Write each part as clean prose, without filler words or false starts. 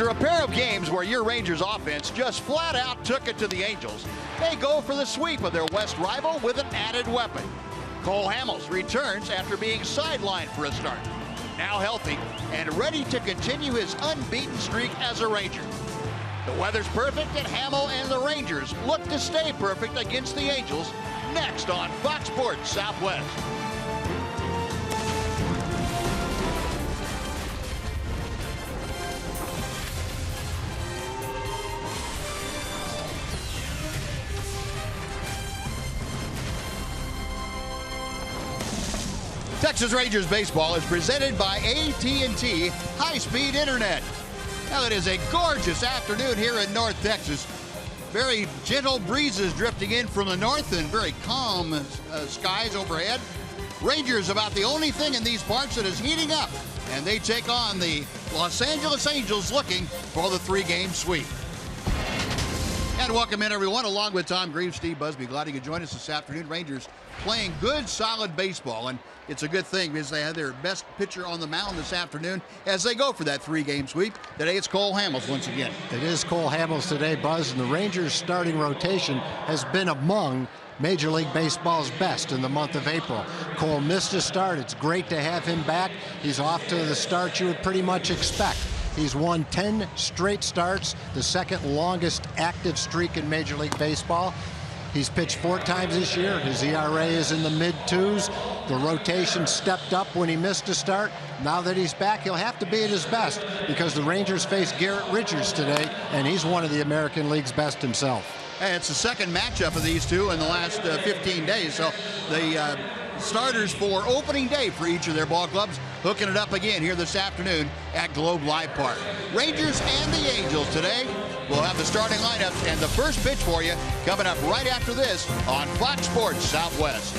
After a pair of games where your Rangers offense just flat out took it to the Angels, they go for the sweep of their West rival with an added weapon. Cole Hamels returns after being sidelined for a start. Now healthy and ready to continue his unbeaten streak as a Ranger. The weather's perfect and Hamel and the Rangers look to stay perfect against the Angels next on Fox Sports Southwest. Texas Rangers baseball is presented by AT high-speed internet. Now it is a gorgeous afternoon here in North Texas. Very gentle breezes drifting in from the north and very calm skies overhead. Rangers about the only thing in these parts that is heating up, and they take on the Los Angeles Angels looking for the three-game sweep. And welcome in, everyone, along with Tom Greaves, Steve Busby. Glad you could join us this afternoon. Rangers playing good, solid baseball, and it's a good thing because they had their best pitcher on the mound this afternoon as they go for that three-game sweep. Today it's Cole Hamels once again. It is Cole Hamels today, Buzz, and the Rangers' starting rotation has been among Major League Baseball's best in the month of April. Cole missed a start. It's great to have him back. He's off to the start you would pretty much expect. He's won 10 straight starts, the second longest active streak in Major League Baseball. He's pitched 4 times this year. His ERA is in the mid-2s. The rotation stepped up when he missed a start. Now that he's back, he'll have to be at his best because the Rangers face Garrett Richards today, and he's one of the American League's best himself. Hey, it's the second matchup of these two in the last 15 days. So the starters for opening day for each of their ball clubs hooking it up again here this afternoon at Globe Life Park. Rangers and the Angels today. We'll have the starting lineups and the first pitch for you coming up right after this on Fox Sports Southwest.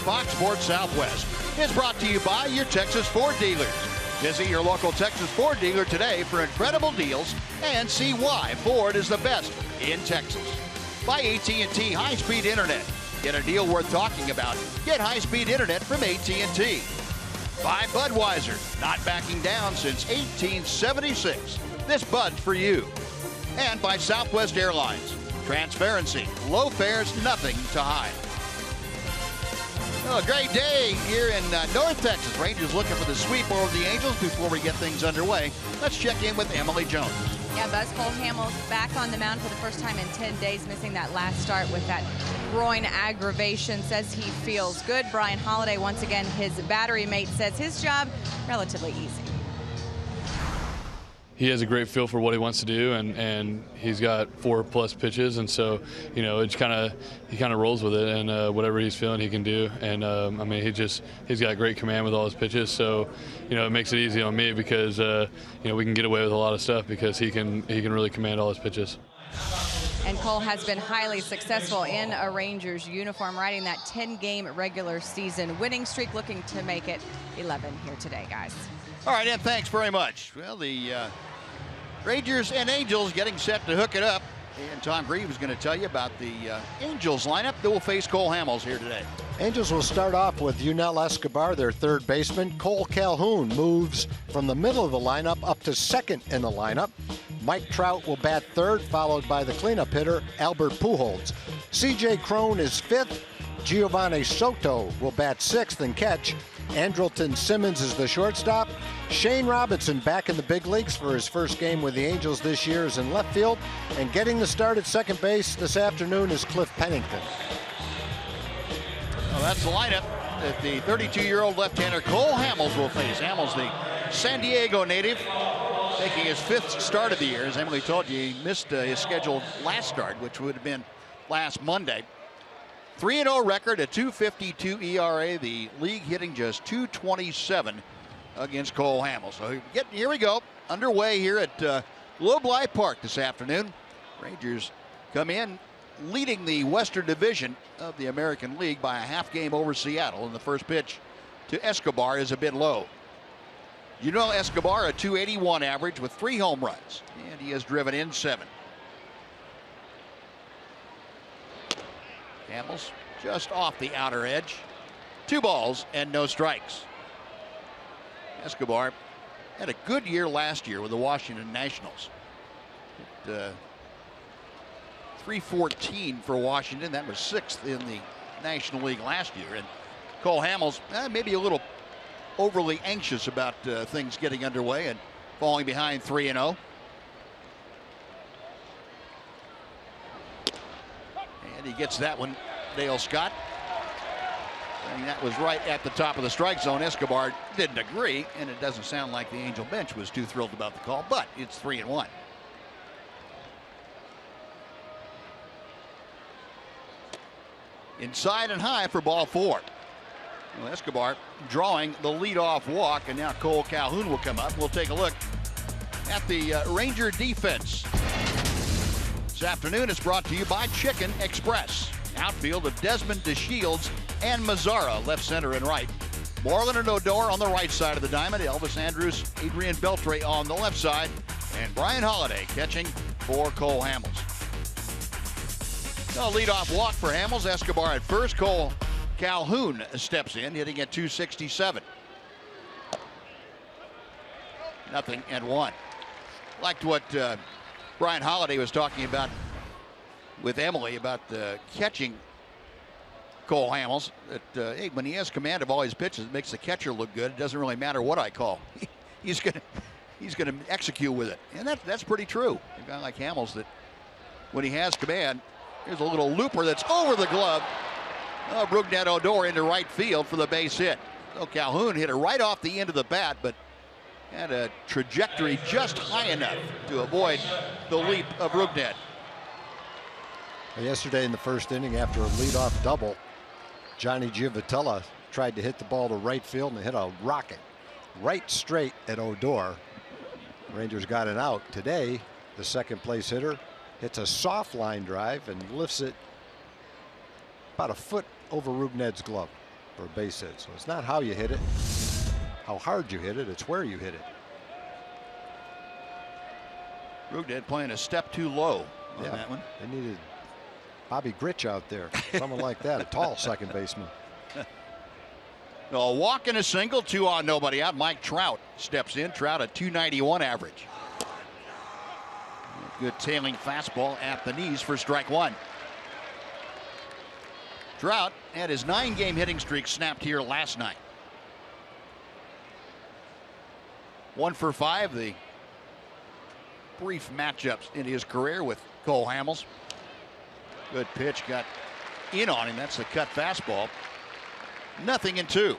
Fox Sports Southwest is brought to you by your Texas Ford dealers. Visit your local Texas Ford dealer today for incredible deals and see why Ford is the best in Texas. by AT&T high-speed internet. Get a deal worth talking about. Get high-speed internet from AT&T. By Budweiser, not backing down since 1876. This Bud's for you. And by Southwest Airlines. Transparency, low fares, nothing to hide. Oh, a great day here in North Texas. Rangers looking for the sweep over the Angels before we get things underway. Let's check in with Emily Jones. Yeah, Buzz Cole Hamels back on the mound for the first time in 10 days, missing that last start with that groin aggravation. Says he feels good. Brian Holiday, once again, his battery mate, says his job relatively easy. He has a great feel for what he wants to do, and he's got 4+ pitches, and so it's he kind of rolls with it, and whatever he's feeling he can do. And I mean, he's got great command with all his pitches, so it makes it easy on me because we can get away with a lot of stuff because he can really command all his pitches. And Cole has been highly successful in a Rangers uniform, riding that 10-game regular season winning streak, looking to make it 11 here today, guys. All right, Ed, thanks very much. Well, the Rangers and Angels getting set to hook it up. And Tom Grieve is going to tell you about the Angels lineup that will face Cole Hamels here today. Angels will start off with Yunel Escobar, their third baseman. Cole Calhoun moves from the middle of the lineup up to second in the lineup. Mike Trout will bat third, followed by the cleanup hitter, Albert Pujols. C.J. Cron is fifth. Giovanni Soto will bat sixth and catch. Andrelton Simmons is the shortstop. Shane Robinson back in the big leagues for his first game with the Angels this year is in left field. And getting the start at second base this afternoon is Cliff Pennington. Well, that's the lineup that the 32-year-old left-hander Cole Hamels will face. Hamels, the San Diego native, taking his 5th start of the year. As Emily told you, he missed his scheduled last start, which would have been last Monday. 3-0 record, a 2.52 ERA. The league hitting just 2.27 against Cole Hamels. So here we go, underway here at Globe Life Park this afternoon. Rangers come in leading the Western Division of the American League by a half game over Seattle. And the first pitch to Escobar is a bit low. Escobar, a 281 average with 3 home runs, and he has driven in 7. Hamels just off the outer edge. 2 balls and no strikes. Escobar had a good year last year with the Washington Nationals. 314 for Washington. That was 6th in the National League last year. And Cole Hamels maybe a little overly anxious about things getting underway and falling behind 3-0. And he gets that one, Dale Scott. And that was right at the top of the strike zone. Escobar didn't agree, and it doesn't sound like the Angel bench was too thrilled about the call, but it's 3-1. Inside and high for ball 4. Well, Escobar drawing the leadoff walk, and now Cole Calhoun will come up. We'll take a look at the Ranger defense. This afternoon is brought to you by Chicken Express. Outfield of Desmond DeShields and Mazzara, left, center, and right. Moreland and Odor on the right side of the diamond. Elvis Andrus, Adrian Beltre on the left side. And Brian Holiday catching for Cole Hamels. A leadoff walk for Hamels. Escobar at first. Cole Calhoun steps in, hitting at 267. 0-1. Liked what Brian Holiday was talking about with Emily about catching Cole Hamels. That hey, when he has command of all his pitches, it makes the catcher look good. It doesn't really matter what I call. He's gonna execute with it, and that's pretty true. A guy like Hamels, that when he has command, here's a little looper that's over the glove. Brugnet Odor into right field for the base hit. So Calhoun hit it right off the end of the bat, but had a trajectory just high enough to avoid the leap of Brugnet. Yesterday in the first inning, after a leadoff double, Johnny Giovatella tried to hit the ball to right field and hit a rocket right straight at Odor. Rangers got an out. Today, the second place hitter hits a soft line drive and lifts it about a foot over Rugnet's glove for a base hit. So it's not how you hit it, how hard you hit it, it's where you hit it. Brugnet playing a step too low on that one. They needed Bobby Grich out there, someone like that, a tall second baseman. A walk and a single, 2 on, nobody out. Mike Trout steps in. Trout a .291 average. Good tailing fastball at the knees for strike 1. Trout had his 9-game hitting streak snapped here last night. 1 for 5, the brief matchups in his career with Cole Hamels. Good pitch, got in on him. That's the cut fastball. 0-2.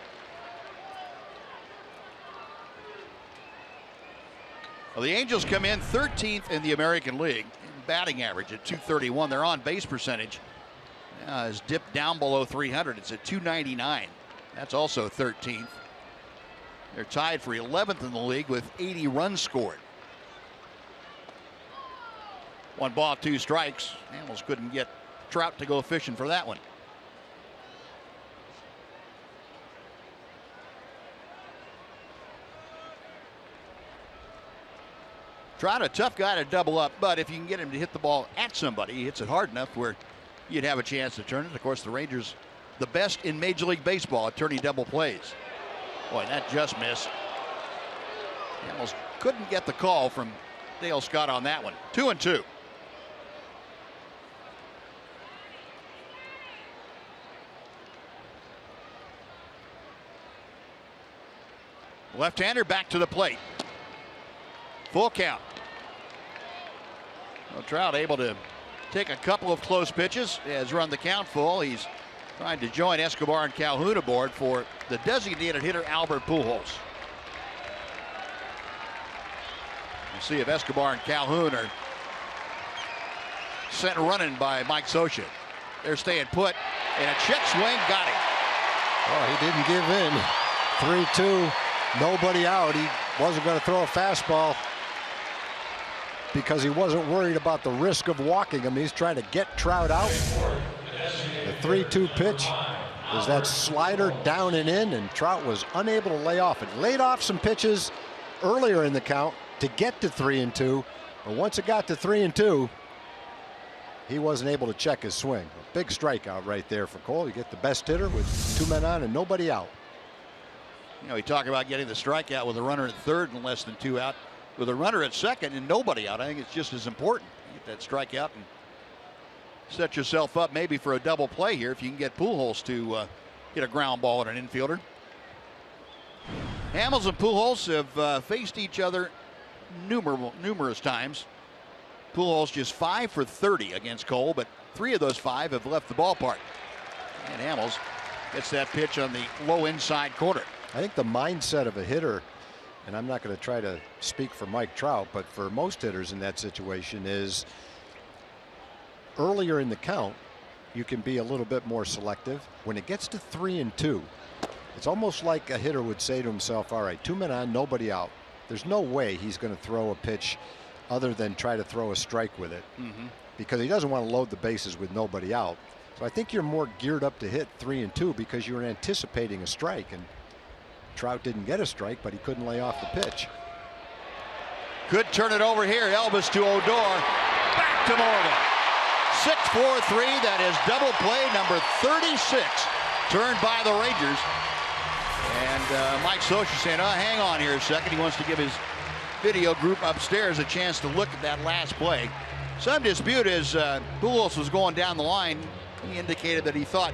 Well, the Angels come in 13th in the American League in batting average at .231. Their on-base percentage has dipped down below 300. It's at .299. That's also 13th. They're tied for 11th in the league with 80 runs scored. 1 ball, 2 strikes. Hamels couldn't get Trout to go fishing for that one. Trout, a tough guy to double up, but if you can get him to hit the ball at somebody, he hits it hard enough where you'd have a chance to turn it. Of course, the Rangers, the best in Major League Baseball at turning double plays. Boy, that just missed. Hamels couldn't get the call from Dale Scott on that one. 2-2. Left-hander back to the plate. Full count. Well, Trout able to take a couple of close pitches, has run the count full. He's trying to join Escobar and Calhoun aboard for the designated hitter Albert Pujols. We'll see if Escobar and Calhoun are sent running by Mike Scioscia. They're staying put, and a check swing got him. Oh, he didn't give in. 3-2, nobody out. He wasn't going to throw a fastball because he wasn't worried about the risk of walking him. He's trying to get Trout out. The 3-2 pitch is that slider down and in, and Trout was unable to lay off it. Laid off some pitches earlier in the count to get to 3-2, but once it got to 3-2, he wasn't able to check his swing. A big strikeout right there for Cole. You get the best hitter with 2 men on and nobody out. You know, we talk about getting the strikeout with a runner at third and less than 2 out. With a runner at second and nobody out, I think it's just as important. You get that strikeout and set yourself up maybe for a double play here if you can get Pujols to get a ground ball at an infielder. Hamels and Pujols have faced each other numerous times. Pujols just 5 for 30 against Cole, but 3 of those 5 have left the ballpark. And Hamels gets that pitch on the low inside corner. I think the mindset of a hitter, and I'm not going to try to speak for Mike Trout, but for most hitters in that situation, is earlier in the count you can be a little bit more selective. When it gets to 3-2, it's almost like a hitter would say to himself, all right, 2 men on, nobody out. There's no way he's going to throw a pitch other than try to throw a strike with it, because he doesn't want to load the bases with nobody out. So I think you're more geared up to hit 3-2 because you're anticipating a strike, and Trout didn't get a strike, but he couldn't lay off the pitch. Could turn it over here. Elvis to Odor. Back to Morgan. 6-4-3. That is double play number 36. Turned by the Rangers. And Mike Scioscia saying, hang on here a second. He wants to give his video group upstairs a chance to look at that last play. Some dispute as Pujols was going down the line. He indicated that he thought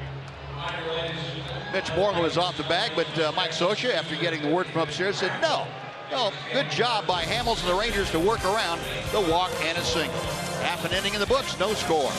Mitch Morgan was off the bag, but Mike Scioscia, after getting the word from upstairs, said no. Well, good job by Hamels and the Rangers to work around the walk and a single. Half an inning in the books, no score.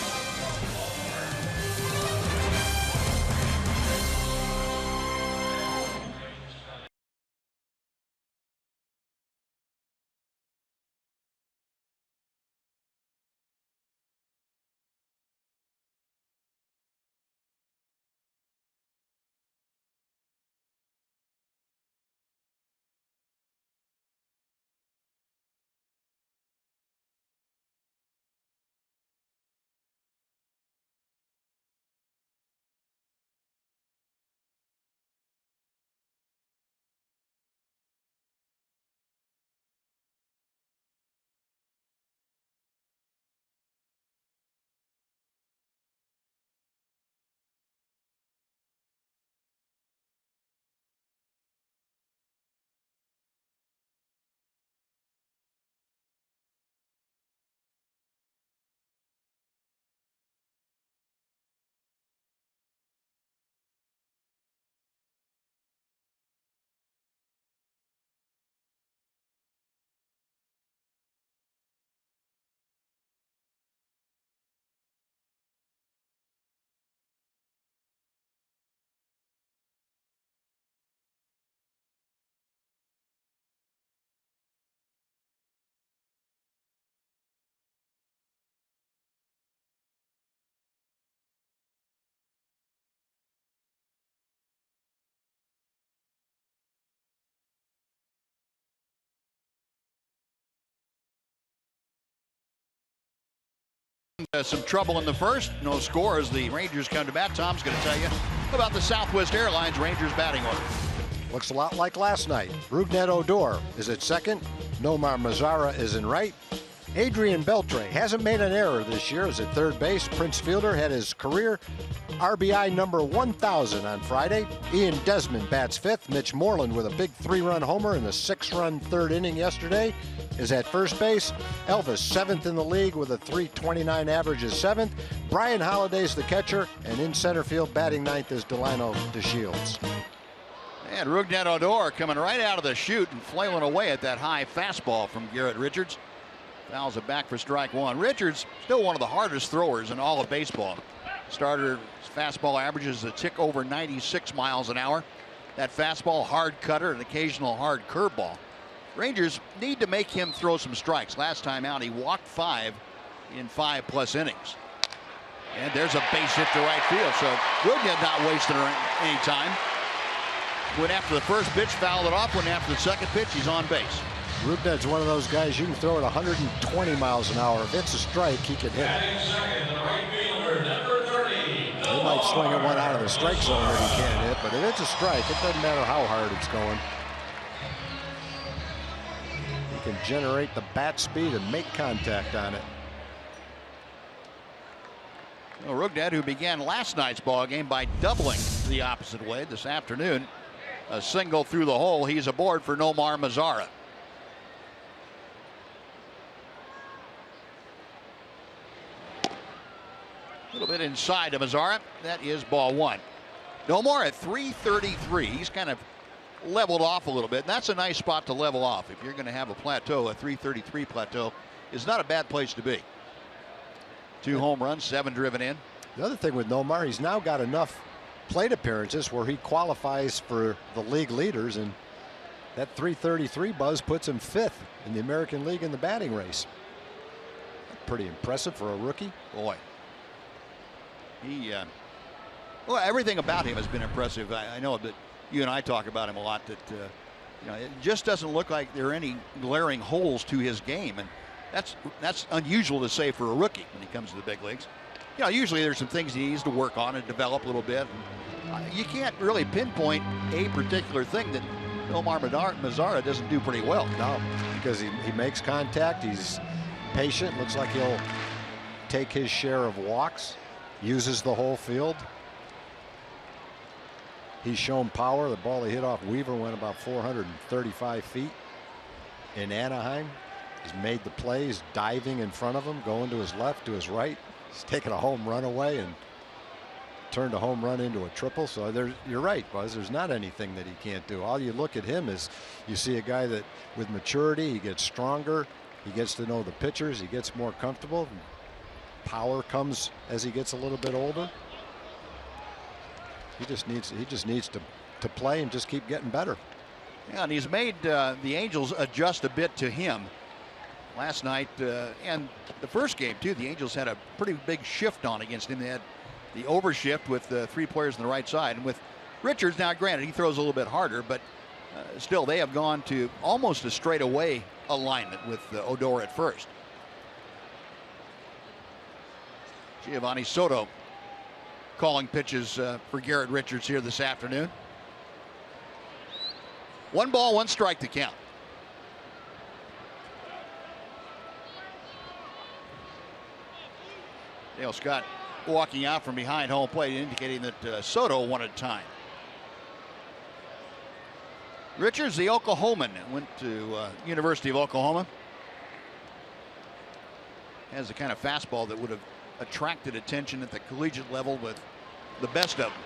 Some trouble in the first. No score as the Rangers come to bat. Tom's going to tell you about the Southwest Airlines Rangers batting order. Looks a lot like last night. Rougned Odor is at second. Nomar Mazara is in right. Adrian Beltre hasn't made an error this year, is at third base. Prince Fielder had his career RBI number 1,000 on Friday. Ian Desmond bats fifth. Mitch Moreland with a big 3-run homer in the 6-run third inning yesterday is at first base. Elvis, seventh in the league with a .329 average, is seventh. Brian Holiday's the catcher, and in center field batting ninth is Delano DeShields. And Rougned Odor coming right out of the chute and flailing away at that high fastball from Garrett Richards. Fouls it back for strike one. Richards, still one of the hardest throwers in all of baseball. Starter fastball averages a tick over 96 miles an hour. That fastball, hard cutter, an occasional hard curveball. Rangers need to make him throw some strikes. Last time out, he walked 5 in 5+ innings. And there's a base hit to right field. So Rougned not wasting any time. Went after the first pitch, fouled it off. Went after the second pitch, he's on base. Rougned's one of those guys you can throw at 120 miles an hour. If it's a strike, he can hit it. He might swing at one out of the strike zone that he can't hit, but if it's a strike, it doesn't matter how hard it's going. He can generate the bat speed and make contact on it. Well, Rougned, who began last night's ball game by doubling the opposite way this afternoon, a single through the hole. He's aboard for Nomar Mazara. A little bit inside of Mazara. That is ball one. Nomar at 333. He's kind of leveled off a little bit. And that's a nice spot to level off. If you're going to have a plateau, a 333 plateau is not a bad place to be. 2 home runs, 7 driven in. The other thing with Nomar, he's now got enough plate appearances where he qualifies for the league leaders, and that 333 buzz puts him 5th in the American League in the batting race. Pretty impressive for a rookie. Boy. Well, everything about him has been impressive. I know that you and I talk about him a lot, that you know, it just doesn't look like there are any glaring holes to his game, and that's unusual to say for a rookie when he comes to the big leagues. You know, usually there's some things he needs to work on and develop a little bit. You can't really pinpoint a particular thing that Nomar Mazara doesn't do pretty well. No, because he makes contact. He's patient. Looks like he'll take his share of walks. Uses the whole field. He's shown power. The ball he hit off Weaver went about 435 feet in Anaheim. He's made the plays, diving in front of him, going to his left, to his right. He's taken a home run away and turned a home run into a triple. So you're right, Buzz. There's not anything that he can't do. All you look at him is you see a guy that with maturity, he gets stronger. He gets to know the pitchers. He gets more comfortable. Power comes as he gets a little bit older. He just needs to play and just keep getting better. Yeah, and he's made the Angels adjust a bit to him. Last night and the first game too, the Angels had a pretty big shift on against him. They had the overshift with 3 players on the right side, and with Richards, now granted he throws a little bit harder, but still they have gone to almost a straightaway alignment with Odor at first. Giovanni Soto calling pitches for Garrett Richards here this afternoon. 1 ball, 1 strike to count. Dale Scott walking out from behind home plate, indicating that Soto wanted time. Richards, the Oklahoman, went to University of Oklahoma. Has the kind of fastball that would have attracted attention at the collegiate level with the best of them.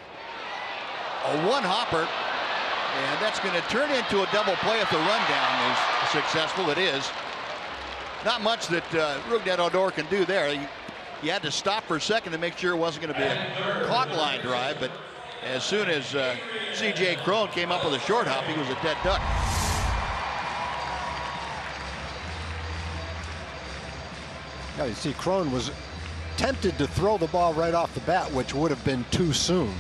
A 1-hopper, and that's going to turn into a double play if the rundown is successful. It is. Not much that Rougned Odor can do there. You had to stop for a second to make sure it wasn't going to be a caught line drive, but as soon as C.J. Cron came up with a short hop, he was a dead duck. Now you see Cron was tempted to throw the ball right off the bat, which would have been too soon.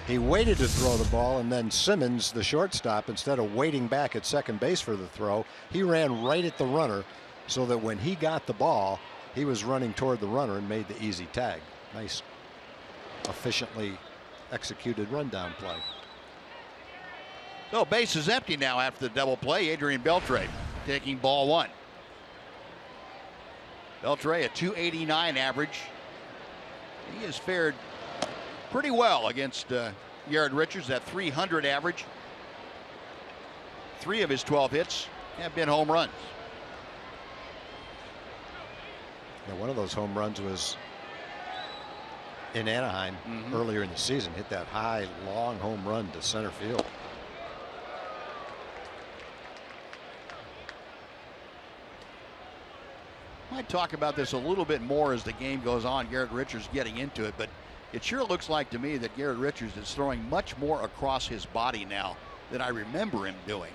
He waited to throw the ball, and then Simmons, the shortstop, instead of waiting back at second base for the throw, he ran right at the runner so that when he got the ball, he was running toward the runner and made the easy tag. Nice, efficiently executed rundown play. So base is empty now after the double play. Adrian Beltre taking ball one. Beltre, a .289 average. He has fared pretty well against Garrett Richards, that .300 average. 3 of his 12 hits have been home runs. Now, one of those home runs was in Anaheim earlier in the season. Hit that high, long home run to center field. Might talk about this a little bit more as the game goes on. Garrett Richards getting into it, but it sure looks like to me that Garrett Richards is throwing much more across his body now than I remember him doing.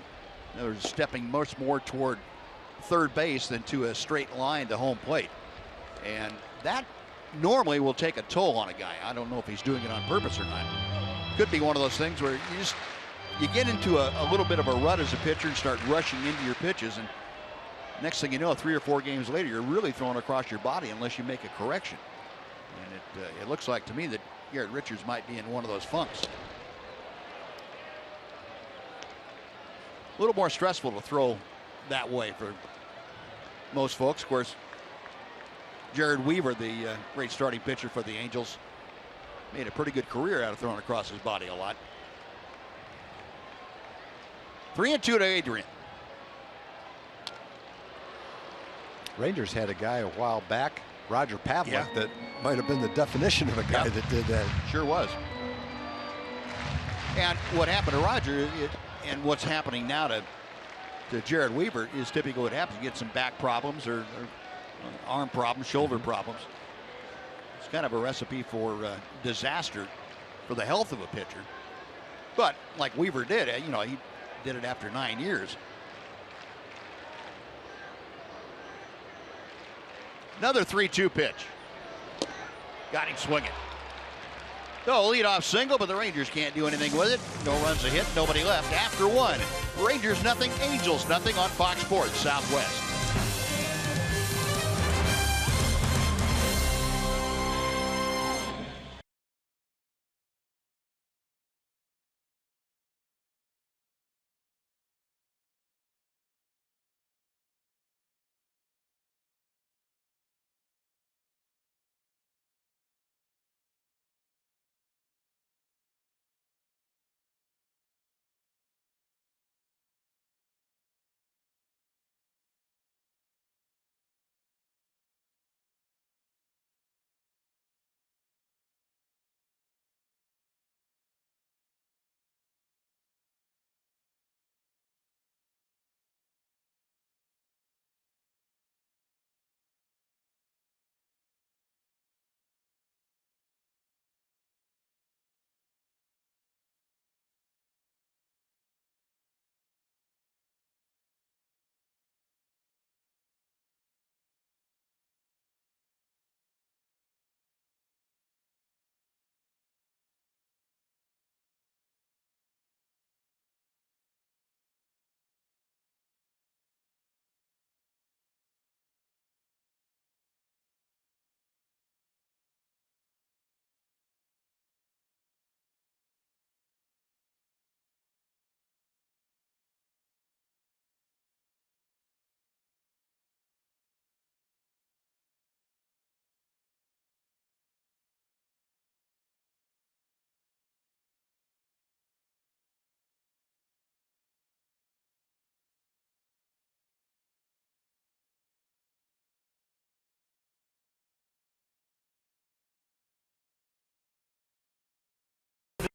In other words, stepping much more toward third base than to a straight line to home plate. And that normally will take a toll on a guy. I don't know if he's doing it on purpose or not. Could be one of those things where you get into a little bit of a rut as a pitcher and start rushing into your pitches, and next thing you know, 3 or 4 games later, you're really throwing across your body unless you make a correction. And it looks like to me that Garrett Richards might be in one of those funks. A little more stressful to throw that way for most folks. Of course, Jared Weaver, the great starting pitcher for the Angels, made a pretty good career out of throwing across his body a lot. 3-2 to Adrian. Rangers had a guy a while back, Roger Pavlik, that might have been the definition of a guy that did that. Sure was. And what happened to Roger and what's happening now to Jared Weaver is typically what happens. You get some back problems or arm problems, shoulder problems. It's kind of a recipe for disaster for the health of a pitcher. But like Weaver did, he did it after 9 years. Another 3-2 pitch. Got him swinging. No leadoff single, but the Rangers can't do anything with it. No runs a hit, nobody left. After 1, Rangers nothing, Angels nothing on Fox Sports Southwest.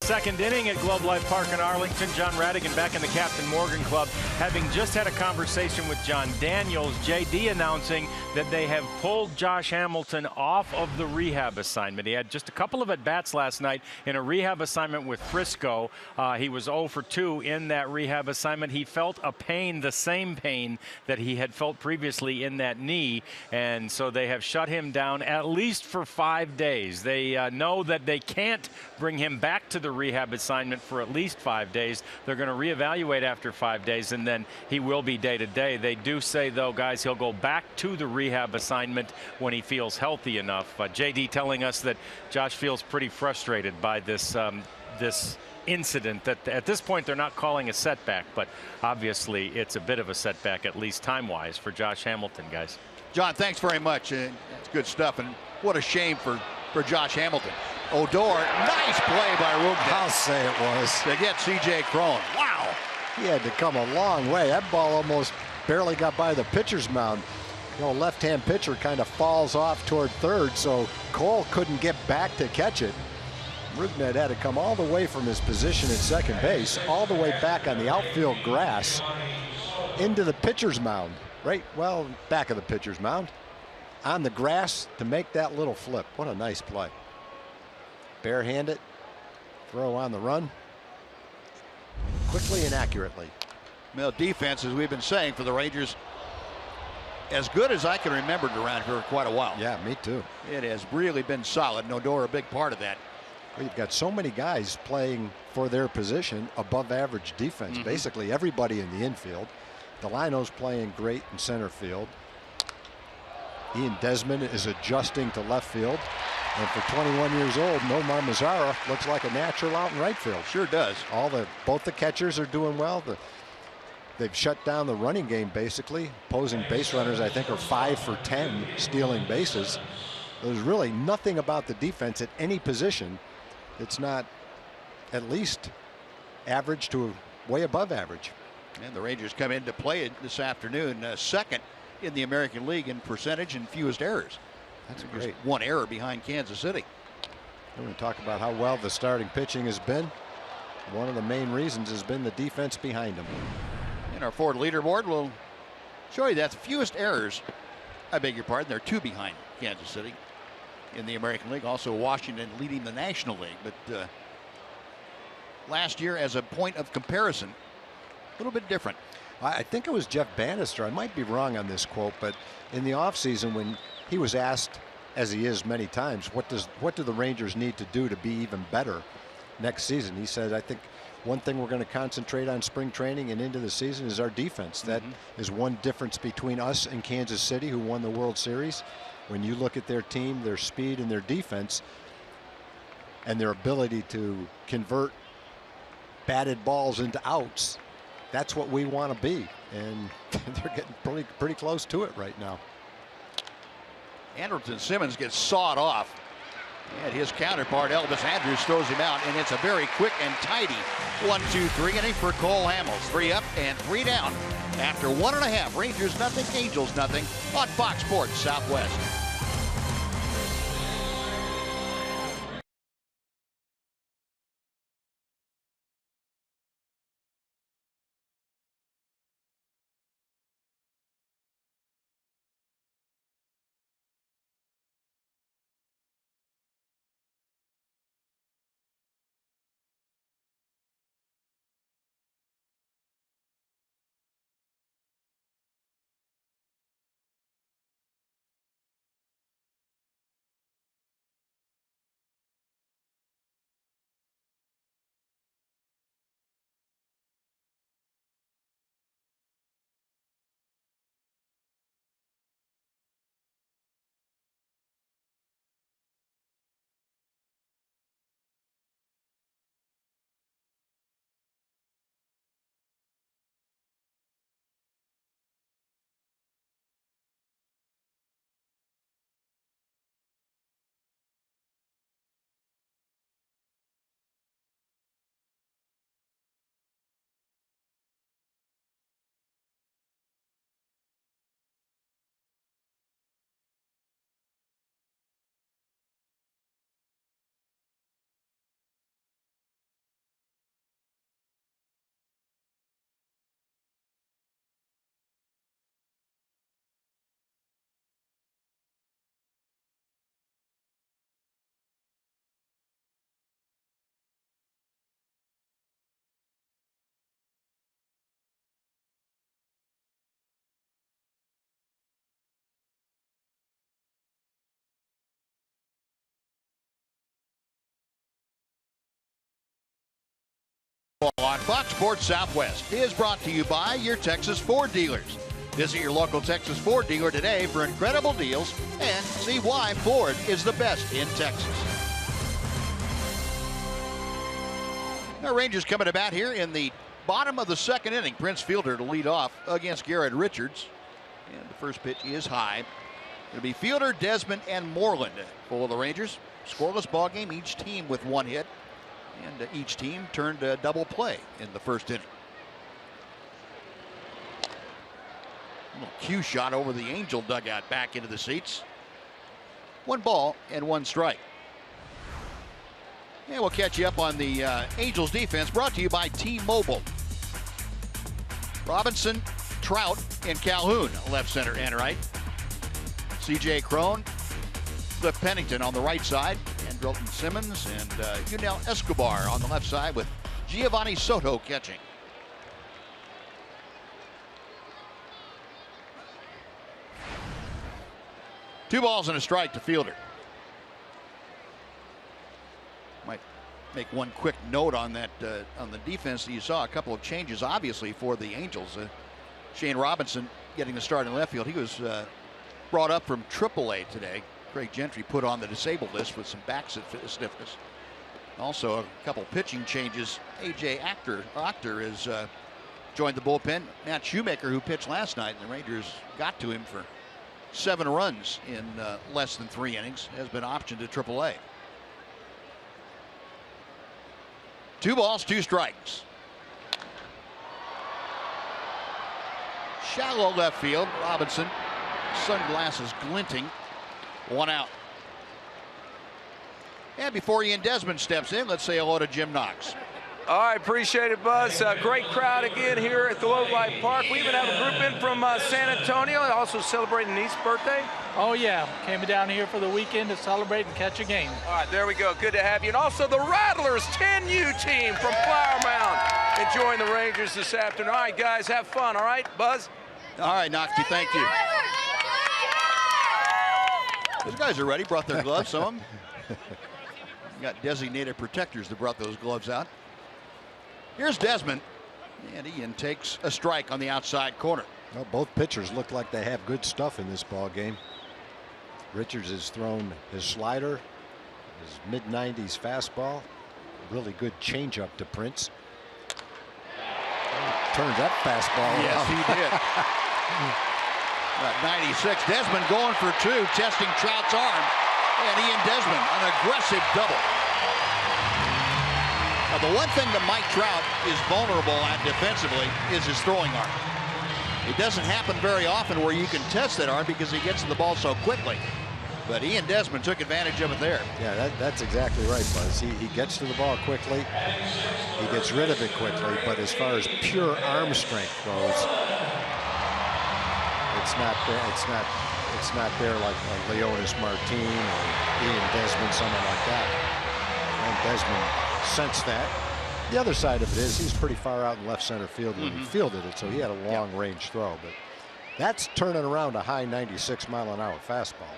Second inning at Globe Life Park in Arlington. John Radigan back in the Captain Morgan Club, having just had a conversation with John Daniels. JD announcing that they have pulled Josh Hamilton off of the rehab assignment. He had just a couple of at-bats last night in a rehab assignment with Frisco. He was 0 for 2 in that rehab assignment. He felt a pain, the same pain that he had felt previously in that knee, and so they have shut him down at least for 5 days. They know that they can't bring him back to the rehab assignment for at least 5 days. They're going to reevaluate after 5 days, and then he will be day-to-day. They do say, though, guys, he'll go back to the rehab assignment when he feels healthy enough. JD telling us that Josh feels pretty frustrated by this incident that at this point they're not calling a setback, but obviously it's a bit of a setback, at least time-wise, for Josh Hamilton, guys. John, thanks very much. It's good stuff, and what a shame for Josh Hamilton. Odor, nice play by Rugden. I'll say it was. To get C.J. Cron. Wow. He had to come a long way. That ball almost barely got by the pitcher's mound. You know, left-hand pitcher kind of falls off toward third, so Cole couldn't get back to catch it. Rugden had to come all the way from his position at second base, all the way back on the outfield grass into the pitcher's mound. Right, well, back of the pitcher's mound, on the grass to make that little flip. What a nice play. Barehanded, throw on the run, quickly and accurately. Well, defense, as we've been saying, for the Rangers, as good as I can remember around here quite a while. Yeah, me too. It has really been solid. And Odor, a big part of that. Well, you've got so many guys playing for their position, above average defense. Basically everybody in the infield. Delano's playing great in center field. Ian Desmond is adjusting to left field. And for 21 years old, Nomar Mazara looks like a natural out in right field. Sure does. Both the catchers are doing well. They've shut down the running game basically. Opposing base runners, I think, are 5 for 10 stealing bases. There's really nothing about the defense at any position. It's not at least average to way above average. And the Rangers come in to play it this afternoon, second in the American League in percentage and fewest errors. That's Just great. one error behind Kansas City. We're going to talk about how well the starting pitching has been. One of the main reasons has been the defense behind them. In our Ford leaderboard, we'll show you that the fewest errors, I beg your pardon, they're 2 behind Kansas City in the American League. Also Washington leading the National League. But last year, as a point of comparison, a little bit different. I think it was Jeff Bannister. I might be wrong on this quote, but in the offseason when he was asked, as he is many times, what do the Rangers need to do to be even better next season? He said, I think one thing we're going to concentrate on spring training and into the season is our defense. That is one difference between us and Kansas City, who won the World Series. When you look at their team, their speed and their defense and their ability to convert batted balls into outs, that's what we want to be, and they're getting pretty close to it right now. Anderson Simmons gets sawed off, and his counterpart Elvis Andrus throws him out, and it's a very quick and tidy 1-2-3 inning for Cole Hamels. 3 up and 3 down after 1.5. Rangers nothing, Angels nothing on Fox Sports Southwest. On Fox Sports Southwest is brought to you by your Texas Ford dealers. Visit your local Texas Ford dealer today for incredible deals and see why Ford is the best in Texas. Now, Rangers coming to bat here in the bottom of the second inning. Prince Fielder to lead off against Garrett Richards. And the first pitch is high. It'll be Fielder, Desmond, and Moreland for the Rangers. Scoreless ball game, each team with one hit. And each team turned a double play in the first inning. A little cue shot over the Angel dugout back into the seats. 1 ball and 1 strike. And we'll catch you up on the Angels defense, brought to you by T-Mobile. Robinson, Trout, and Calhoun, left, center, and right. C.J. Cron, Cliff Pennington on the right side. Andrelton Simmons and Yunel Escobar on the left side, with Giovanni Soto catching. Two balls and a strike to Fielder. Might make one quick note on that on the defense. You saw a couple of changes, obviously, for the Angels. Shane Robinson getting the start in left field. He was brought up from AAA today. Craig Gentry put on the disabled list with some back stiffness. Also, a couple pitching changes. A.J. Achter has joined the bullpen. Matt Shoemaker, who pitched last night, and the Rangers got to him for 7 runs in less than 3 innings, has been optioned to AAA. 2 balls, 2 strikes. Shallow left field. Robinson, sunglasses glinting. 1 out. And before Ian Desmond steps in, let's say hello to Jim Knox. All right, appreciate it, Buzz. Great crowd again here at Globe Life Park. We even have a group in from San Antonio, also celebrating Niece's birthday. Oh, yeah. Came down here for the weekend to celebrate and catch a game. All right, there we go. Good to have you. And also the Rattlers 10U team from Flower Mound enjoying the Rangers this afternoon. All right, guys, have fun, all right, Buzz? All right, Knoxy, thank you. Those guys are ready. Brought their gloves, some of them. Got designated protectors that brought those gloves out. Here's Desmond, and Ian takes a strike on the outside corner. Well, both pitchers look like they have good stuff in this ball game. Richards has thrown his slider, his mid-90s fastball, really good changeup to Prince. Turns that fastball Yes, around. he did. About 96. Desmond going for 2, testing Trout's arm. And Ian Desmond, an aggressive double. Now, the one thing that Mike Trout is vulnerable at defensively is his throwing arm. It doesn't happen very often where you can test that arm because he gets to the ball so quickly. But Ian Desmond took advantage of it there. Yeah, that's exactly right, Buzz. He gets to the ball quickly. He gets rid of it quickly. But as far as pure arm strength goes, it's not there like Leonis Martin or Ian Desmond, someone like that. And Desmond sensed that. The other side of it is he's pretty far out in left center field when he fielded it, so he had a long range throw. But that's turning around a high 96-mile-an-hour fastball.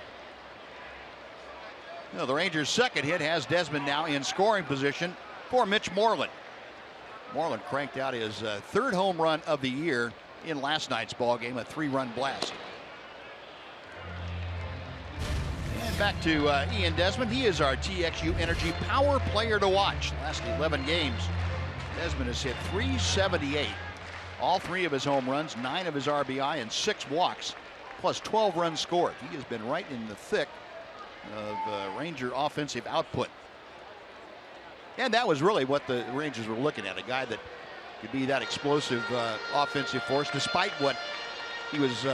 Now, the Rangers' second hit has Desmond now in scoring position for Mitch Moreland. Moreland cranked out his 3rd home run of the year in last night's ball game, a 3-run blast. And back to Ian Desmond. He is our TXU Energy power player to watch. Last 11 games, Desmond has hit .378. All 3 of his home runs, 9 of his RBI, and 6 walks, plus 12 runs scored. He has been right in the thick of Ranger offensive output. And that was really what the Rangers were looking at, a guy that could be that explosive offensive force, despite what he was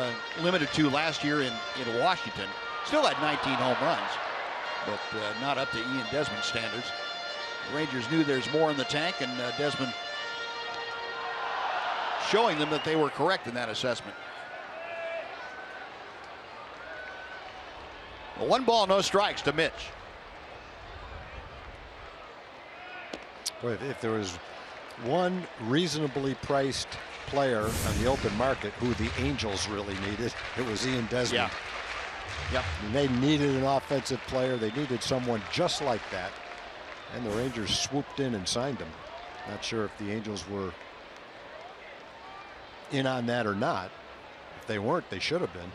limited to last year in Washington. Still had 19 home runs, but not up to Ian Desmond standards. The Rangers knew there's more in the tank, and Desmond showing them that they were correct in that assessment. 1 ball, no strikes to Mitch. Boy, if there was one reasonably priced player on the open market who the Angels really needed, it was Ian Desmond. Yep. And they needed an offensive player. They needed someone just like that. And the Rangers swooped in and signed him. Not sure if the Angels were in on that or not. If they weren't, they should have been.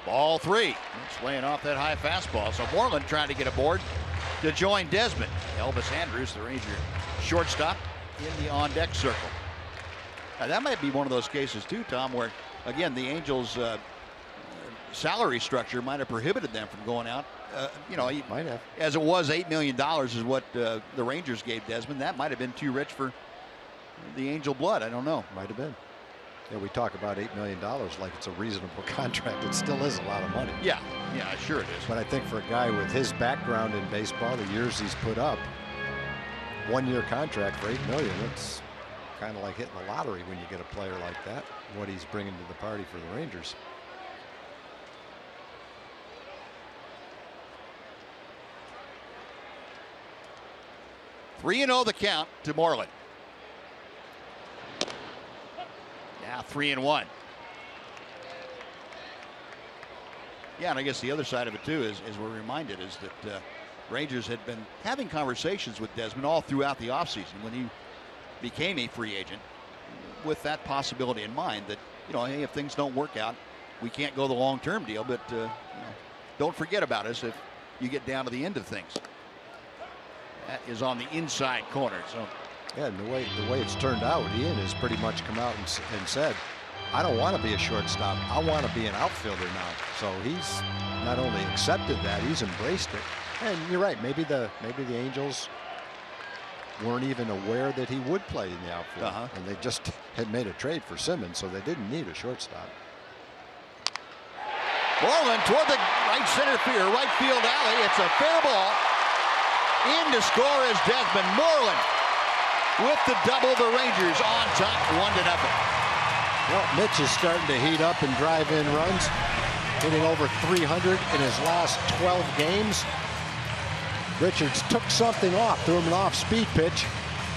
Ball 3. It's laying off that high fastball. So Moreland trying to get aboard to join Desmond. Elvis Andrus, the Ranger shortstop, in the on-deck circle. Now, that might be one of those cases too, Tom, where again the Angels' salary structure might have prohibited them from going out. You know, might have. As it was, $8 million is what the Rangers gave Desmond. That might have been too rich for the Angel blood. I don't know. Might have been. Yeah, we talk about $8 million like it's a reasonable contract. It still is a lot of money. Yeah, sure it is. But I think for a guy with his background in baseball, the years he's put up, 1-year contract for $8 million, it's kind of like hitting the lottery when you get a player like that, what he's bringing to the party for the Rangers. Three 3-0 the count to Moreland. Now 3-1. Yeah, and I guess the other side of it too is we're reminded is that Rangers had been having conversations with Desmond all throughout the offseason when he became a free agent, with that possibility in mind that, you know, hey, if things don't work out, we can't go the long-term deal, but you know, don't forget about us if you get down to the end of things. That is on the inside corner. So yeah, and the way it's turned out, Ian has pretty much come out and said, I don't want to be a shortstop. I want to be an outfielder now. So he's not only accepted that, he's embraced it. And you're right. Maybe the Angels weren't even aware that he would play in the outfield, and they just had made a trade for Simmons, so they didn't need a shortstop. Moreland toward the right field alley. It's a fair ball. In to score is Desmond. Moreland with the double. The Rangers on top, 1-0. Well, Mitch is starting to heat up and drive in runs, hitting over 300 in his last 12 games. Richards took something off, threw him an off-speed pitch,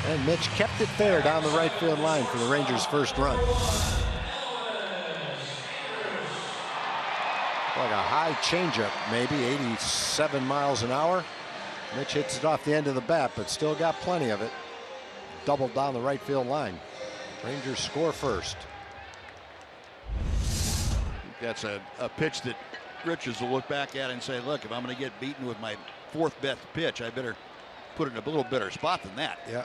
and Mitch kept it there down the right field line for the Rangers' first run. Like a high changeup, maybe 87 miles an hour. Mitch hits it off the end of the bat, but still got plenty of it. Doubled down the right field line. Rangers score first. That's a pitch that Richards will look back at and say, look, if I'm going to get beaten with my fourth best pitch, I better put it in a little better spot than that. Yeah.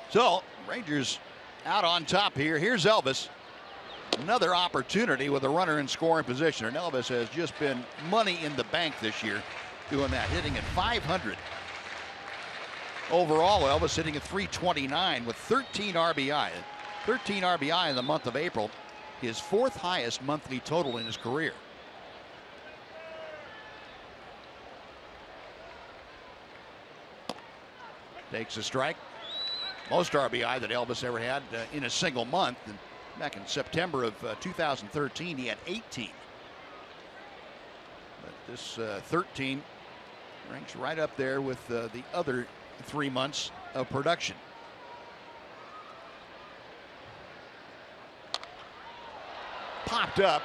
So Rangers out on top here. Here's Elvis. Another opportunity with a runner in scoring position. And Elvis has just been money in the bank this year doing that, hitting at 500. Overall, Elvis hitting at 329 with 13 RBI. 13 RBI in the month of April. His fourth highest monthly total in his career. Takes a strike. Most RBI that Elvis ever had in a single month. And back in September of 2013, he had 18. But this 13 ranks right up there with the other 3 months of production. Popped up.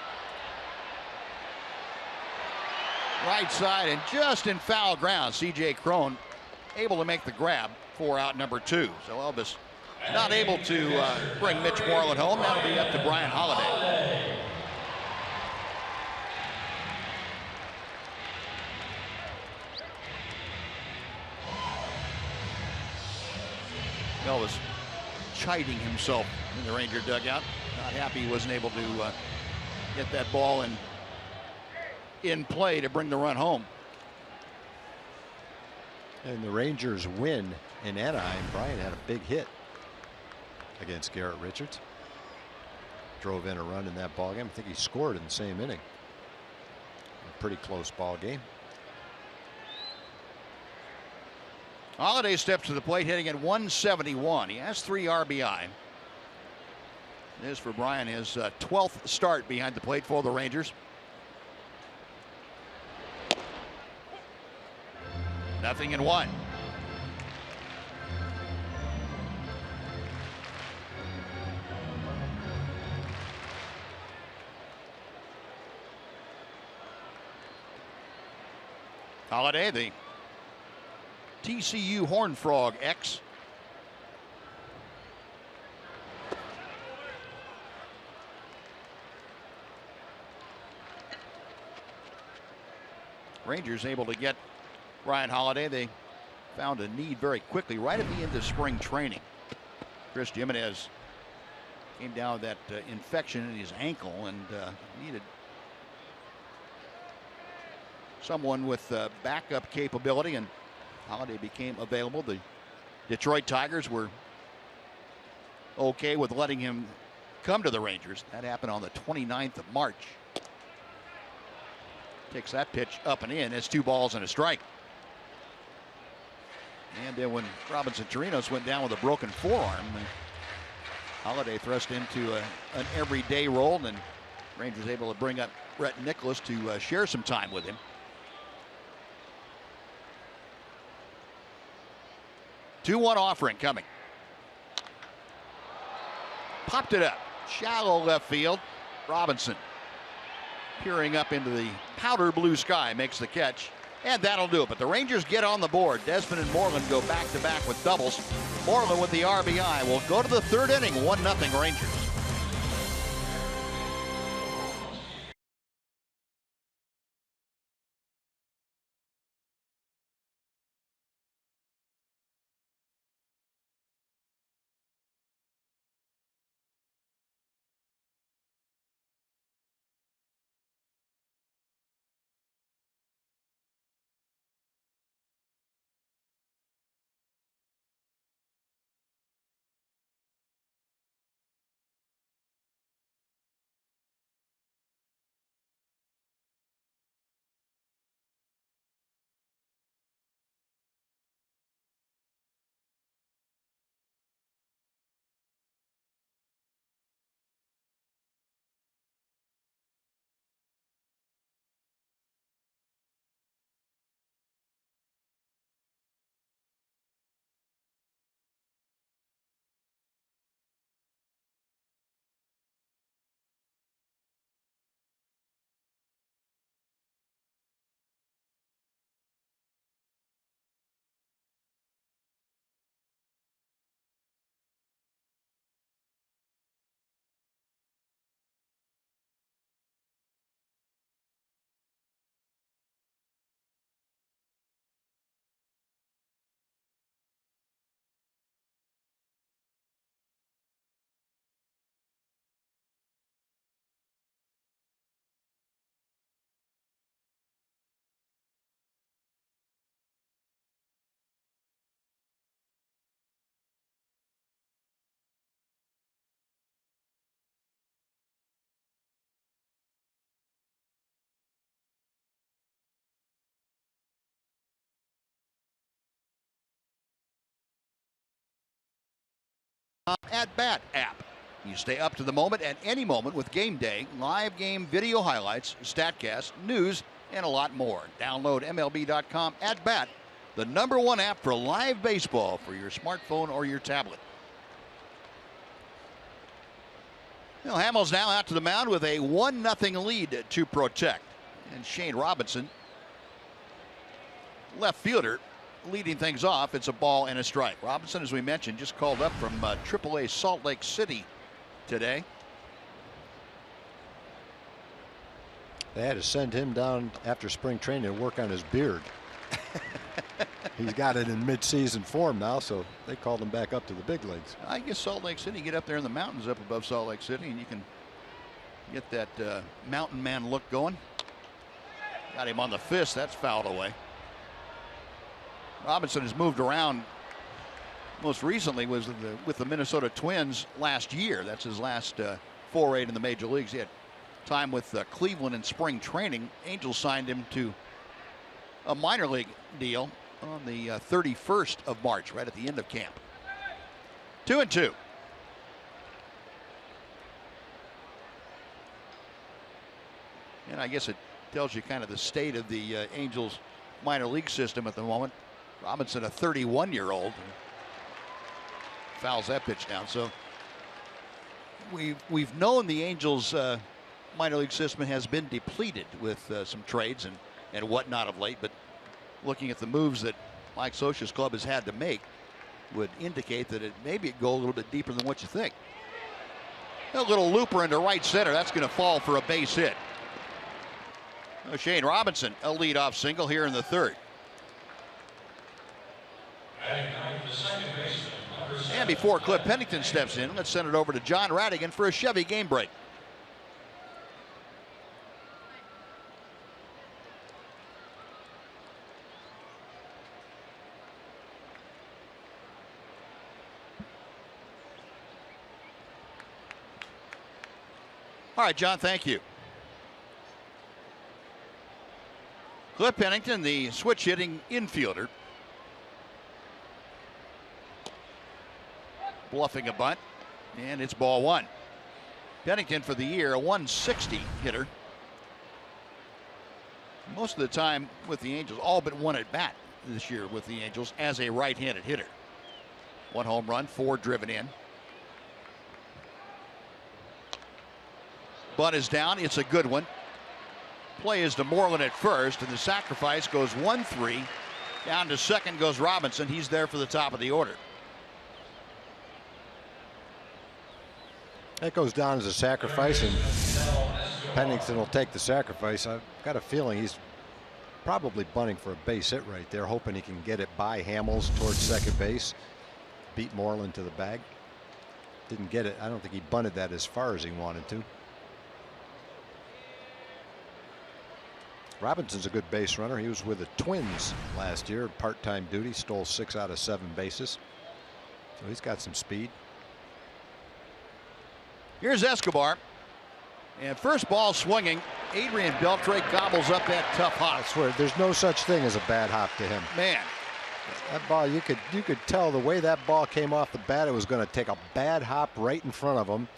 Right side and just in foul ground. C.J. Cron able to make the grab for out number 2. So Elvis not able to bring Mitch Moreland home. That'll be up to Brian Holiday. Elvis chiding himself in the Ranger dugout. Not happy he wasn't able to get that ball in play to bring the run home. And the Rangers win in Anaheim. Brian had a big hit against Garrett Richards. Drove in a run in that ball game. I think he scored in the same inning. A pretty close ball game. Holiday steps to the plate, hitting at 171. He has 3 RBI. This for Brian, his 12th start behind the plate for the Rangers. Nothing in 1. Holiday, the TCU Horned Frog X. Rangers able to get Ryan Holiday. They found a need very quickly right at the end of spring training. Chris Jimenez came down with that infection in his ankle and needed someone with backup capability, and Holiday became available. The Detroit Tigers were okay with letting him come to the Rangers. That happened on the 29th of March. Takes that pitch up and in. It's 2 balls and a strike. And then when Robinson Chirinos went down with a broken forearm, Holiday thrust into an everyday role, and Rangers able to bring up Brett Nicholas to share some time with him. Two-one offering coming. Popped it up. Shallow left field. Robinson peering up into the powder blue sky makes the catch. And that'll do it. But the Rangers get on the board. Desmond and Moreland go back-to-back with doubles. Moreland with the RBI will go to the 3rd inning, 1-0 Rangers. At Bat app. You stay up to the moment at any moment with Game Day, live game video highlights, StatCast, news, and a lot more. Download MLB.com At Bat, the #1 app for live baseball for your smartphone or your tablet. Well, Hamels now out to the mound with a 1-0 lead to protect. And Shane Robinson, left fielder, leading things off. It's a ball and a strike. Robinson, as we mentioned, just called up from AAA Salt Lake City today. They had to send him down after spring training to work on his beard. He's got it in mid-season form now, so they called him back up to the big leagues. I guess Salt Lake City, get up there in the mountains up above Salt Lake City, and you can get that mountain man look going. Got him on the fist. That's fouled away. Robinson has moved around. Most recently was with the Minnesota Twins last year. That's his last foray in the major leagues. He had time with Cleveland in spring training. Angels signed him to a minor league deal on the 31st of March, right at the end of camp. 2-2. And I guess it tells you kind of the state of the Angels minor league system at the moment. Robinson, a 31-year-old, fouls that pitch down. So we've known the Angels minor league system has been depleted with some trades and whatnot of late, but looking at the moves that Mike Scioscia's club has had to make, would indicate that it maybe go a little bit deeper than what you think. A little looper into right center. That's going to fall for a base hit. Shane Robinson, a leadoff single here in the third. And before Cliff Pennington steps in, let's send it over to John Radigan for a Chevy game break. All right, John, thank you. Cliff Pennington, the switch hitting infielder, bluffing a bunt, and it's ball one. Pennington for the year, a 160 hitter. Most of the time with the Angels, all but one at bat this year with the Angels as a right-handed hitter. 1 home run, 4 driven in. Bunt is down. It's a good one. Play is to Moreland at first, and the sacrifice goes 1-3. Down to second goes Robinson. He's there for the top of the order. That goes down as a sacrifice, and Pennington will take the sacrifice. I've got a feeling he's probably bunting for a base hit right there, hoping he can get it by Hamels towards second base. Beat Moreland to the bag. Didn't get it. I don't think he bunted that as far as he wanted to. Robinson's a good base runner. He was with the Twins last year, part-time duty, stole 6 out of 7 bases. So he's got some speed. Here's Escobar. And first ball swinging. Adrian Beltre gobbles up that tough hop. I swear, there's no such thing as a bad hop to him. Man. That ball, you could tell the way that ball came off the bat, it was going to take a bad hop right in front of him.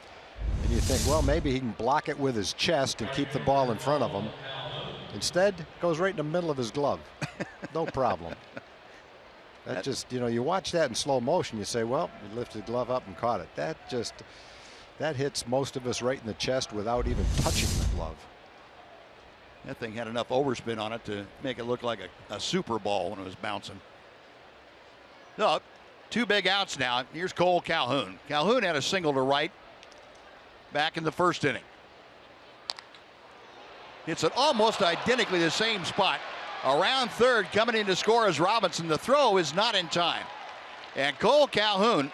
And you think, well, maybe he can block it with his chest and keep the ball in front of him. Instead, goes right in the middle of his glove. No problem. That just, you watch that in slow motion, you say, well, he lifted the glove up and caught it. That hits most of us right in the chest without even touching the glove. That thing had enough overspin on it to make it look like a super ball when it was bouncing. No, 2 big outs now. Here's Cole Calhoun. Calhoun had a single to right back in the first inning. It's at almost identically the same spot. Around third, coming in to score is Robinson. The throw is not in time. And Cole Calhoun,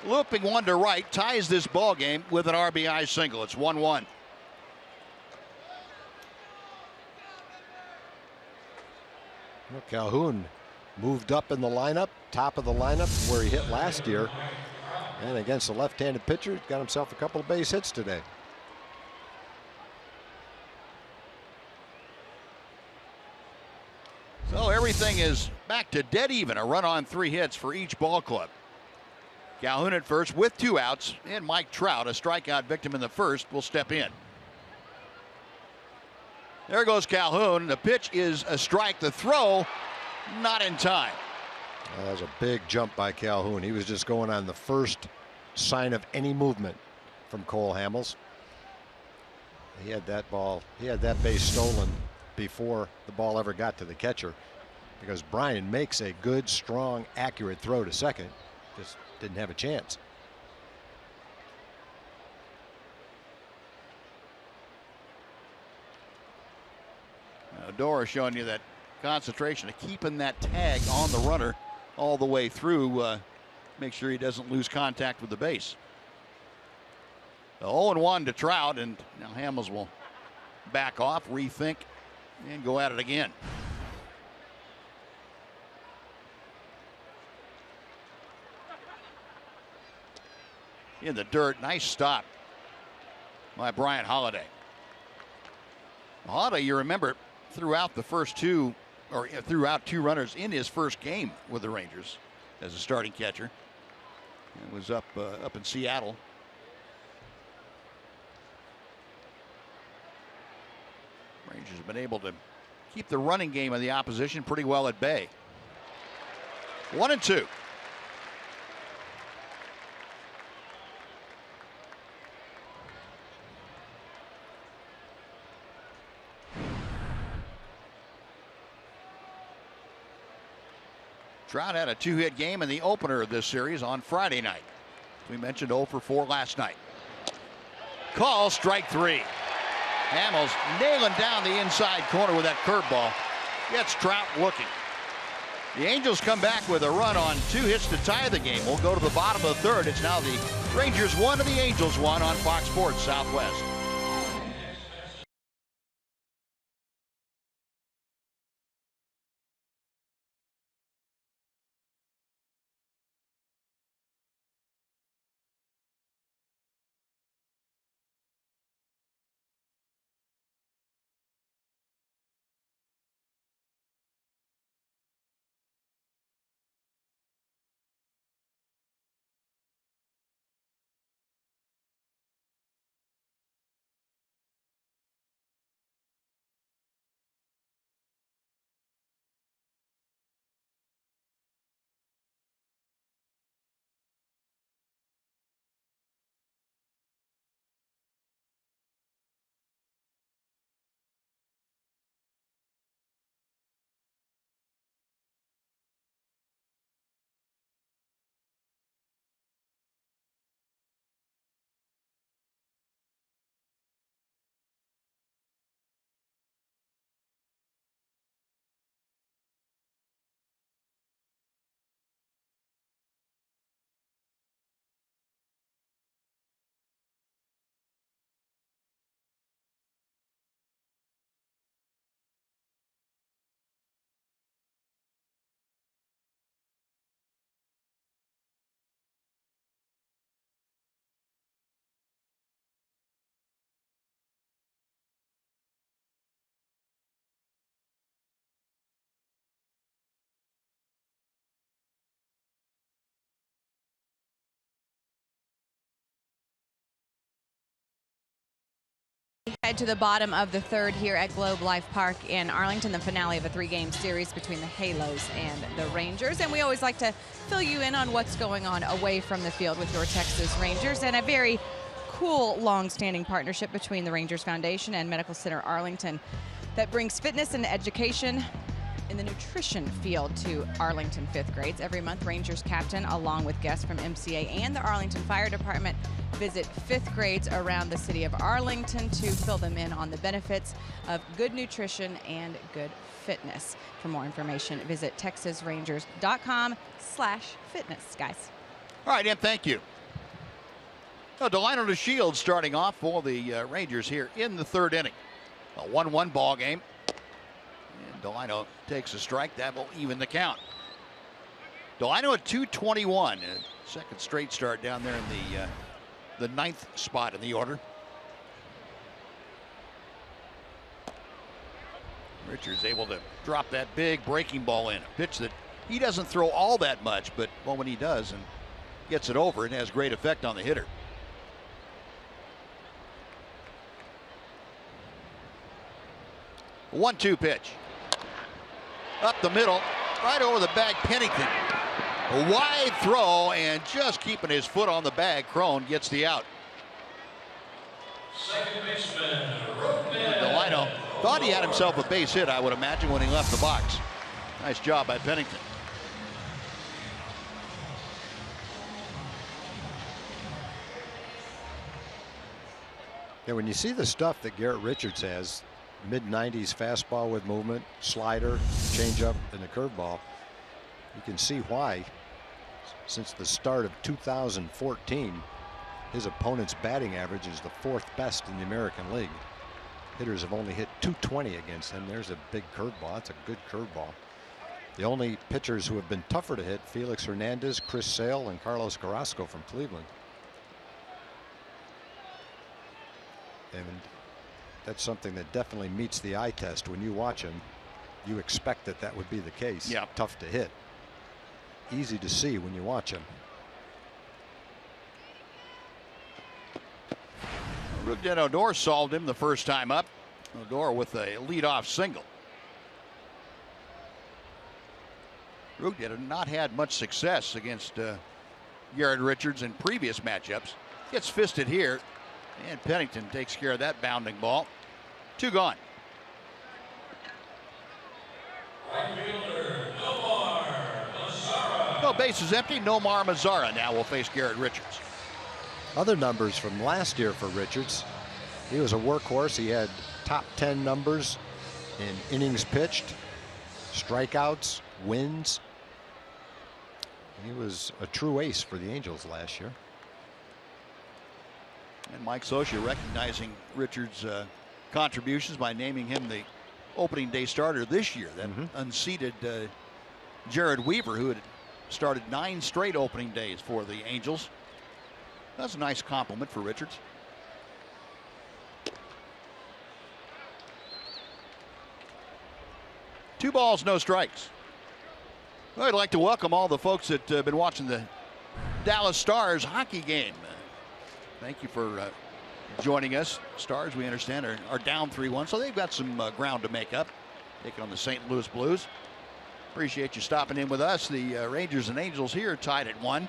looping one to right, ties this ball game with an RBI single. It's 1-1. Well, Calhoun moved up in the lineup, top of the lineup where he hit last year. And against a left-handed pitcher, got himself a couple of base hits today. So everything is back to dead even. A run on 3 hits for each ball club. Calhoun at first with 2 outs, and Mike Trout, a strikeout victim in the first, will step in. There goes Calhoun. The pitch is a strike. The throw not in time. That was a big jump by Calhoun. He was just going on the first sign of any movement from Cole Hamels. He had that ball. He had that base stolen before the ball ever got to the catcher, because Brian makes a good, strong, accurate throw to second. Just didn't have a chance. Dora showing you that concentration of keeping that tag on the runner all the way through. Make sure he doesn't lose contact with the base. 0-1 to Trout, and now Hamels will back off, rethink, and go at it again. In the dirt, nice stop by Brian Holiday. Holiday, you remember, throughout the first 2, or throughout 2 runners in his first game with the Rangers as a starting catcher. It was up in Seattle. Rangers have been able to keep the running game of the opposition pretty well at bay. 1-2. Trout had a 2-hit game in the opener of this series on Friday night. We mentioned 0 for 4 last night. Call, strike 3. Hamels nailing down the inside corner with that curveball. Gets Trout looking. The Angels come back with a run on 2 hits to tie the game. We'll go to the bottom of the 3rd. It's now the Rangers 1 and the Angels 1 on Fox Sports Southwest. Head to the bottom of the 3rd here at Globe Life Park in Arlington, the finale of a 3-game series between the Halos and the Rangers. And we always like to fill you in on what's going on away from the field with your Texas Rangers, and a very cool long-standing partnership between the Rangers Foundation and Medical Center Arlington that brings fitness and education in the nutrition field to Arlington 5th grades. Every month, Rangers captain, along with guests from MCA and the Arlington Fire Department, visit 5th grades around the city of Arlington to fill them in on the benefits of good nutrition and good fitness. For more information, visit texasrangers.com/fitness, guys. All right, and thank you. Delino to Shields starting off for the Rangers here in the 3rd inning. A 1-1 ball game. And Delino takes a strike. That will even the count. Delino at 221. Second straight start down there in the 9th spot in the order. Richards able to drop that big breaking ball in. A pitch that he doesn't throw all that much, but well, when he does and gets it over, it has great effect on the hitter. A 1-2 pitch. Up the middle, right over the bag, Pennington. A wide throw, and just keeping his foot on the bag, Crone gets the out. Second baseman, Delino thought he had himself a base hit, I would imagine, when he left the box. Nice job by Pennington. Yeah, when you see the stuff that Garrett Richards has, mid-90s fastball with movement, slider, changeup, and the curveball, you can see why, since the start of 2014, his opponent's batting average is the 4th best in the American League. Hitters have only hit .220 against him. There's a big curveball. That's a good curveball. The only pitchers who have been tougher to hit, Felix Hernandez, Chris Sale, and Carlos Carrasco from Cleveland. And that's something that definitely meets the eye test. When you watch him, you expect that that would be the case. Yeah. Tough to hit. Easy to see when you watch him. Rougned Odor solved him the first time up. Odor with a leadoff single. Rougned had not had much success against Garrett Richards in previous matchups. Gets fisted here, and Pennington takes care of that bounding ball. 2 gone. right fielder, Nomar Mazara. bases empty. Nomar Mazara now will face Garrett Richards. Other numbers from last year for Richards. He was a workhorse. He had top 10 numbers in innings pitched, strikeouts, wins. He was a true ace for the Angels last year. And Mike Scioscia recognizing Richards' contributions by naming him the opening day starter this year. That unseated Jared Weaver, who had started 9 straight opening days for the Angels. That's a nice compliment for Richards. Two balls, no strikes. Well, I'd like to welcome all the folks that have been watching the Dallas Stars hockey game. Thank you for joining us. Stars, we understand, are down 3-1, so they've got some ground to make up, taking on the St. Louis Blues. Appreciate you stopping in with us. The Rangers and Angels here tied at 1.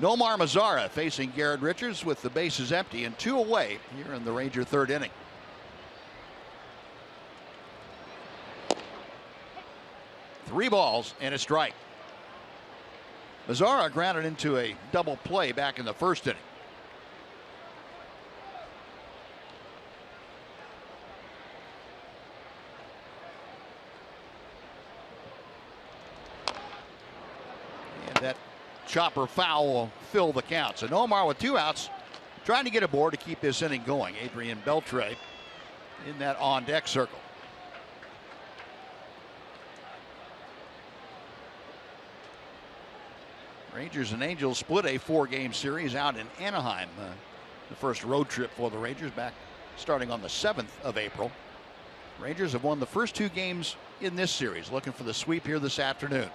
Nomar Mazara facing Garrett Richards with the bases empty and 2 away here in the Ranger 3rd inning. Three balls and a strike. Mazara grounded into a double play back in the 1st inning. And that chopper foul will fill the count. So Nomar with 2 outs, trying to get aboard to keep this inning going. Adrian Beltre in that on deck circle. Rangers and Angels split a 4-game series out in Anaheim. The first road trip for the Rangers back starting on the 7th of April. Rangers have won the first 2 games in this series, looking for the sweep here this afternoon.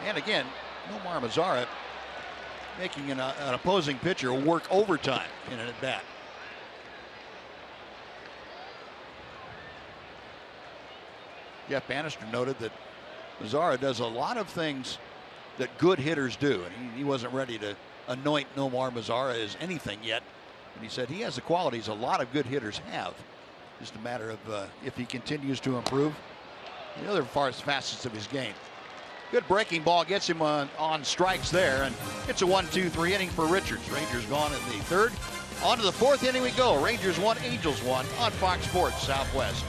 And again, Nomar Mazara making an opposing pitcher work overtime in an at-bat. Jeff Bannister noted that Mazara does a lot of things that good hitters do, and he wasn't ready to anoint Nomar Mazara as anything yet. And he said he has the qualities a lot of good hitters have. Just a matter of if he continues to improve the other facets of his game. Good breaking ball gets him on strikes there, and it's a 1-2-3 inning for Richards. Rangers gone in the 3rd. On to the 4th inning we go. Rangers 1, Angels 1 on Fox Sports Southwest.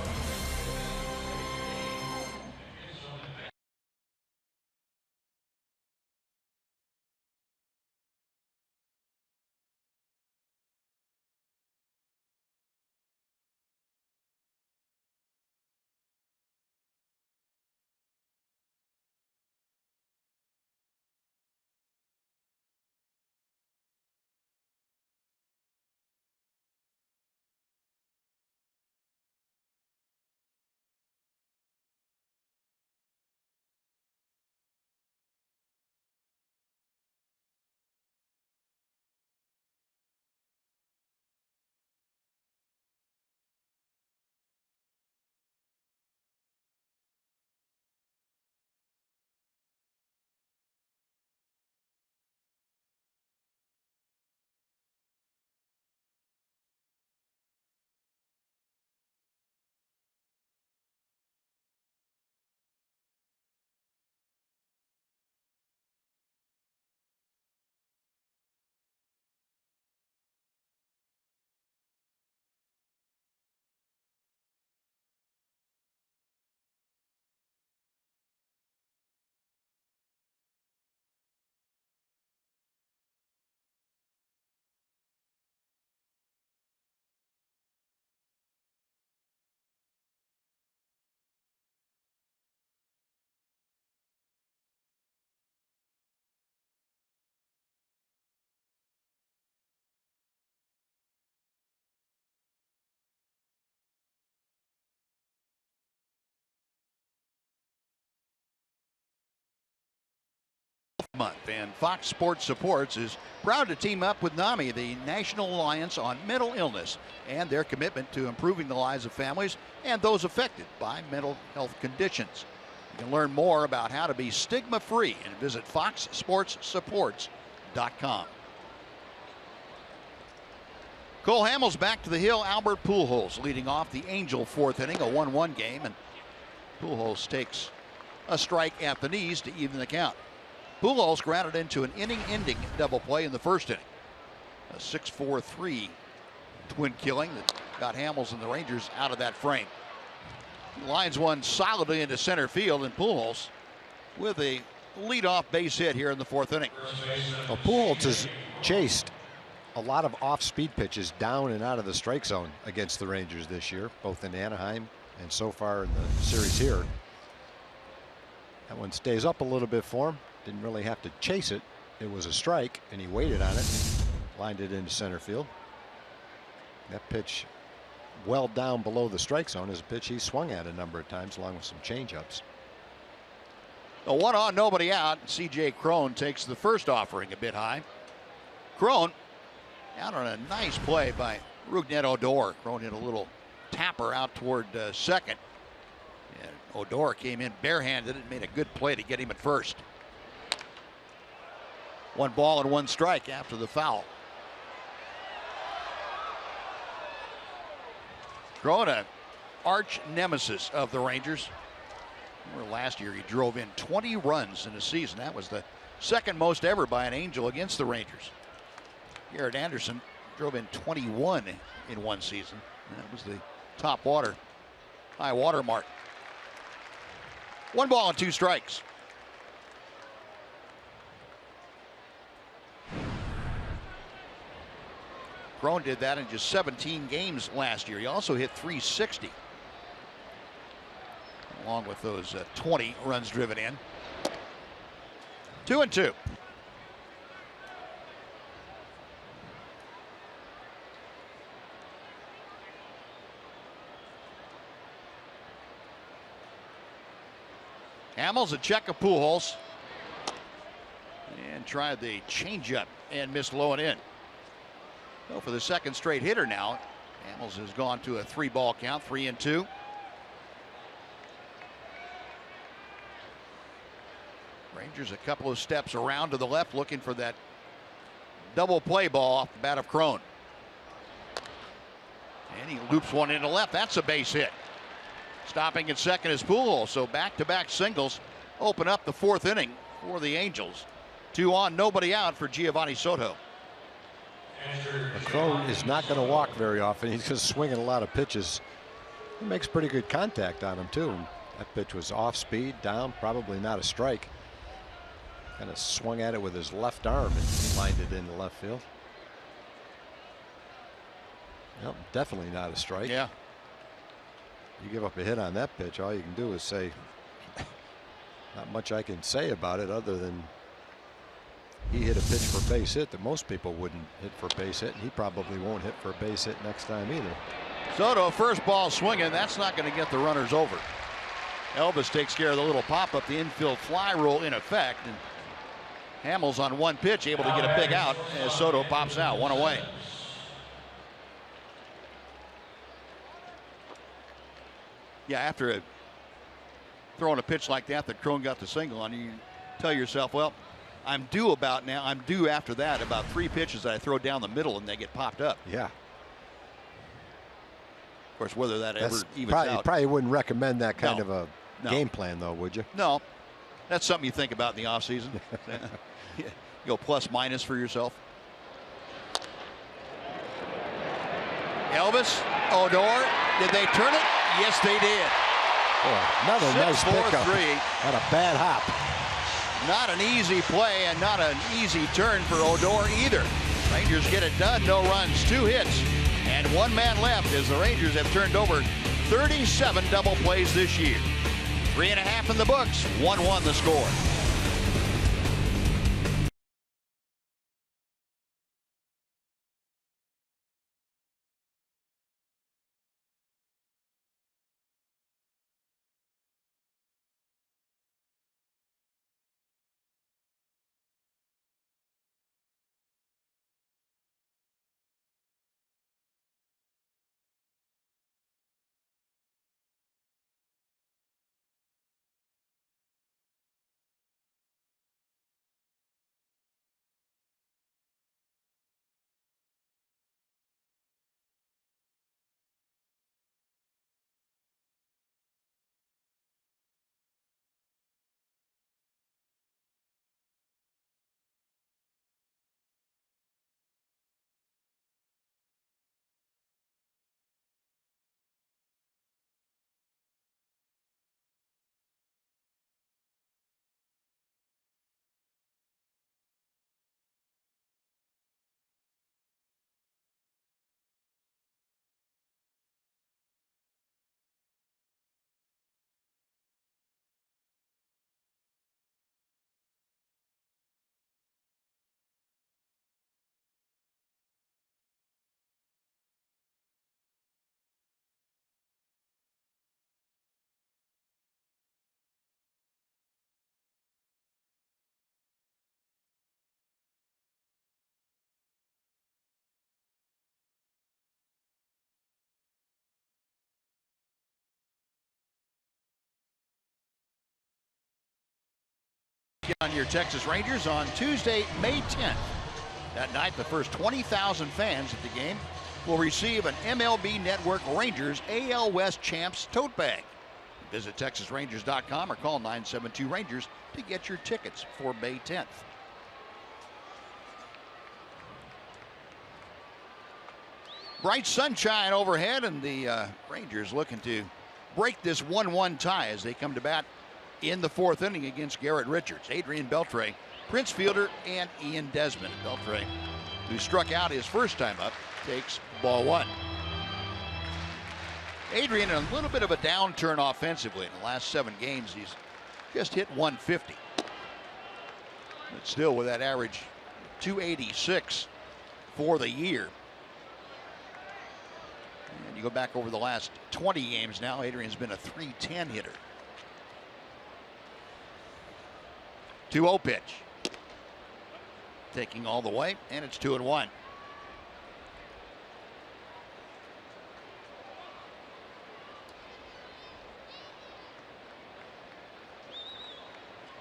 Month, and Fox Sports Supports is proud to team up with NAMI, the National Alliance on Mental Illness, and their commitment to improving the lives of families and those affected by mental health conditions. You can learn more about how to be stigma-free and visit foxsportssupports.com. Cole Hamels back to the hill. Albert Pujols leading off the Angel fourth inning, a 1-1 game, and Pujols takes a strike at the knees to even the count. Pujols grounded into an inning-ending double play in the first inning. A 6-4-3 twin killing that got Hamels and the Rangers out of that frame. He lines one solidly into center field, and Pujols with a leadoff base hit here in the fourth inning. Well, Pujols has chased a lot of off-speed pitches down and out of the strike zone against the Rangers this year, both in Anaheim and so far in the series here. That one stays up a little bit for him. Didn't really have to chase it. It was a strike, and he waited on it, lined it into center field. That pitch, well down below the strike zone, is a pitch he swung at a number of times, along with some changeups. A 1 on, nobody out. C.J. Cron takes the first offering a bit high. Cron out on a nice play by Rougned Odor. Cron hit a little tapper out toward second. And Odor came in barehanded and made a good play to get him at first. 1 ball and 1 strike after the foul. Cron, an arch nemesis of the Rangers. Remember last year he drove in 20 runs in a season. That was the second most ever by an Angel against the Rangers. Garrett Anderson drove in 21 in one season. That was the high water mark. 1 ball and 2 strikes. Cron did that in just 17 games last year. He also hit .360. Along with those 20 runs driven in. 2-2. Hamels a check of Pujols. And tried the changeup and missed low and in. So for the second straight hitter now, Hamels has gone to a 3-ball count, 3-2. Rangers a couple of steps around to the left, looking for that double play ball off the bat of Cron. And he loops one into left. That's a base hit. Stopping at second is Pujols. So back-to-back singles open up the fourth inning for the Angels. 2 on, nobody out for Giovanni Soto. Cron is not going to walk very often. He's just swinging a lot of pitches. He makes pretty good contact on him too. That pitch was off speed, down, probably not a strike. Kind of swung at it with his left arm and lined it into left field. Yep, definitely not a strike. Yeah. You give up a hit on that pitch, all you can do is say, not much I can say about it other than he hit a pitch for a base hit that most people wouldn't hit for a base hit, and he probably won't hit for a base hit next time either. Soto, first ball swinging. That's not going to get the runners over. Elvis takes care of the little pop-up, the infield fly rule in effect. And Hamels on 1 pitch able to get a big out as Soto pops out, 1 away. Yeah, after throwing a pitch like that Cron got the single on, you tell yourself, well, I'm due after that about 3 pitches that I throw down the middle and they get popped up. Yeah. Of course, whether that ever evens out. You probably wouldn't recommend that kind of a game plan, though, would you? No. That's something you think about in the offseason. You go plus minus for yourself. Elvis, Odor, did they turn it? Yes, they did. Oh, another nice pickup. 6-4-3. Had a bad hop. Not an easy play and not an easy turn for Odor either. Rangers get it done. No runs, 2 hits, and 1 man left as the Rangers have turned over 37 double plays this year. 3.5 in the books, 1-1 the score. On your Texas Rangers on Tuesday, May 10th. That night, the first 20,000 fans at the game will receive an MLB Network Rangers AL West Champs tote bag. Visit TexasRangers.com or call 972-RANGERS to get your tickets for May 10th. Bright sunshine overhead, and the Rangers looking to break this 1-1 tie as they come to bat in the fourth inning against Garrett Richards, Adrian Beltre, Prince Fielder, and Ian Desmond. Beltre, who struck out his first time up, takes ball one. Adrian in a little bit of a downturn offensively. In the last 7 games, he's just hit 150. But still with that average 286 for the year. And you go back over the last 20 games now, Adrian's been a .310 hitter. 2-0 pitch. Taking all the way, and it's 2-1.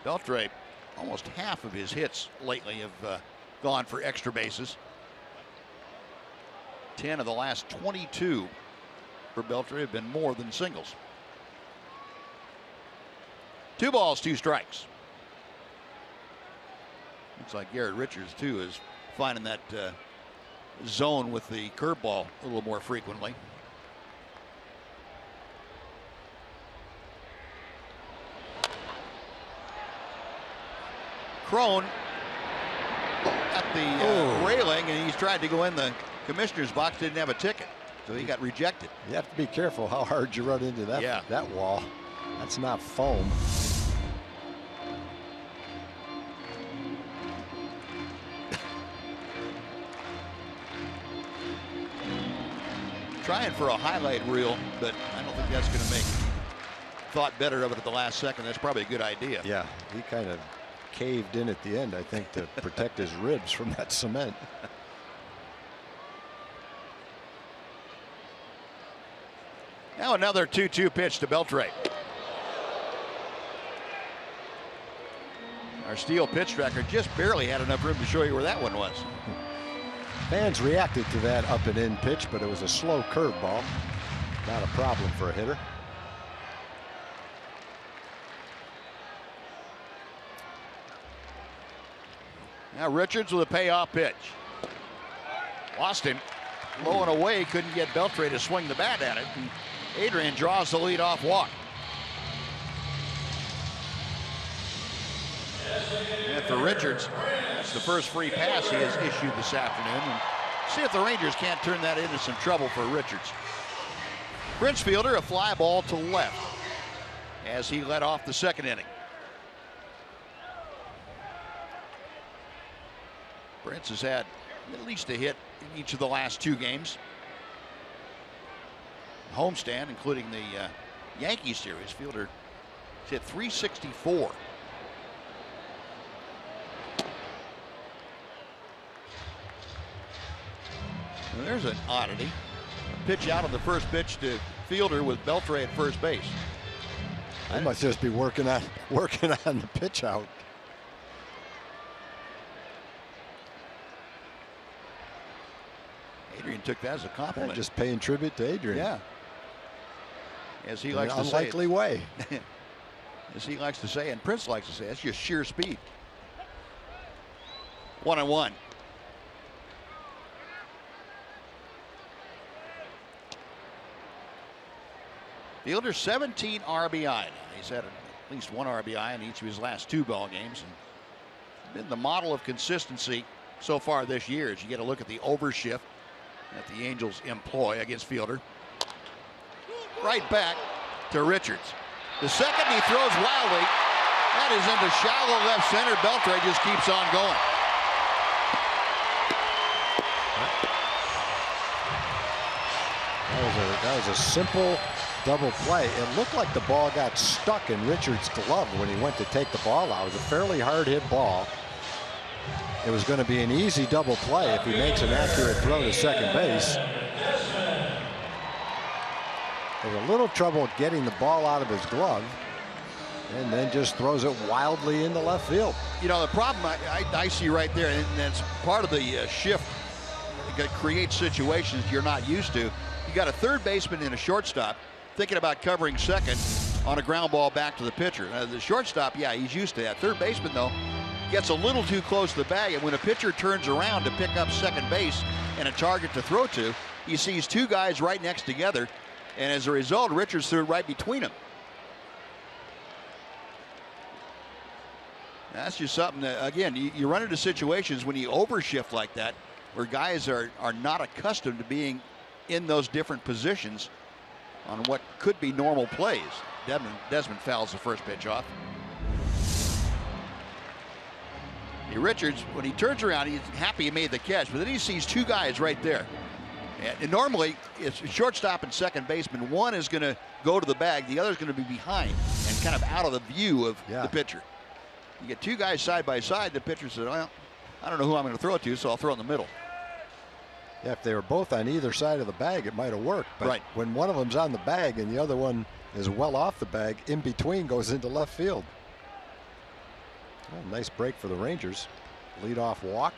Beltre, almost half of his hits lately have gone for extra bases. 10 of the last 22 for Beltre have been more than singles. 2 balls, 2 strikes. Looks like Garrett Richards, too, is finding that zone with the curveball a little more frequently. Crone at the railing, and he's tried to go in the commissioner's box, didn't have a ticket, so he got rejected. You have to be careful how hard you run into that, that wall. That's not foam. Trying for a highlight reel, but I don't think that's going to make thought better of it at the last second. That's probably a good idea. Yeah, he kind of caved in at the end, I think, to protect his ribs from that cement. Now another 2-2 pitch to Beltre. Our steel pitch tracker just barely had enough room to show you where that one was. Fans reacted to that up and in pitch, but it was a slow curveball. Not a problem for a hitter. Now Richards with a payoff pitch. Lost him. Low and away, couldn't get Beltre to swing the bat at it. And Adrian draws the leadoff walk. And for Richards, that's the first free pass he has issued this afternoon. And see if the Rangers can't turn that into some trouble for Richards. Prince Fielder, a fly ball to left as he led off the second inning. Prince has had at least a hit in each of the last 2 games. Homestand, including the Yankees series. Fielder hit .364. Now there's an oddity. A pitch out on the first pitch to Fielder with Beltre at first base. I must just be working on the pitch out. Adrian took that as a compliment. Just paying tribute to Adrian. Yeah. As he in likes an to say. Unlikely way. As he likes to say, and Prince likes to say, that's just sheer speed. 1-1. Fielder 17 RBI. Now, he's had at least 1 RBI in each of his last 2 ball games. And been the model of consistency so far this year as you get a look at the overshift that the Angels employ against Fielder. Right back to Richards. The second he throws wildly. That is into shallow left center. Beltre just keeps on going. That was a simple double play. It looked like the ball got stuck in Richards' glove when he went to take the ball out. It was a fairly hard hit ball. It was going to be an easy double play if he makes an accurate throw to second base. There's a little trouble getting the ball out of his glove. and then just throws it wildly into left field. You know, the problem I see right there, and that's part of the shift that creates situations you're not used to. You got a third baseman and a shortstop thinking about covering second on a ground ball back to the pitcher. The shortstop, yeah, he's used to that. Third baseman, though, gets a little too close to the bag, and when a pitcher turns around to pick up second base and a target to throw to, he sees two guys right next together, and as a result, Richards threw it right between them. That's just something that, again, you run into situations when you overshift like that where guys are not accustomed to being in those different positions on what could be normal plays. Desmond fouls the first pitch off. Richards, when he turns around, he's happy he made the catch, but then he sees two guys right there. And normally, it's shortstop and second baseman. One is going to go to the bag, the other is going to be behind and kind of out of the view of the pitcher. You get two guys side by side, the pitcher says, well, I don't know who I'm going to throw it to, so I'll throw it in the middle. Yeah, if they were both on either side of the bag, it might have worked. But when one of them's on the bag and the other one is well off the bag, in between goes into left field. Well, nice break for the Rangers. Leadoff walk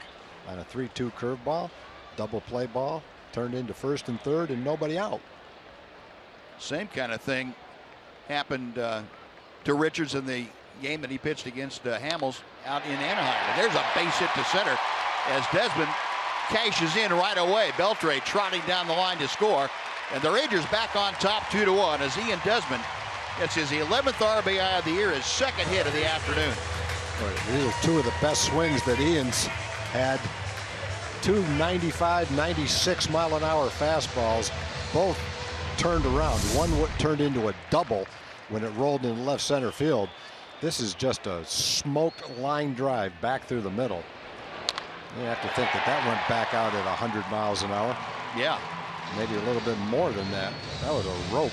on a 3-2 curveball. Double play ball turned into first and third and nobody out. Same kind of thing happened to Richards in the game that he pitched against Hamels out in Anaheim. And there's a base hit to center as Desmond cashes in right away. Beltre trotting down the line to score. And the Rangers back on top 2-1 as Ian Desmond gets his 11th RBI of the year, his second hit of the afternoon. These are two of the best swings that Ian's had. Two 95, 96 mile an hour fastballs, both turned around. One turned into a double when it rolled in left center field. This is just a smoked line drive back through the middle. You have to think that went back out at 100 miles an hour. Yeah. Maybe a little bit more than that. That was a rope.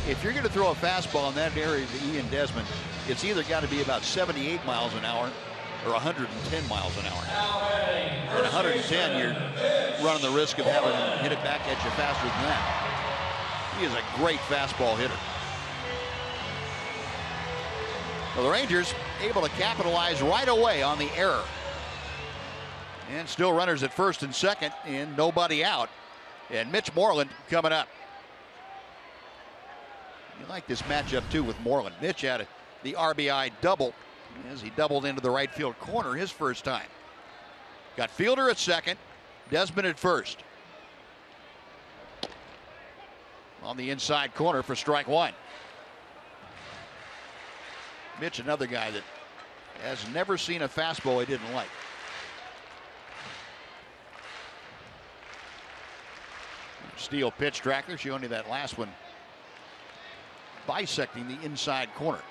If you're going to throw a fastball in that area to Ian Desmond, it's either got to be about 78 miles an hour or 110 miles an hour. At 110, you're running the risk of having him hit it back at you faster than that. He is a great fastball hitter. Well, the Rangers able to capitalize right away on the error. And still runners at first and second and nobody out. And Mitch Moreland coming up. You like this matchup too with Moreland. Mitch had the RBI double as he doubled into the right field corner his first time. Got Fielder at second, Desmond at first. On the inside corner for strike one. Mitch, another guy that has never seen a fastball he didn't like. Steele pitch tracker showing you that last one bisecting the inside corner.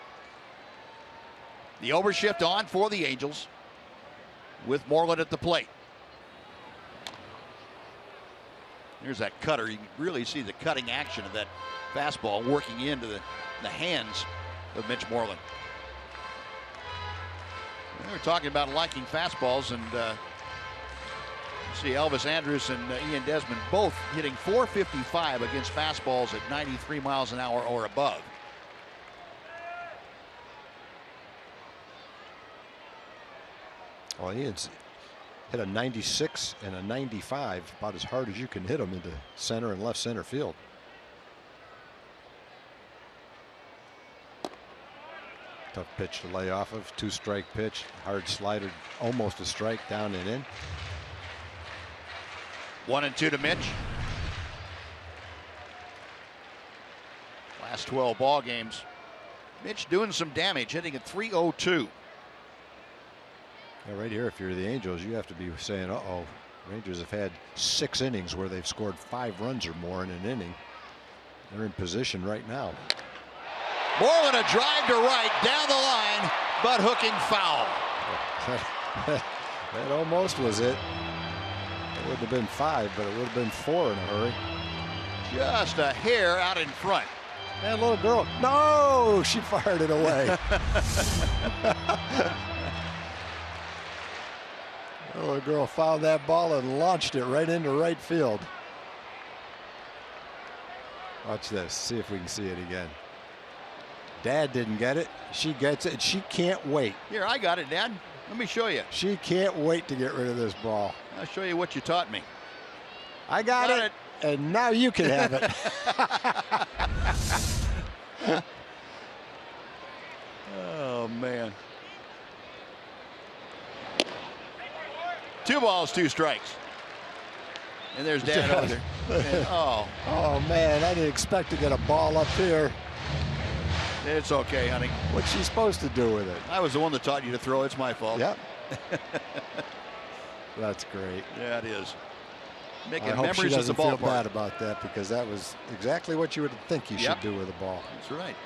The overshift on for the Angels with Moreland at the plate. Here's that cutter. You can really see the cutting action of that fastball working into the hands of Mitch Moreland. We were talking about liking fastballs, and see Elvis Andrus and Ian Desmond both hitting .455 against fastballs at 93 miles an hour or above. Well, Ian's hit a 96 and a 95, about as hard as you can hit them into center and left center field. Tough pitch to lay off of. 2-strike pitch, hard slider, almost a strike, down and in. 1-2 to Mitch. Last 12 ball games, Mitch doing some damage, hitting at .302. Yeah, right here, if you're the Angels, you have to be saying, uh-oh. Rangers have had 6 innings where they've scored 5 runs or more in an inning. They're in position right now. Moreland a drive to right, down the line, but hooking foul. That almost was it. It would have been 5, but it would have been 4 in a hurry. Just a hair out in front. That little girl, no, she fired it away. The little girl found that ball and launched it right into right field. Watch this, see if we can see it again. Dad didn't get it. She gets it, and she can't wait. Here, I got it, Dad. Let me show you. She can't wait to get rid of this ball. I'll show you what you taught me. I got it, and now you can have it. Oh, man. 2 balls, 2 strikes. And there's Dad over there. And, oh, man, I didn't expect to get a ball up here. it's okay, honey. What's she supposed to do with it? I was the one that taught you to throw. It's my fault. Yep. That's great. Yeah, it is. Making I hope memories she at the doesn't feel ballpark. bad about that, because that was exactly what you would think you should do with a ball. That's right.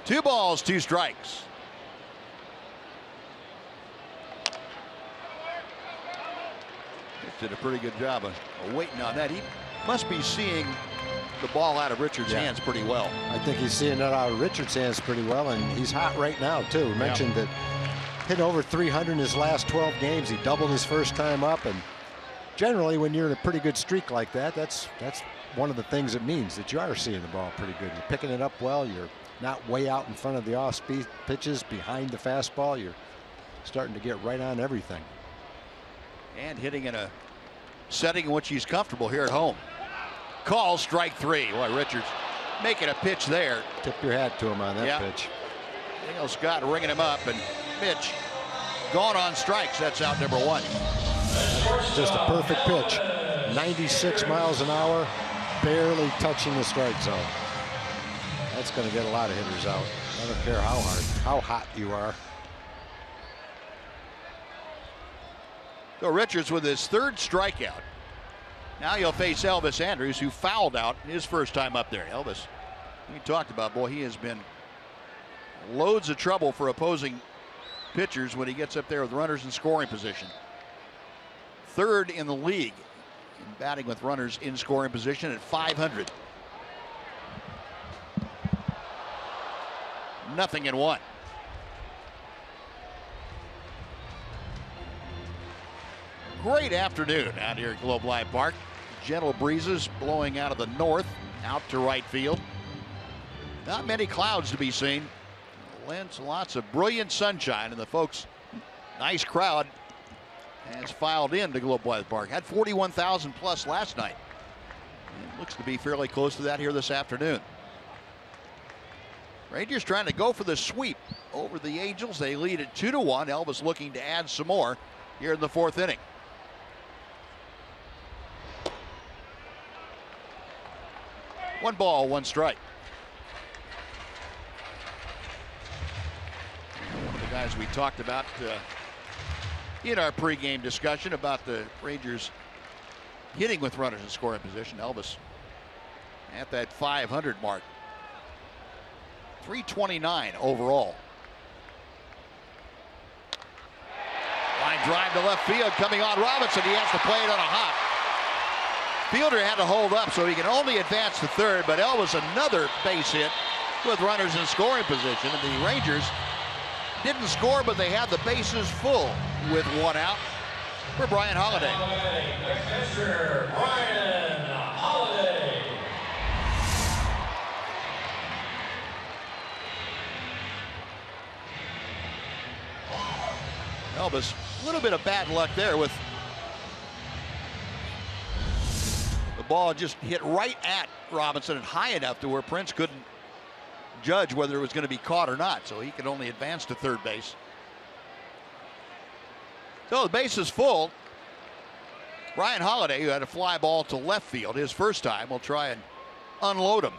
2 balls, 2 strikes. Did a pretty good job of waiting on that. He must be seeing the ball out of Richards' hands pretty well. I think he's seeing it out of Richards' hands pretty well, and he's hot right now, too. We mentioned that hit over 300 in his last 12 games. He doubled his first time up, and generally when you're in a pretty good streak like that, that's one of the things it means, that you are seeing the ball pretty good. You're picking it up well. You're not way out in front of the off-speed pitches behind the fastball. You're starting to get right on everything. And hitting in a setting in which he's comfortable here at home. Call strike 3. Boy, Richards making a pitch there. Tip your hat to him on that pitch. Dale Scott ringing him up, and Mitch gone on strikes. That's out number 1. Just a perfect pitch. 96 miles an hour, barely touching the strike zone. That's going to get a lot of hitters out. I don't care how hot you are. So Richards with his 3rd strikeout. Now he'll face Elvis Andrus, who fouled out his first time up there. Elvis, we talked about, boy, he has been loads of trouble for opposing pitchers when he gets up there with runners in scoring position. 3rd in the league in batting with runners in scoring position at .500. 0-1. Great afternoon out here at Globe Life Park. Gentle breezes blowing out of the north out to right field. Not many clouds to be seen. Lots of brilliant sunshine, and the folks, nice crowd, has filed into Globe Life Park. Had 41,000 plus last night. It looks to be fairly close to that here this afternoon. Rangers trying to go for the sweep over the Angels. They lead at 2-1. Elvis looking to add some more here in the 4th inning. One ball, 1 strike. One of the guys we talked about in our pregame discussion about the Rangers hitting with runners in scoring position. Elvis at that .500 mark. 329 overall. Line drive to left field coming on Robinson. He has to play it on a hop. Fielder had to hold up, so he can only advance to 3rd, but Elvis another base hit with runners in scoring position. And the Rangers didn't score, but they had the bases full with 1 out for Brian Holiday. Mr. Brian Holiday. Elvis, a little bit of bad luck there with the ball just hit right at Robinson and high enough to where Prince couldn't judge whether it was going to be caught or not, so he could only advance to 3rd base. So the base is full. Brian Holiday, who had a fly ball to left field his first time, will try and unload him.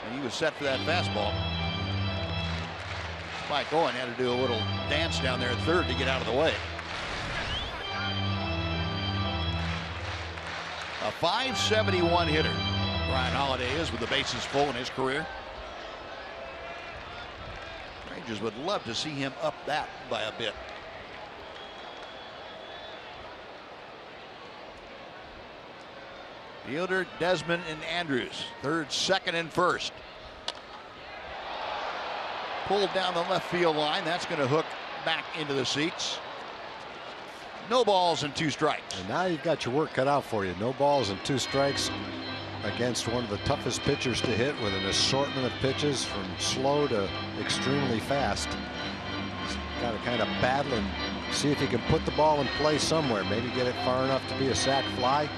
And he was set for that fastball. Mike Owen had to do a little dance down there at 3rd to get out of the way. A .571 hitter, Brian Holiday is, with the bases full in his career. Rangers would love to see him up that by a bit. Fielder, Desmond, and Andrews. 3rd, 2nd, and 1st. Pulled down the left field line. That's going to hook back into the seats. No balls and 2 strikes. And now you've got your work cut out for you. No balls and 2 strikes against one of the toughest pitchers to hit, with an assortment of pitches from slow to extremely fast. He's got to kind of battle and see if he can put the ball in play somewhere. Maybe get it far enough to be a sac fly.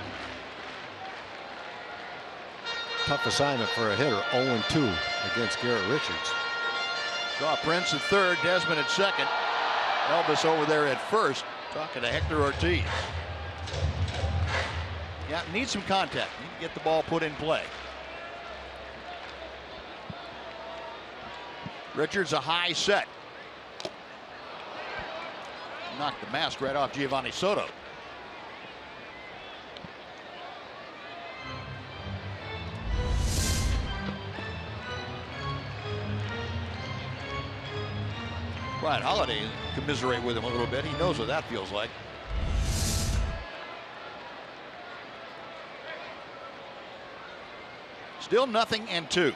Tough assignment for a hitter. 0-2 against Garrett Richards. Saw Prince at third, Desmond at second. Elvis over there at first, talking to Hector Ortiz. Yeah, needs some contact. Need to get the ball put in play. Richards a high set. Knocked the mask right off Giovanni Soto. Brian Holiday, commiserate with him a little bit. He knows what that feels like. Still 0-2.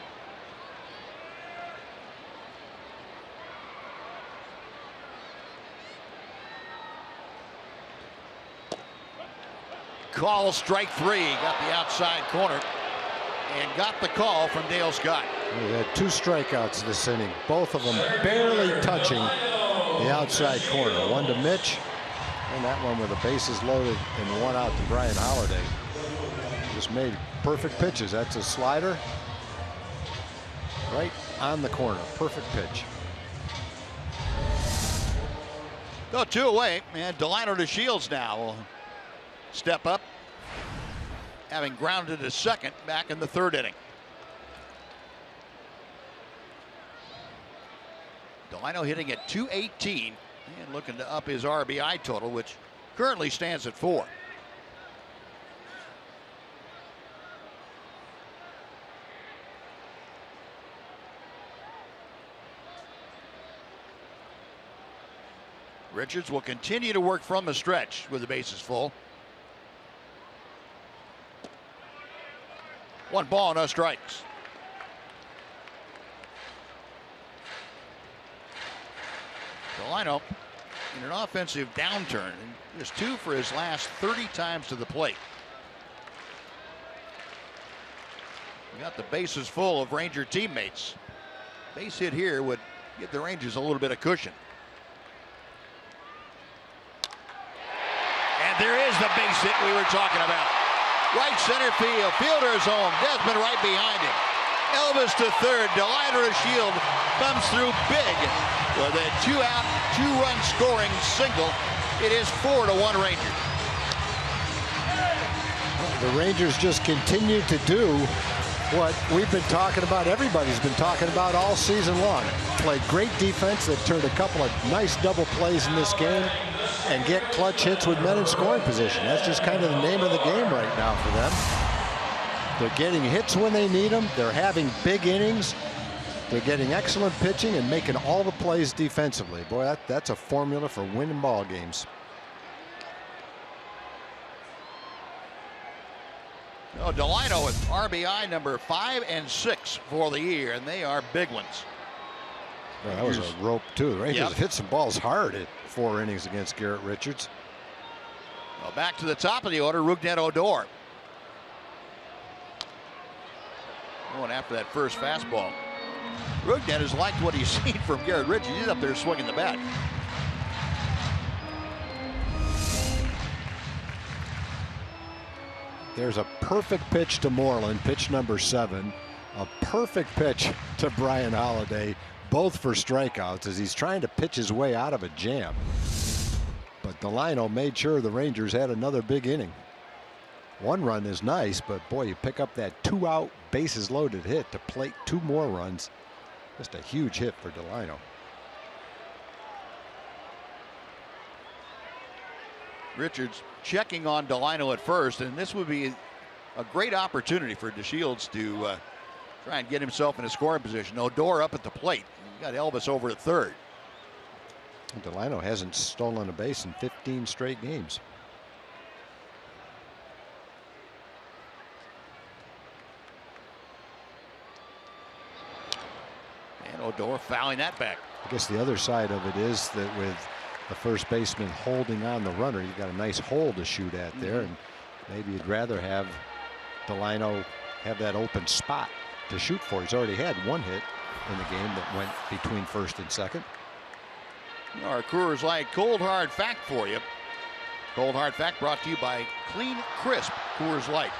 Call, strike 3. Got the outside corner and got the call from Dale Scott. We had 2 strikeouts this inning, both of them barely touching the outside corner. One to Mitch, and that one with the bases loaded and 1 out to Brian Holiday. Just made perfect pitches. That's a slider right on the corner. Perfect pitch. So 2 away, and Delino to Shields now will step up, having grounded to second back in the 3rd inning. Delino hitting at .218 and looking to up his RBI total, which currently stands at 4. Richards will continue to work from the stretch with the bases full. 1 ball, no strikes. Delino in an offensive downturn, and just 2 for his last 30 times to the plate. We got the bases full of Ranger teammates. Base hit here would give the Rangers a little bit of cushion. And there is the base hit we were talking about. Right center field, fielder's home, Desmond right behind him. Elvis to third, Delino to Shield, comes through big with a 2-out, 2-run scoring single. It is 4-1 Rangers. The Rangers just continue to do what we've been talking about, everybody's been talking about all season long. Played great defense. That turned a couple of nice double plays in this game and get clutch hits with men in scoring position. That's just kind of the name of the game right now for them. They're getting hits when they need them. They're having big innings. They're getting excellent pitching and making all the plays defensively. Boy, that's a formula for winning ball games. Oh, Delino with RBI number 5 and 6 for the year, and they are big ones. Well, that was a rope too. The Rangers have hit some balls hard at 4 innings against Garrett Richards. Well, back to the top of the order, Rougned Odor. Going after that first fastball. Rougned has liked what he's seen from Garrett Richards. He's up there swinging the bat. There's a perfect pitch to Moreland, pitch number 7. A perfect pitch to Brian Holiday, both for strikeouts as he's trying to pitch his way out of a jam. But Delino made sure the Rangers had another big inning. 1 run is nice, but boy, you pick up that 2-out bases loaded hit to plate 2 more runs. Just a huge hit for Delino. Richards checking on Delino at first, and this would be a great opportunity for DeShields to try and get himself in a scoring position. Odor up at the plate. You got Elvis over at third. Delino hasn't stolen a base in 15 straight games. And Odor fouling that back. I guess the other side of it is that with the first baseman holding on the runner. You got a nice hole to shoot at there, and maybe you'd rather have Delino have that open spot to shoot for. He's already had one hit in the game that went between first and second. Our Coors Light Cold Hard Fact for you. Cold Hard Fact brought to you by Clean Crisp Coors Light.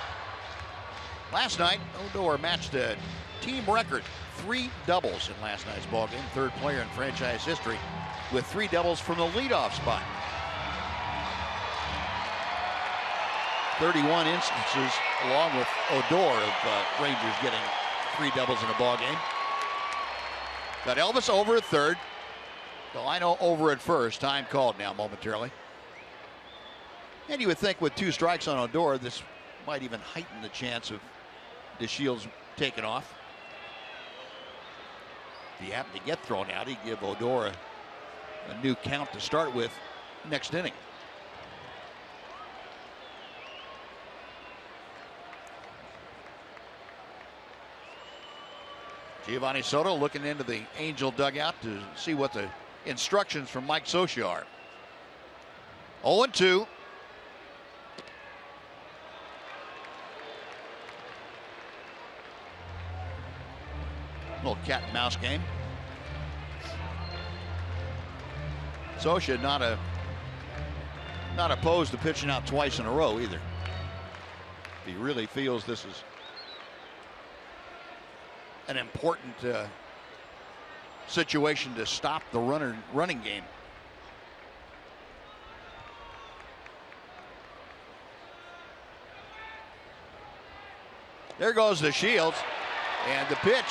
Last night, Odor matched a team record 3 doubles in last night's ballgame. Third player in franchise history with 3 doubles from the leadoff spot. 31 instances along with Odor of Rangers getting 3 doubles in a ballgame. Got Elvis over at third. Delino over at first. Time called now momentarily. And you would think with 2 strikes on Odor, this might even heighten the chance of DeShields taking off. If he happened to get thrown out, he'd give Odor a new count to start with next inning. Giovanni Soto looking into the Angel dugout to see what the instructions from Mike Scioscia are. 0-2. Little cat and mouse game. Scioscia not opposed to pitching out twice in a row either. He really feels this is an important situation to stop the running game. There goes DeShields, and the pitch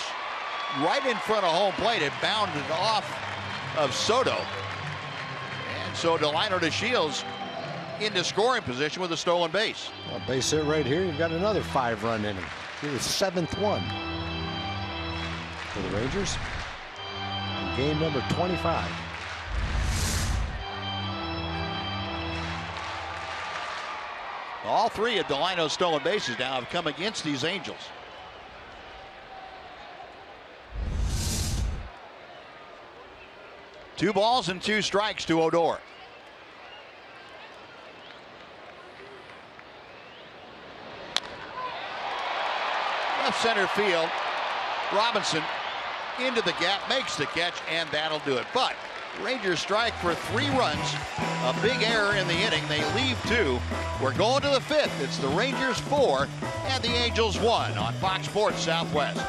right in front of home plate. It bounded off of Soto, and so Delino DeShields into scoring position with a stolen base. Well, base hit right here. You've got another 5-run inning. Here's the 7th one for the Rangers. Game number 25. All 3 of Delino's stolen bases now have come against these Angels. Two balls and 2 strikes to Odor. Left center field. Robinson into the gap, makes the catch, and that'll do it. But Rangers strike for 3 runs. A big error in the inning. They leave 2. We're going to the 5th. It's the Rangers 4 and the Angels 1 on Fox Sports Southwest.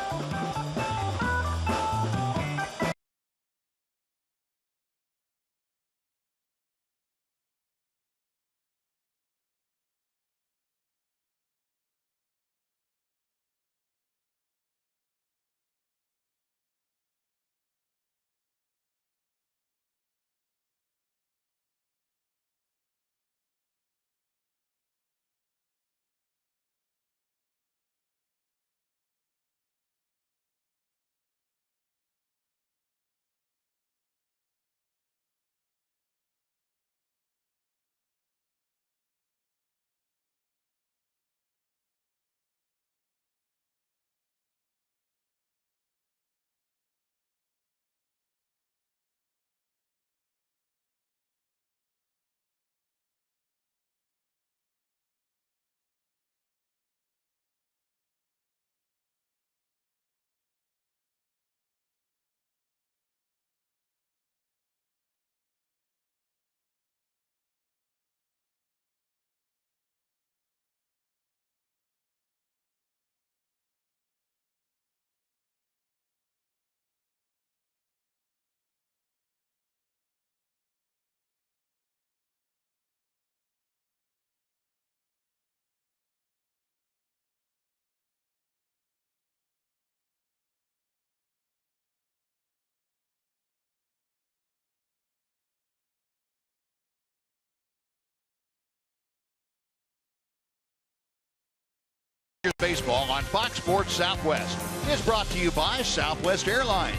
Baseball on Fox Sports Southwest is brought to you by Southwest Airlines.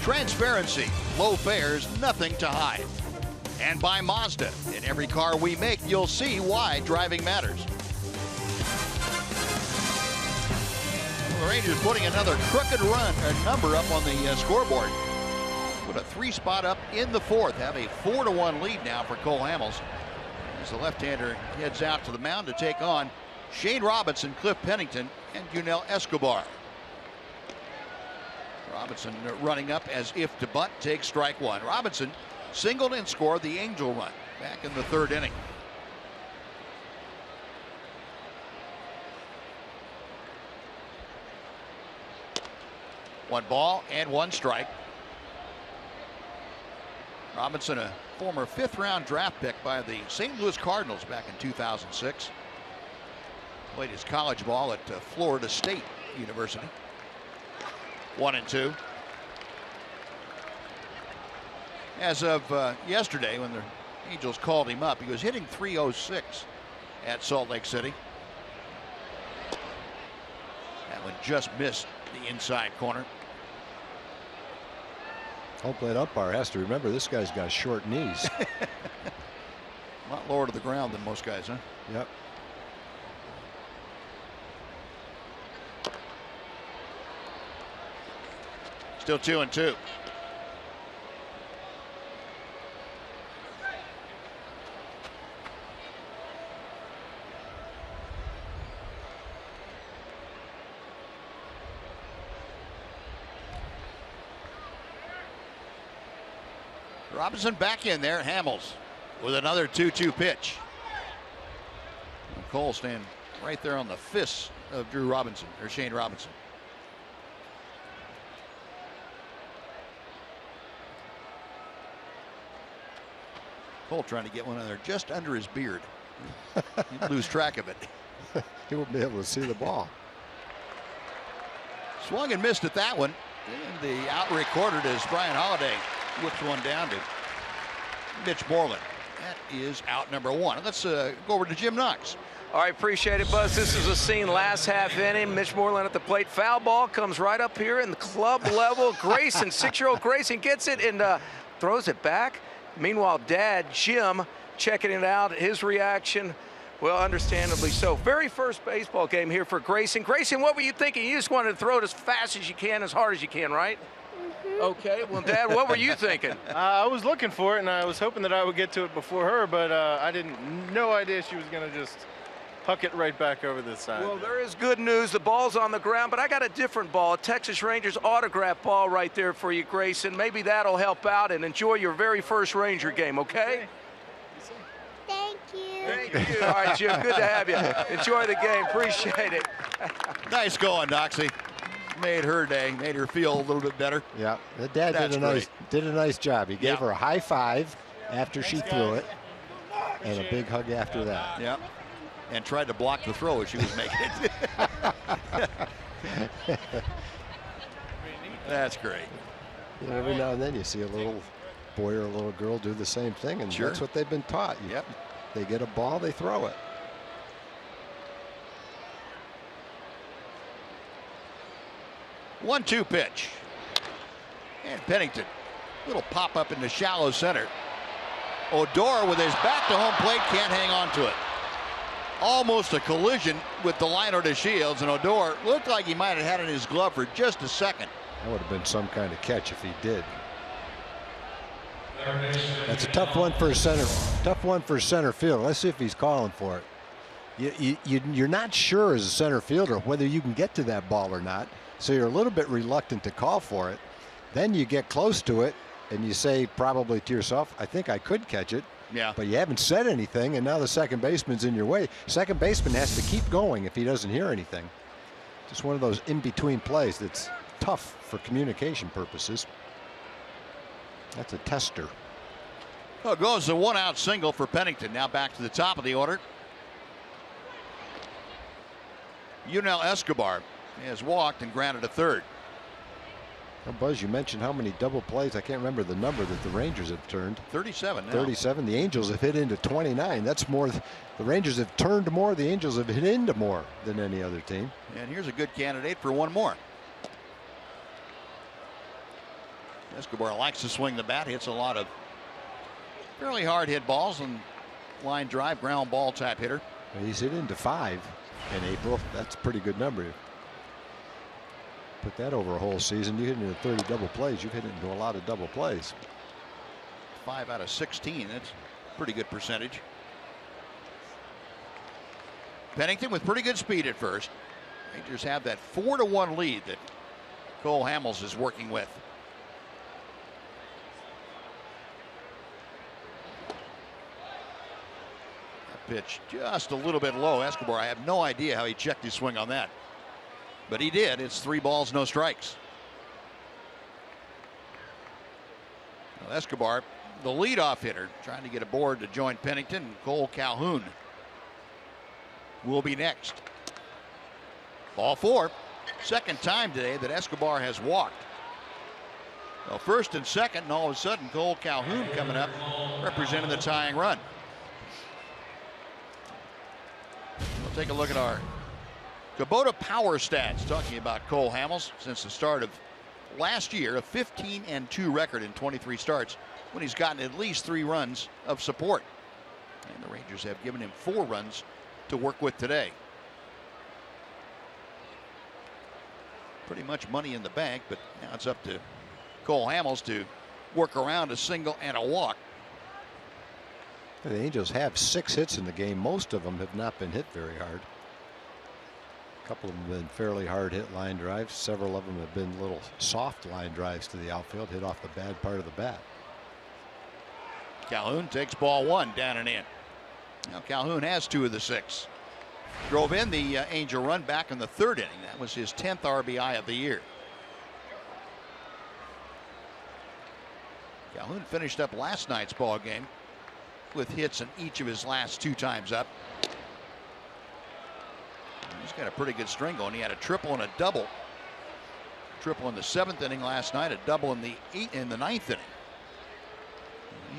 Transparency, low fares, nothing to hide. And by Mazda. In every car we make, you'll see why driving matters. Well, the Rangers putting another crooked number up on the scoreboard. With a 3-spot up in the 4th, have a 4-1 lead now for Cole Hamels as the left-hander heads out to the mound to take on Shane Robinson, Cliff Pennington, and Yunel Escobar. Robinson running up as if to bunt, takes strike 1. Robinson singled and scored the Angel run back in the 3rd inning. One ball and 1 strike. Robinson, a former 5th-round draft pick by the St. Louis Cardinals back in 2006. Played his college ball at Florida State University. 1-2. As of yesterday, when the Angels called him up, he was hitting .306 at Salt Lake City. That one just missed the inside corner. Home plate umpire has to remember this guy's got short knees. A lot lower to the ground than most guys, huh? Yep. Still 2-2. Robinson back in there. Hamels with another 2-2 pitch. Cole standing right there on the fists of Drew Robinson, or Shane Robinson. Cole trying to get one in there just under his beard. He'd lose track of it. He won't be able to see the ball. Swung and missed at that one. And the out recorded as Brian Holiday whips one down to Mitch Moreland. That is out number 1. Let's go over to Jim Knox. All right, appreciate it, Buzz. This is a scene last half inning. Mitch Moreland at the plate. Foul ball comes right up here in the club level. Grayson, 6-year-old Grayson gets it and throws it back. Meanwhile, Dad, Jim, checking it out. His reaction, well, understandably so. Very first baseball game here for Grayson. Grayson, what were you thinking? You just wanted to throw it as fast as you can, as hard as you can, right? Okay, well, Dad, what were you thinking? I was looking for it, and I was hoping that I would get to it before her, but I didn't, no idea she was going to just huck it right back over this side. Well, there is good news. The ball's on the ground, but I got a different ball, a Texas Rangers autograph ball right there for you, Grayson. Maybe that'll help out and enjoy your very first Ranger game, okay? Thank you. Thank you. All right, Jim, good to have you. Enjoy the game. Appreciate it. Nice going, Doxy. Made her day, made her feel a little bit better. Yeah, the dad did a nice job. He gave her a high five after she threw it, and a big hug after that. Yeah, and tried to block the throw as she was making it. That's great. You know, every now and then you see a little boy or a little girl do the same thing, and that's what they've been taught. Yep. They get a ball, they throw it. One-two pitch. And Pennington. Little pop up in the shallow center. Odor with his back to home plate can't hang on to it. Almost a collision with the liner to Shields, and Odor looked like he might have had it in his glove for just a second. That would have been some kind of catch if he did. That's a tough one for center. Tough one for center field. Let's see if he's calling for it. You're not sure as a center fielder whether you can get to that ball or not. So you're a little bit reluctant to call for it. Then you get close to it and you say probably to yourself, I think I could catch it. Yeah. But you haven't said anything, and now the second baseman's in your way. Second baseman has to keep going if he doesn't hear anything. Just one of those in-between plays that's tough for communication purposes. That's a tester. Well, goes the one-out single for Pennington. Now back to the top of the order. Yunel Escobar has walked and grounded a third. Well, Buzz, you mentioned how many double plays. I can't remember the number that the Rangers have turned. 37 now. 37. The Angels have hit into 29. That's more. The Rangers have turned more. The Angels have hit into more than any other team. And here's a good candidate for one more. Escobar likes to swing the bat. Hits a lot of fairly hard hit balls and line drive, ground ball type hitter. He's hit into 5 in April. That's a pretty good number. Put that over a whole season. You hit into 30 double plays. You've hit into a lot of double plays. 5 out of 16. That's a pretty good percentage. Pennington with pretty good speed at first. Rangers have that 4-1 lead that Cole Hamels is working with. That pitch just a little bit low. Escobar, I have no idea how he checked his swing on that. But he did. It's 3 balls, no strikes. Well, Escobar, the leadoff hitter, trying to get aboard to join Pennington. Cole Calhoun will be next. Ball 4. Second time today that Escobar has walked. Well, first and second, and all of a sudden Cole Calhoun coming up, representing the tying run. We'll take a look at our Kubota power stats, talking about Cole Hamels since the start of last year. A 15-2 record in 23 starts when he's gotten at least 3 runs of support. And the Rangers have given him 4 runs to work with today. Pretty much money in the bank, but now it's up to Cole Hamels to work around a single and a walk. The Angels have 6 hits in the game. Most of them have not been hit very hard. A couple of them have been fairly hard hit line drives. Several of them have been little soft line drives to the outfield, hit off the bad part of the bat. Calhoun takes ball 1 down and in. Now Calhoun has 2 of the 6. Drove in the Angel run back in the 3rd inning. That was his 10th RBI of the year. Calhoun finished up last night's ball game with hits in each of his last 2 times up. He's got a pretty good string going. He had a triple and a double. Triple in the 7th inning last night, a double in the 9th inning.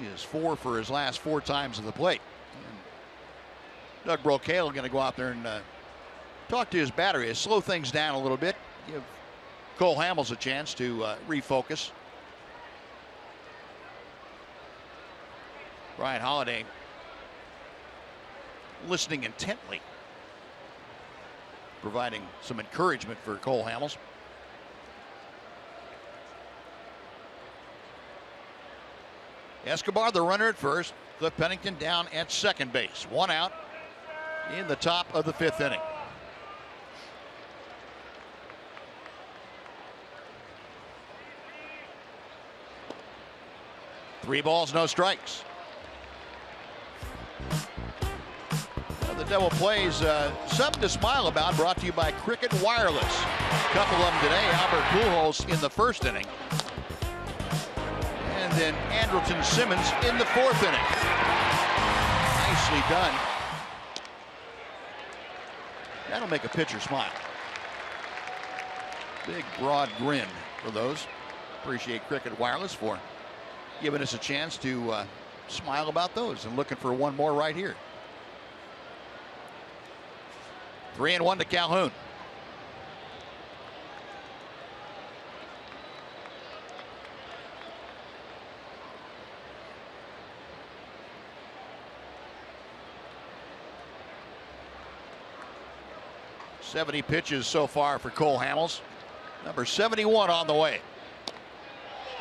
He is 4 for his last 4 times at the plate. And Doug Brocail going to go out there and talk to his battery, slow things down a little bit, give Cole Hamels a chance to refocus. Brian Holiday listening intently, providing some encouragement for Cole Hamels. Escobar, the runner at first. Cliff Pennington down at second base. 1 out in the top of the 5th inning. Three balls, no strikes. The double plays, something to smile about, brought to you by Cricket Wireless. A couple of them today. Albert Pujols in the 1st inning. And then Andrelton Simmons in the 4th inning. Nicely done. That'll make a pitcher smile. Big broad grin for those. Appreciate Cricket Wireless for giving us a chance to smile about those, and looking for one more right here. 3-1 to Calhoun. .70 pitches so far for Cole Hamels. Number 71 on the way.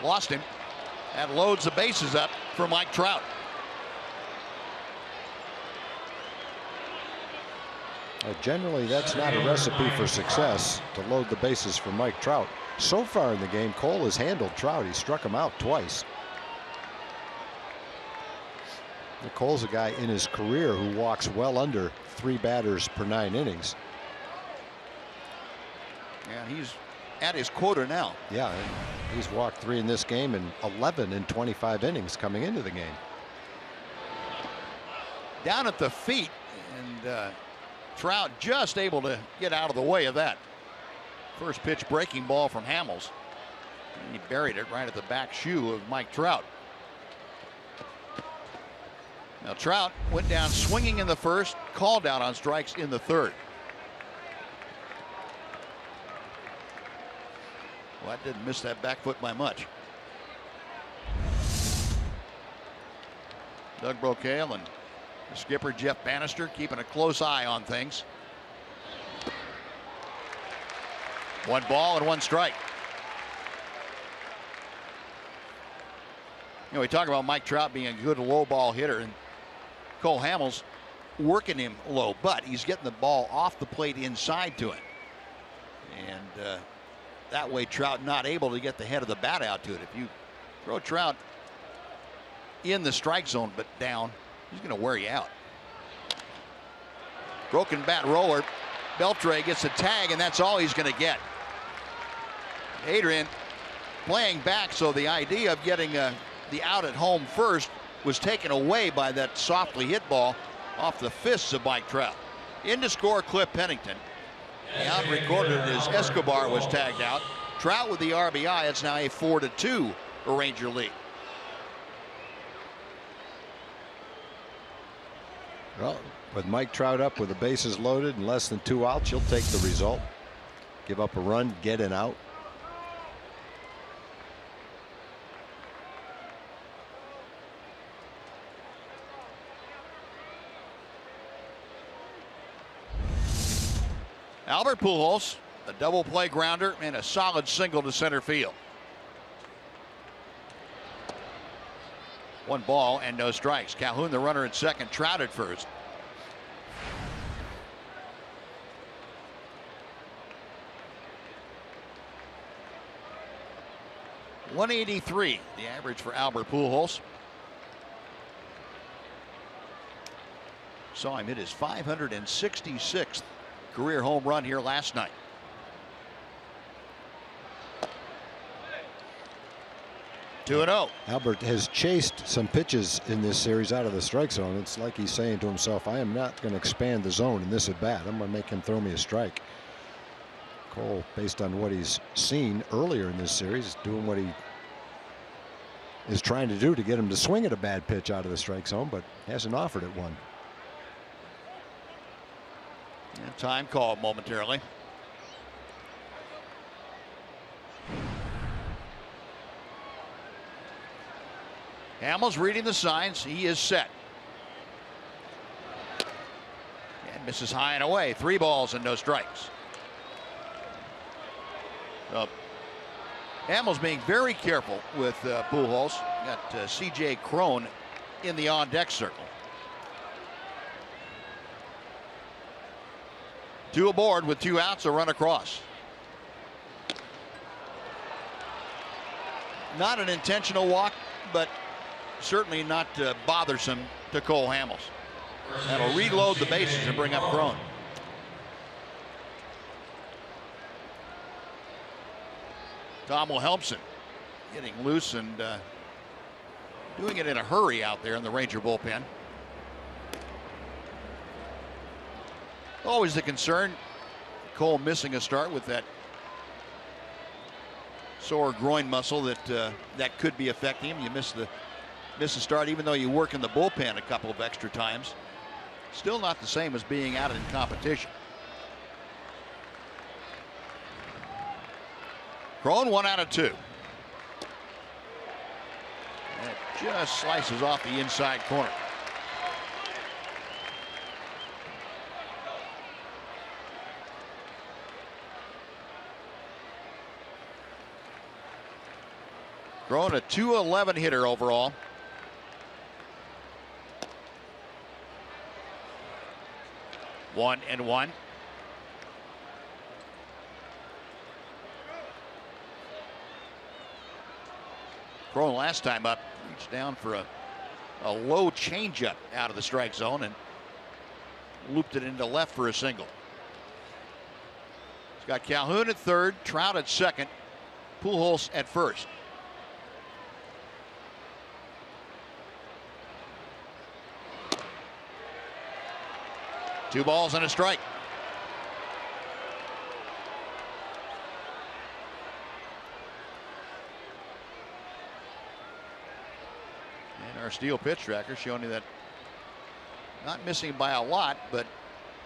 Lost him. And loads the bases up for Mike Trout. Generally, that's not a recipe for success, to load the bases for Mike Trout. So far in the game, Cole has handled Trout. He struck him out twice. Cole's a guy in his career who walks well under 3 batters per 9 innings. And he's at his quota now. Yeah, he's walked 3 in this game and 11 in 25 innings coming into the game. Down at the feet, and Trout just able to get out of the way of that. First pitch breaking ball from Hamels. And he buried it right at the back shoe of Mike Trout. Now Trout went down swinging in the 1st, called out on strikes in the 3rd. Well, I didn't miss that back foot by much. Doug Brocail and the skipper Jeff Bannister keeping a close eye on things. 1 ball and 1 strike. You know, we talk about Mike Trout being a good low ball hitter, and Cole Hamels working him low, but he's getting the ball off the plate inside to him. And that way Trout not able to get the head of the bat out to it. If you throw Trout in the strike zone but down, he's going to wear you out. Broken bat roller. Beltre gets a tag, and that's all he's going to get. Adrian playing back, so the idea of getting the out at home first was taken away by that softly hit ball off the fists of Mike Trout. In to score, Cliff Pennington. The out recorded as Escobar was tagged out. Trout with the RBI. It's now a 4-2 Ranger lead. Well, with Mike Trout up with the bases loaded and less than 2 outs, you'll take the result. Give up a run, get an out. Albert Pujols, a double play grounder and a solid single to center field. 1 ball and no strikes. Calhoun, the runner at second, Trout at first. .183 the average for Albert Pujols. Saw him hit his 566th career home run here last night. Two and 0. Albert has chased some pitches in this series out of the strike zone. It's like he's saying to himself, I am not going to expand the zone in this at bat. I'm going to make him throw me a strike. Cole, based on what he's seen earlier in this series, doing what he is trying to do to get him to swing at a bad pitch out of the strike zone, but hasn't offered it one. And time called momentarily. Hamels reading the signs. He is set. And misses high and away. 3 balls and no strikes. Hamels being very careful with Pujols. Got C.J. Cron in the on-deck circle. 2 aboard with 2 outs, a run across. Not an intentional walk, but certainly not bothersome to Cole Hamels. That'll reload the bases and bring up Cron. Tom Wilhelmsen getting loose and doing it in a hurry out there in the Ranger bullpen. Always the concern, Cole missing a start with that sore groin muscle that could be affecting him. You miss a start even though you work in the bullpen a couple of extra times. Still not the same as being out in competition. Cron 1 out of 2. It just slices off the inside corner. Cron a .211 hitter overall. One and one. Cron last time up reached down for a low changeup out of the strike zone and looped it into left for a single. He's got Calhoun at third, Trout at second, Pujols at first. Two balls and a strike. And our steel pitch tracker showing you that not missing by a lot, but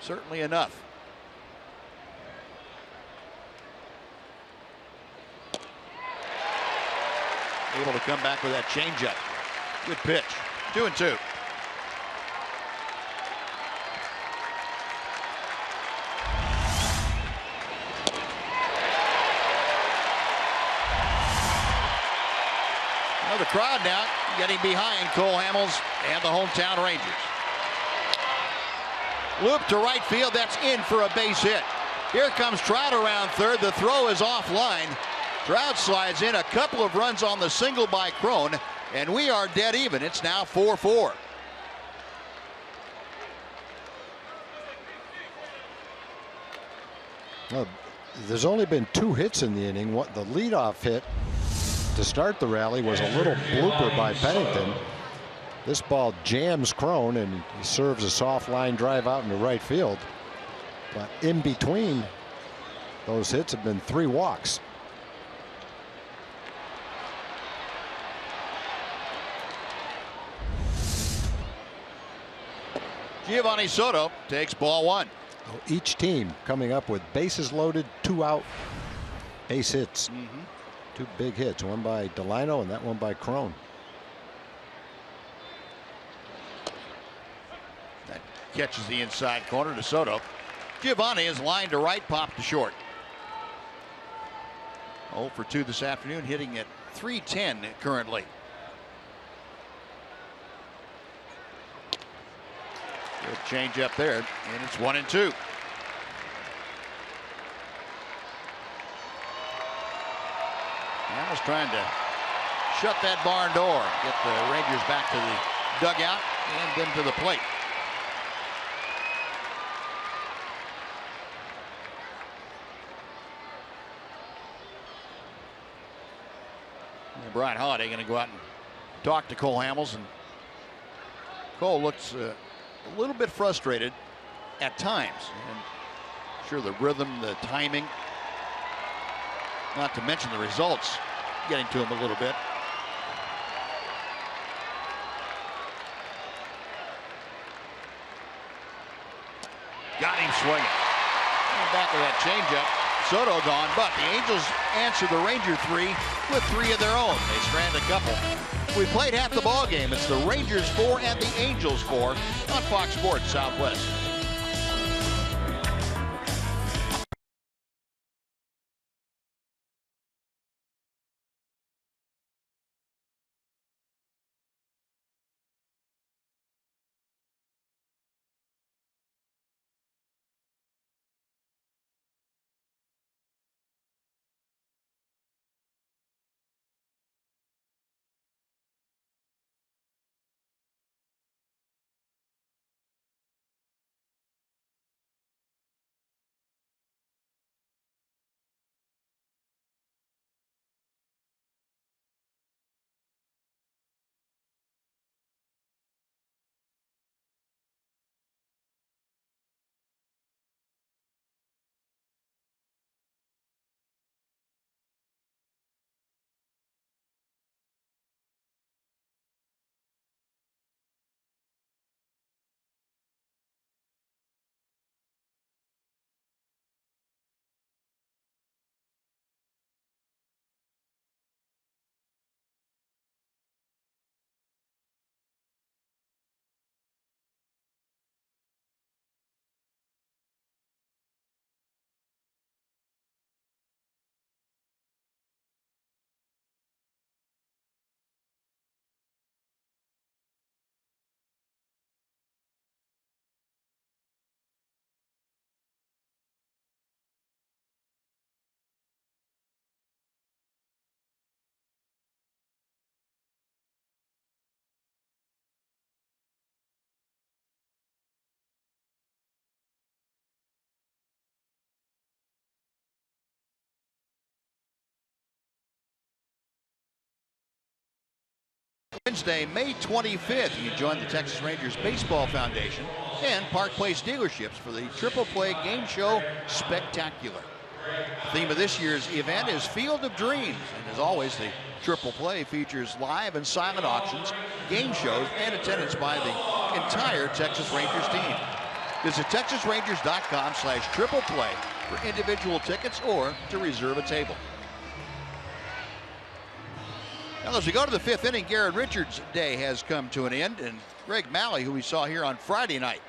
certainly enough. Able to come back with that changeup. Good pitch. 2-2. The crowd now getting behind Cole Hamels and the hometown Rangers. Loop to right field. That's in for a base hit. Here comes Trout around third. The throw is offline. Trout slides in. A couple of runs on the single by Crone, and we are dead even. It's now 4-4. Well, there's only been 2 hits in the inning. The leadoff hit to start the rally was a little blooper by Pennington. This ball jams Crone, and he serves a soft line drive out into right field. But in between those hits have been 3 walks. Giovanni Soto takes ball 1. Each team coming up with bases loaded, 2 out base hits. 2 big hits, one by Delino and that one by Crone. That catches the inside corner to Soto. Giovanni is lined to right, popped to short. 0 for 2 this afternoon, hitting at .310 currently. Good change up there, and it's 1-2. Hamels trying to shut that barn door, get the Rangers back to the dugout and then to the plate. And Brian Holiday going to go out and talk to Cole Hamels, and Cole looks a little bit frustrated at times. And sure, the rhythm, the timing, not to mention the results, getting to him a little bit. Got him swinging. And back of that changeup. Soto gone, but the Angels answer the Ranger 3 with 3 of their own. They strand a couple. We played half the ball game. It's the Rangers 4 and the Angels 4 on Fox Sports Southwest. Wednesday, May 25th, you join the Texas Rangers Baseball Foundation and Park Place dealerships for the Triple Play Game Show Spectacular. The theme of this year's event is Field of Dreams, and as always, the Triple Play features live and silent auctions, game shows, and attendance by the entire Texas Rangers team. Visit TexasRangers.com/Triple Play for individual tickets or to reserve a table. Now, as we go to the 5th inning, Garrett Richards' day has come to an end, and Greg Malley, who we saw here on Friday night,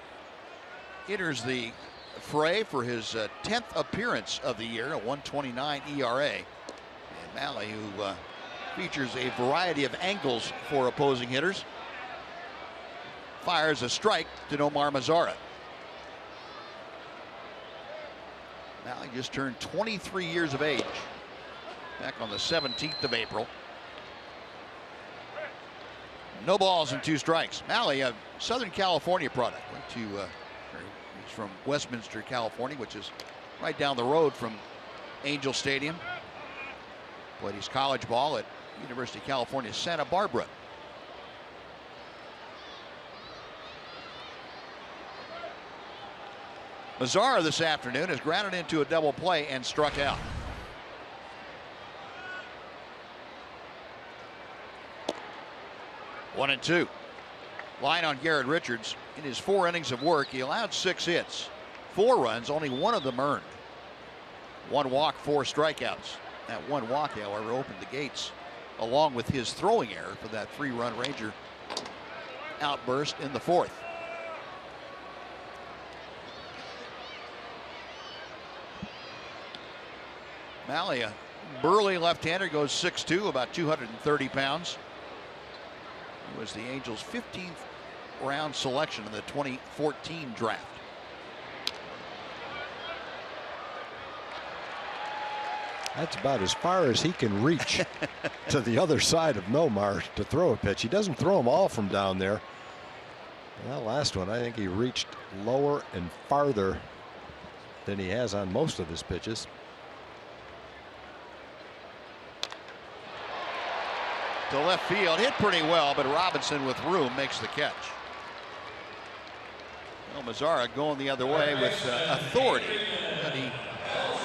enters the fray for his 10th appearance of the year, a 1.29 ERA. And Malley, who Features a variety of angles for opposing hitters. Fires a strike to Nomar Mazara. Now he just turned 23 years of age. Back on the 17th of April. No balls and 2 strikes. Malley, a Southern California product. Went to, he's from Westminster, California, which is right down the road from Angel Stadium. Played his college ball at University of California, Santa Barbara. Mazara this afternoon has grounded into a double play and struck out. One and two. Line on Garrett Richards. In his 4 innings of work, he allowed 6 hits, 4 runs, only 1 of them earned. 1 walk, 4 strikeouts. That 1 walk, however, opened the gates, along with his throwing error, for that 3-run Ranger outburst in the 4th. Malley, a burly left-hander, goes 6'2", about 230 pounds. He was the Angels' 15th round selection in the 2014 draft. That's about as far as he can reach to the other side of Nomar to throw a pitch. He doesn't throw them all from down there. And that last one, I think he reached lower and farther than he has on most of his pitches. To left field, hit pretty well, but Robinson with room makes the catch. Well, Mazara going the other way with authority, and he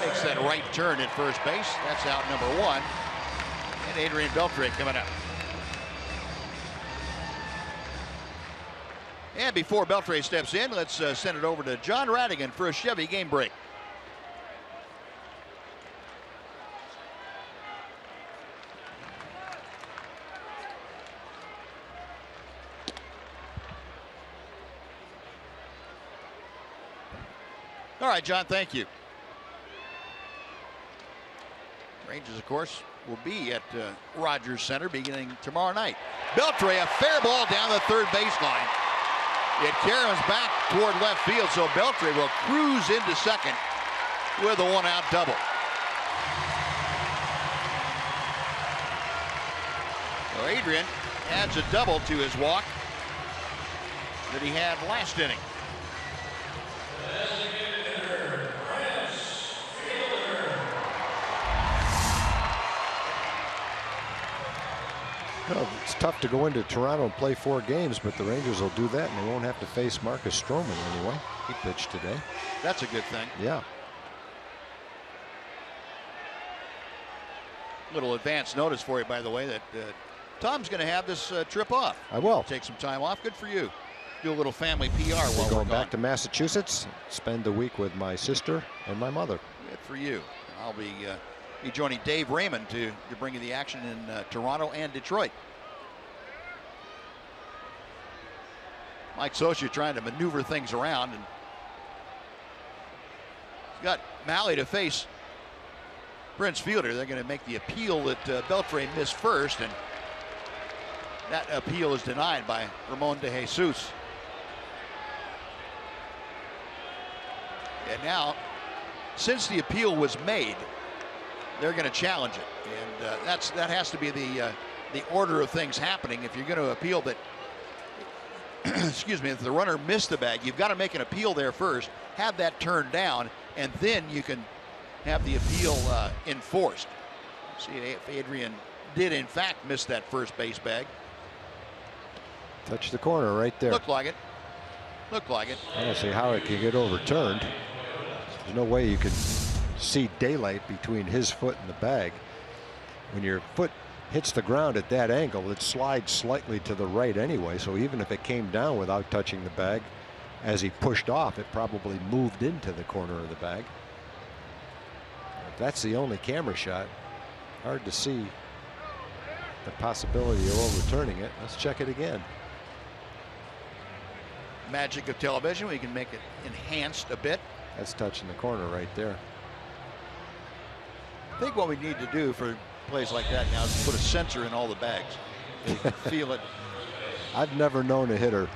makes that right turn at first base. That's out number 1, and Adrian Beltre coming up. And before Beltre steps in, let's send it over to John Radigan for a Chevy game break. All right, John, thank you. Rangers, of course, will be at Rogers Center beginning tomorrow night. Beltre, a fair ball down the third baseline. It carries back toward left field, so Beltre will cruise into second with a 1-out double. So Adrian adds a double to his walk that he had last inning. Well, it's tough to go into Toronto and play 4 games, but the Rangers will do that, and they won't have to face Marcus Stroman anyway. He pitched today. That's a good thing. Yeah. Little advance notice for you, by the way, that Tom's going to have this trip off. I will. Take some time off. Good for you. Do a little family PR while we're we're going back to Massachusetts. Spend the week with my sister and my mother. Good for you. I'll be joining Dave Raymond to bring you the action in Toronto and Detroit. Mike Scioscia trying to maneuver things around, and he's got Malley to face Prince Fielder. They're going to make the appeal that Beltre missed first, and that appeal is denied by Ramon de Jesus. And now, since the appeal was made, they're going to challenge it, and that has to be the order of things happening. If you're going to appeal that, excuse me, if the runner missed the bag, you've got to make an appeal there first, have that turned down, and then you can have the appeal enforced. See if Adrian did in fact miss that first base bag. Touch the corner right there. Looked like it. Looked like it. I don't see how it can get overturned. There's no way you can see daylight between his foot and the bag. When your foot hits the ground at that angle, it slides slightly to the right anyway, so even if it came down without touching the bag, as he pushed off, it probably moved into the corner of the bag. If that's the only camera shot, hard to see the possibility of overturning it. Let's check it again. Magic of television, we can make it enhanced a bit. That's touching the corner right there. I think what we need to do for plays like that now is put a sensor in all the bags. You can feel it. I've never known a hitter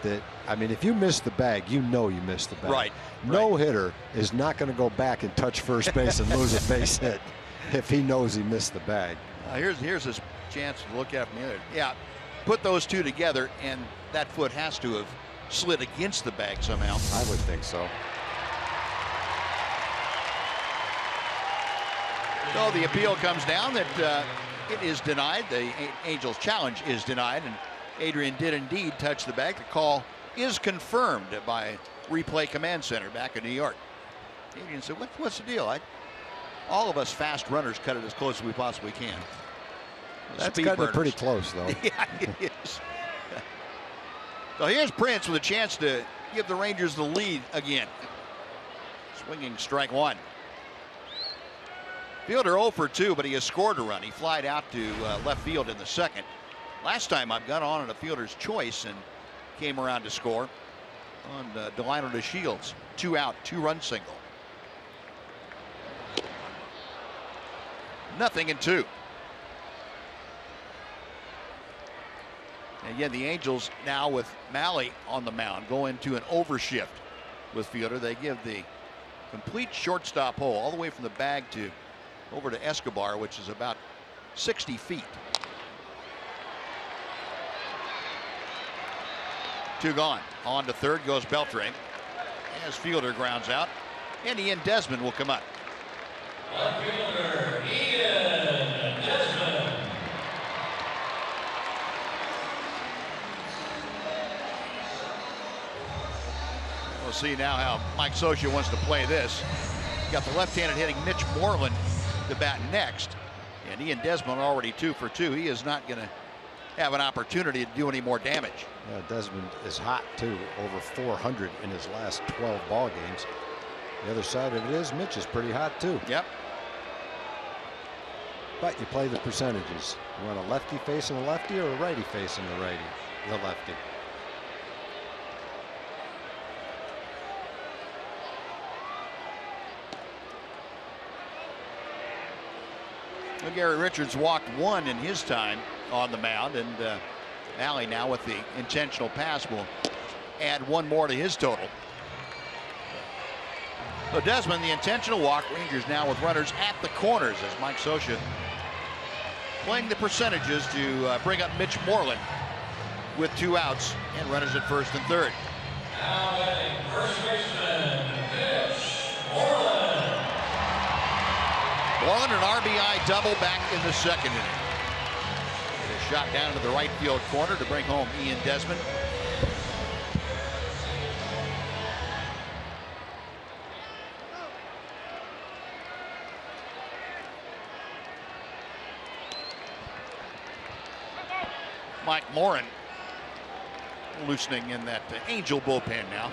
that, I mean, if you miss the bag, you know you missed the bag. Right. No hitter is not going to go back and touch first base and lose a base hit if he knows he missed the bag. Here's his chance to look at from the other. Yeah, put those two together, and that foot has to have slid against the bag somehow. I would think so. So the appeal comes down that it is denied. The Angels' challenge is denied, and Adrian did indeed touch the bag. The call is confirmed by Replay Command Center back in New York. Adrian said, what's the deal? All of us fast runners cut it as close as we possibly can. That's cutting it pretty close, though. Yeah, it is. So here's Prince with a chance to give the Rangers the lead again. Swinging strike one. Fielder 0 for 2, but he has scored a run. He flied out to left field in the second. Last time I've got on a fielder's choice and came around to score on Delino to Shields. 2 out, 2-run single. 0-2. And again, the Angels now with Malley on the mound go into an overshift with Fielder. They give the complete shortstop hole all the way from the bag to over to Escobar, which is about 60 feet. 2 gone. On to third goes Beltre as Fielder grounds out, and Ian Desmond will come up. Left fielder Ian Desmond. We'll see now how Mike Scioscia wants to play this. Got the left-handed hitting Mitch Moreland to bat next, and Ian Desmond already 2 for 2. He is not going to have an opportunity to do any more damage. Yeah, Desmond is hot too, over 400 in his last 12 ball games. The other side of it is Mitch is pretty hot too. Yep. But you play the percentages. You want a lefty facing a lefty or a righty facing the righty, the lefty. Well, Gary Richards walked 1 in his time on the mound, and Malley now with the intentional pass will add 1 more to his total. So Desmond, the intentional walk. Rangers now with runners at the corners as Mike Scioscia playing the percentages to bring up Mitch Moreland with 2 outs and runners at first and third. Now batting first baseman Mitch Moreland. Moreland an RBI double back in the second inning. It is shot down to the right field corner to bring home Ian Desmond. Mike Morin loosening in that Angel bullpen now.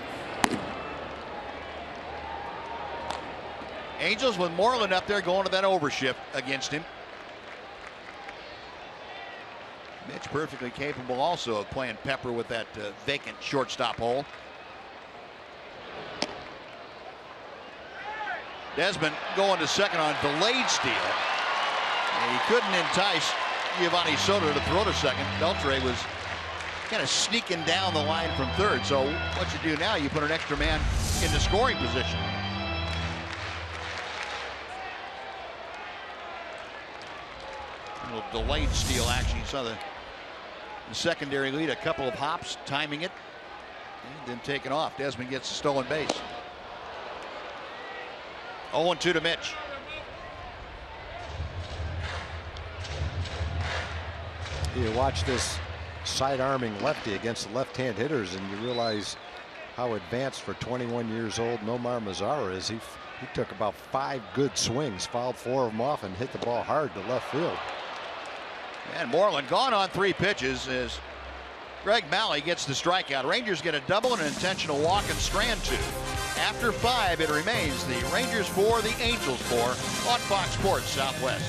Angels with Moreland up there going to that overshift against him. Mitch perfectly capable also of playing pepper with that vacant shortstop hole. Desmond going to second on delayed steal. And he couldn't entice Giovanni Soto to throw to second. Beltre was kind of sneaking down the line from third. So what you do now, you put an extra man in the scoring position. A little delayed steal action. You saw the secondary lead, a couple of hops, timing it, and then taking off. Desmond gets a stolen base. 0-2 to Mitch. You watch this side arming lefty against the left-hand hitters, and you realize how advanced for 21 years old Nomar Mazara is. He took about 5 good swings, fouled 4 of them off, and hit the ball hard to left field. And Moreland gone on 3 pitches as Greg Malley gets the strikeout. Rangers get a double and an intentional walk and Strand 2. After 5, it remains the Rangers 4, the Angels 4 on Fox Sports Southwest.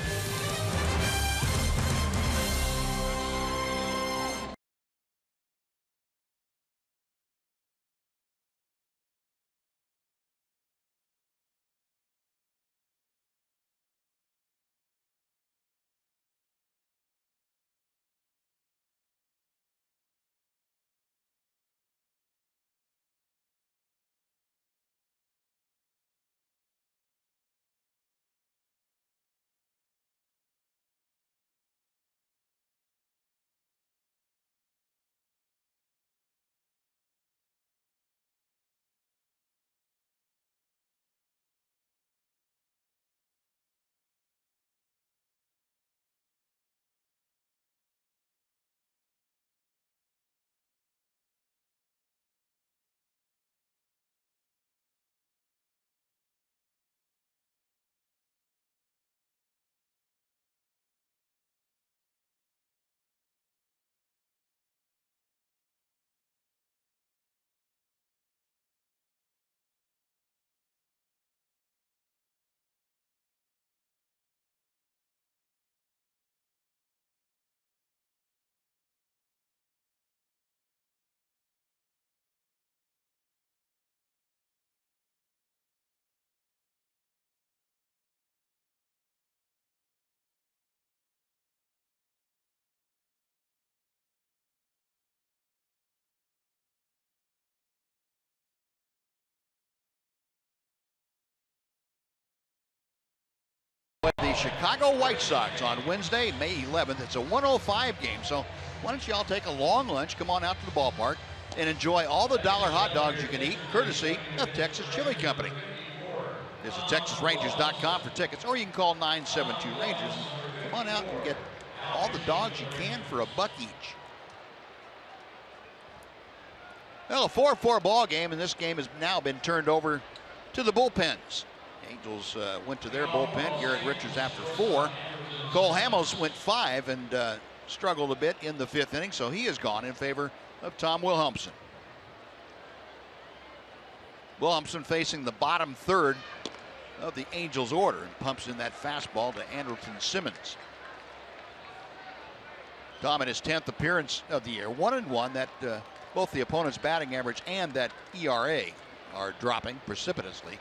The Chicago White Sox on Wednesday, May 11th. It's a 1:05 game, so why don't you all take a long lunch, come on out to the ballpark, and enjoy all the dollar hot dogs you can eat, courtesy of Texas Chili Company. Visit TexasRangers.com for tickets, or you can call 972-RANGERS and come on out and get all the dogs you can for $1 each. Well, a 4-4 ball game, and this game has now been turned over to the bullpens. Angels went to their bullpen. Garrett Richards after 4. Cole Hamels went 5 and struggled a bit in the 5th inning, so he is gone in favor of Tom Wilhelmsen. Wilhelmsen facing the bottom third of the Angels order and pumps in that fastball to Andrelton Simmons. Tom in his 10th appearance of the year, 1-1. That both the opponent's batting average and that ERA are dropping precipitously.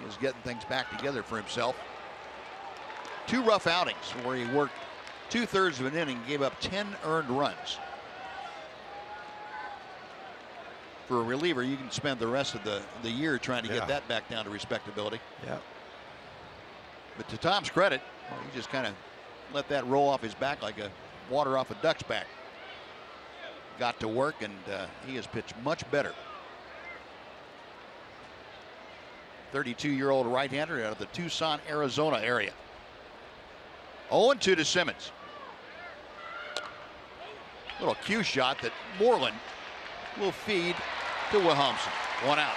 He is getting things back together for himself. 2 rough outings where he worked 2/3 of an inning, gave up 10 earned runs. For a reliever, you can spend the rest of the year trying to get that back down to respectability. Yeah. But to Tom's credit, well, he just kind of let that roll off his back like a water off a duck's back. Got to work, and he has pitched much better. 32-year-old right-hander out of the Tucson, Arizona area. 0-2 to Simmons. Little cue shot that Moreland will feed to Wilhelmsen. 1 out.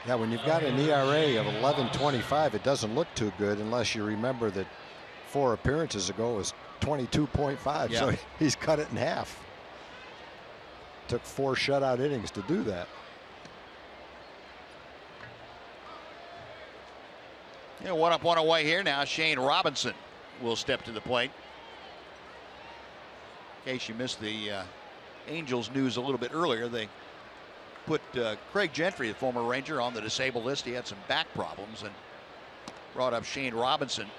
Yeah, when you've got an ERA of 11.25, it doesn't look too good unless you remember that 4 appearances ago was 22.5. Yeah. So he's cut it in half. Took 4 shutout innings to do that. Yeah, 1 up, 1 away here now. Shane Robinson will step to the plate. In case you missed the Angels news a little bit earlier, they put Craig Gentry, the former Ranger, on the disabled list. He had some back problems and brought up Shane Robinson.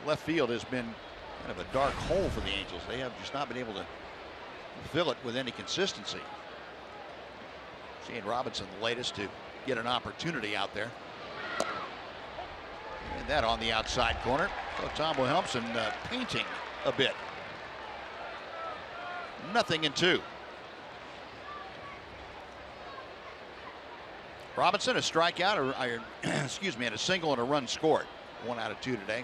Left field has been kind of a dark hole for the Angels. They have just not been able to fill it with any consistency. Shane Robinson, the latest to get an opportunity out there. And that on the outside corner. So Tom Wilhelmsen painting a bit. 0-2. Robinson a strikeout, or excuse me, and a single and a run scored. 1 out of 2 today.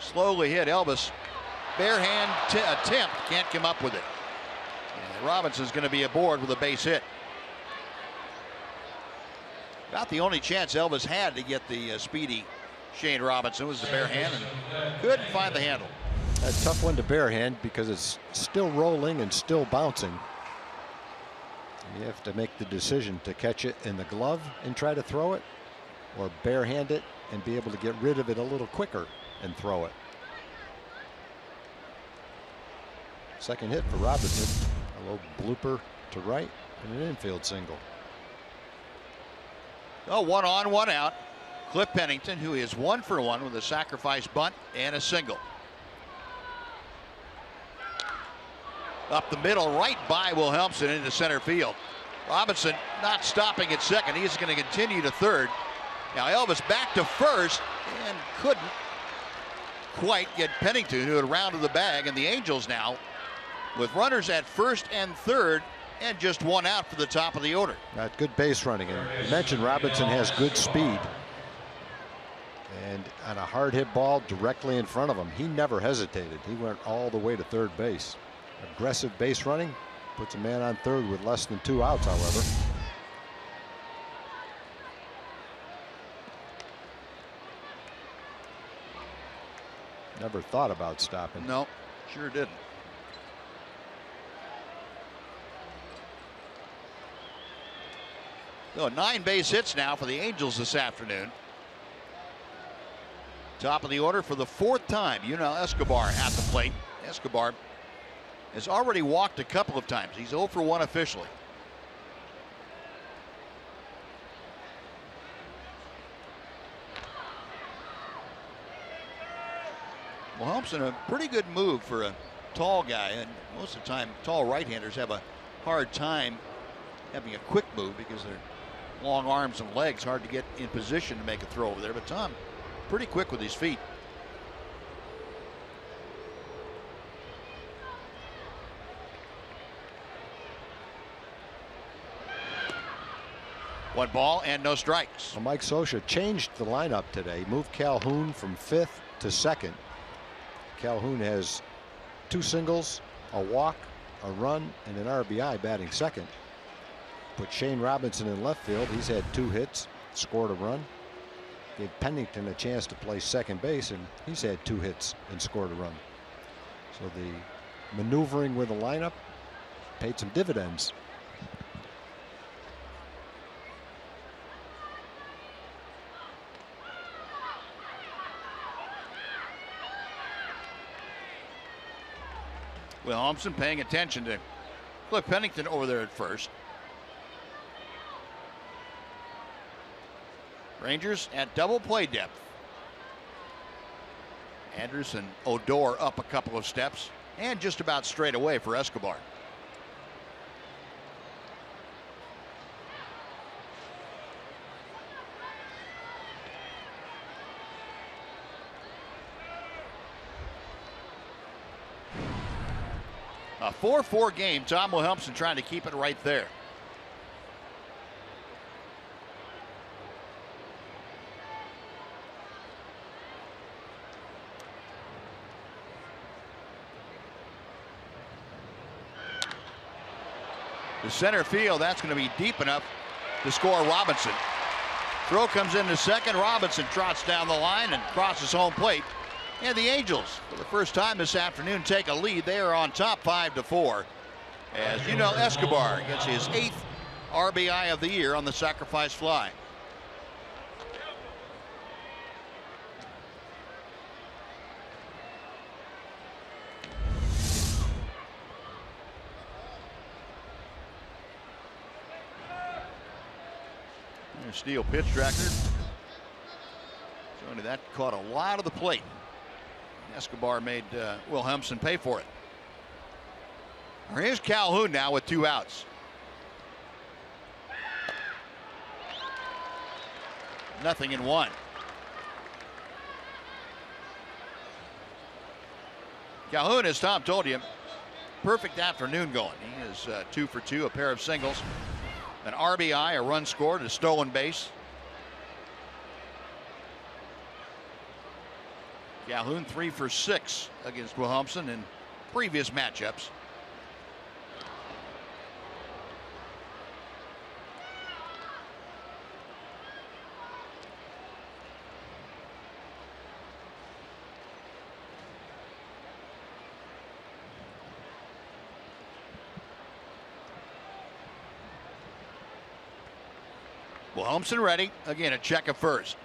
Slowly hit Elvis. Bare hand attempt, can't come up with it. And Robinson's going to be aboard with a base hit. About the only chance Elvis had to get the speedy Shane Robinson was the bare hand, and couldn't find the handle. A tough one to bare hand because it's still rolling and still bouncing. You have to make the decision to catch it in the glove and try to throw it, or barehand it and be able to get rid of it a little quicker and throw it. Second hit for Robinson. A little blooper to right and an infield single. Oh, 1 on, 1 out. Cliff Pennington, who is 1 for 1 with a sacrifice bunt and a single. Up the middle, right by Wilhelmsen into center field. Robinson not stopping at second. He's going to continue to third. Now Elvis back to first and couldn't quite get Pennington, who had rounded the bag. And the Angels now with runners at first and third and just 1 out for the top of the order. Got good base running. And you mentioned Robinson has good speed. And on a hard hit ball directly in front of him, he never hesitated. He went all the way to third base. Aggressive base running puts a man on third with less than 2 outs, however. Never thought about stopping. No, sure didn't. So 9 base hits now for the Angels this afternoon. Top of the order for the 4th time. Yunel Escobar at the plate. Escobar has already walked a couple of times. He's 0 for 1 officially. Wilhelmsen, a pretty good move for a tall guy, and most of the time tall right-handers have a hard time having a quick move because they're long arms and legs, hard to get in position to make a throw over there. But Tom, pretty quick with his feet. One ball and no strikes. Well, Mike Scioscia changed the lineup today. Moved Calhoun from 5th to 2nd. Calhoun has 2 singles, a walk, a run, and an RBI batting 2nd. Put Shane Robinson in left field. He's had 2 hits, scored a run. Gave Pennington a chance to play second base, and he's had 2 hits and scored a run. So the maneuvering with the lineup paid some dividends. Wilhelmsen paying attention to Cliff Pennington over there at first. Rangers at double play depth. Anderson, Odor up a couple of steps and just about straight away for Escobar. A 4-4 game. Tom Wilhelmsen trying to keep it right there. The center field, that's going to be deep enough to score Robinson. Throw comes into second. Robinson trots down the line and crosses home plate. And the Angels, for the first time this afternoon, take a lead. They are on top 5-4. As you know, Escobar gets his 8th RBI of the year on the sacrifice fly. There's Steele pitch tracker. Showing that caught a lot of the plate. Escobar made Wilhelmsen pay for it. Here's Calhoun now with 2 outs. Nothing in 1. Calhoun, as Tom told you, perfect afternoon going. He is 2 for 2, a pair of singles, an RBI, a run scored, a stolen base. Calhoun 3 for 6 against Wilhelmsen in previous matchups. Wilhelmsen ready. Again, a check at first.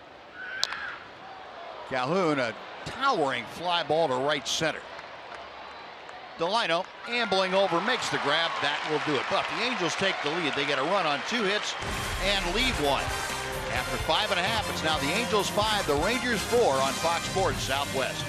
Calhoun, a towering fly ball to right center. Delino ambling over, makes the grab. That will do it. But the Angels take the lead. They get a run on 2 hits and leave 1. After 5.5, it's now the Angels 5, the Rangers 4 on Fox Sports Southwest.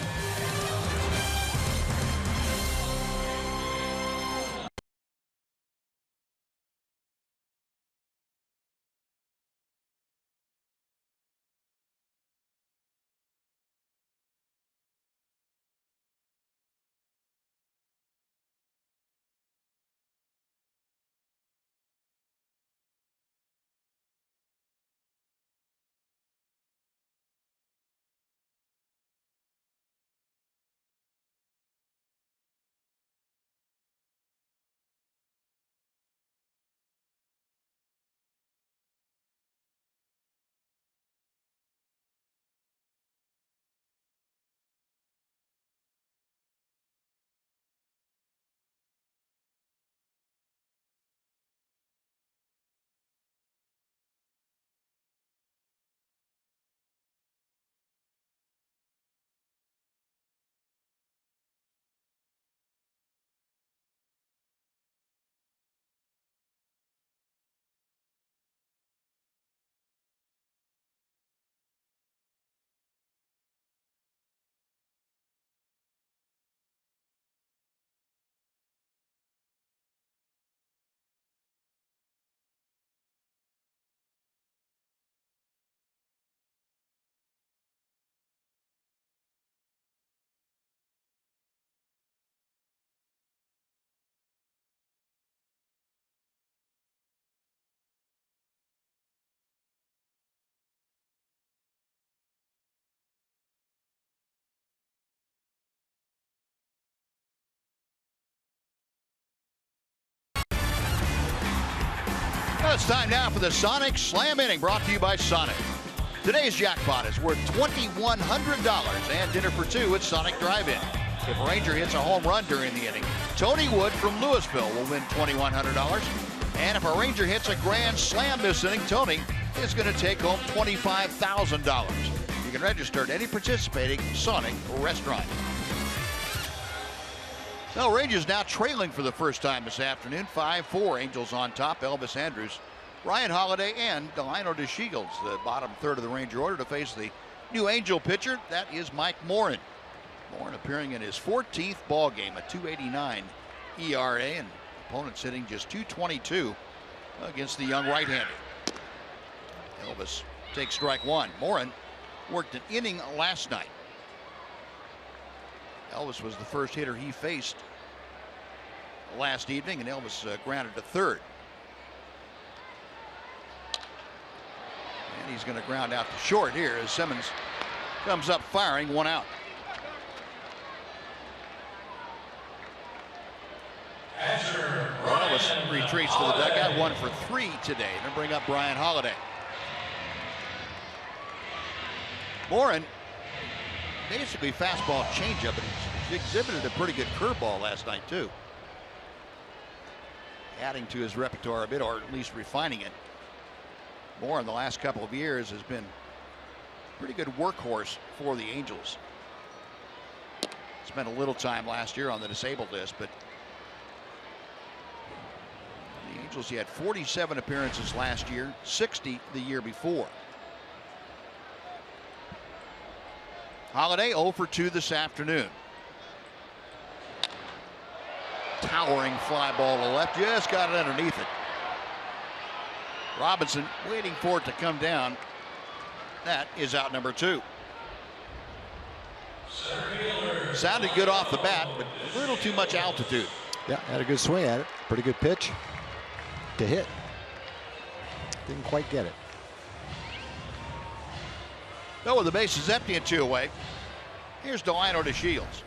Well, it's time now for the Sonic Slam Inning, brought to you by Sonic. Today's jackpot is worth $2,100 and dinner for two at Sonic Drive-In. If a Ranger hits a home run during the inning, Tony Wood from Louisville will win $2,100. And if a Ranger hits a grand slam this inning, Tony is going to take home $25,000. You can register at any participating Sonic restaurant. Well, Rangers now trailing for the first time this afternoon. 5-4, Angels on top. Elvis Andrus, Ryan Holiday, and Delino DeShields, the bottom third of the Ranger order, to face the new Angel pitcher. That is Mike Morin. Morin appearing in his 14th ball game, a .289 ERA, and opponents hitting just .222 against the young right-hander. Elvis takes strike one. Morin worked an inning last night. Elvis was the first hitter he faced last evening, and Elvis grounded to third. And he's going to ground out to short here as Simmons comes up firing, one out. Elvis retreats to the dugout, 1 for 3 today, and bring up Brian Holiday. Morin, basically fastball changeup, but he exhibited a pretty good curveball last night too. Adding to his repertoire a bit, or at least refining it. Morin the last couple of years has been a pretty good workhorse for the Angels. Spent a little time last year on the disabled list, but the Angels, he had 47 appearances last year, 60 the year before. Holiday 0 for 2 this afternoon. Towering fly ball to left, just got it underneath it. Robinson waiting for it to come down. That is out number 2. Sounded good off the bat, but a little too much altitude. Yeah, had a good swing at it. Pretty good pitch to hit. Didn't quite get it. Though with the bases empty and 2 away, here's Delino DeShields.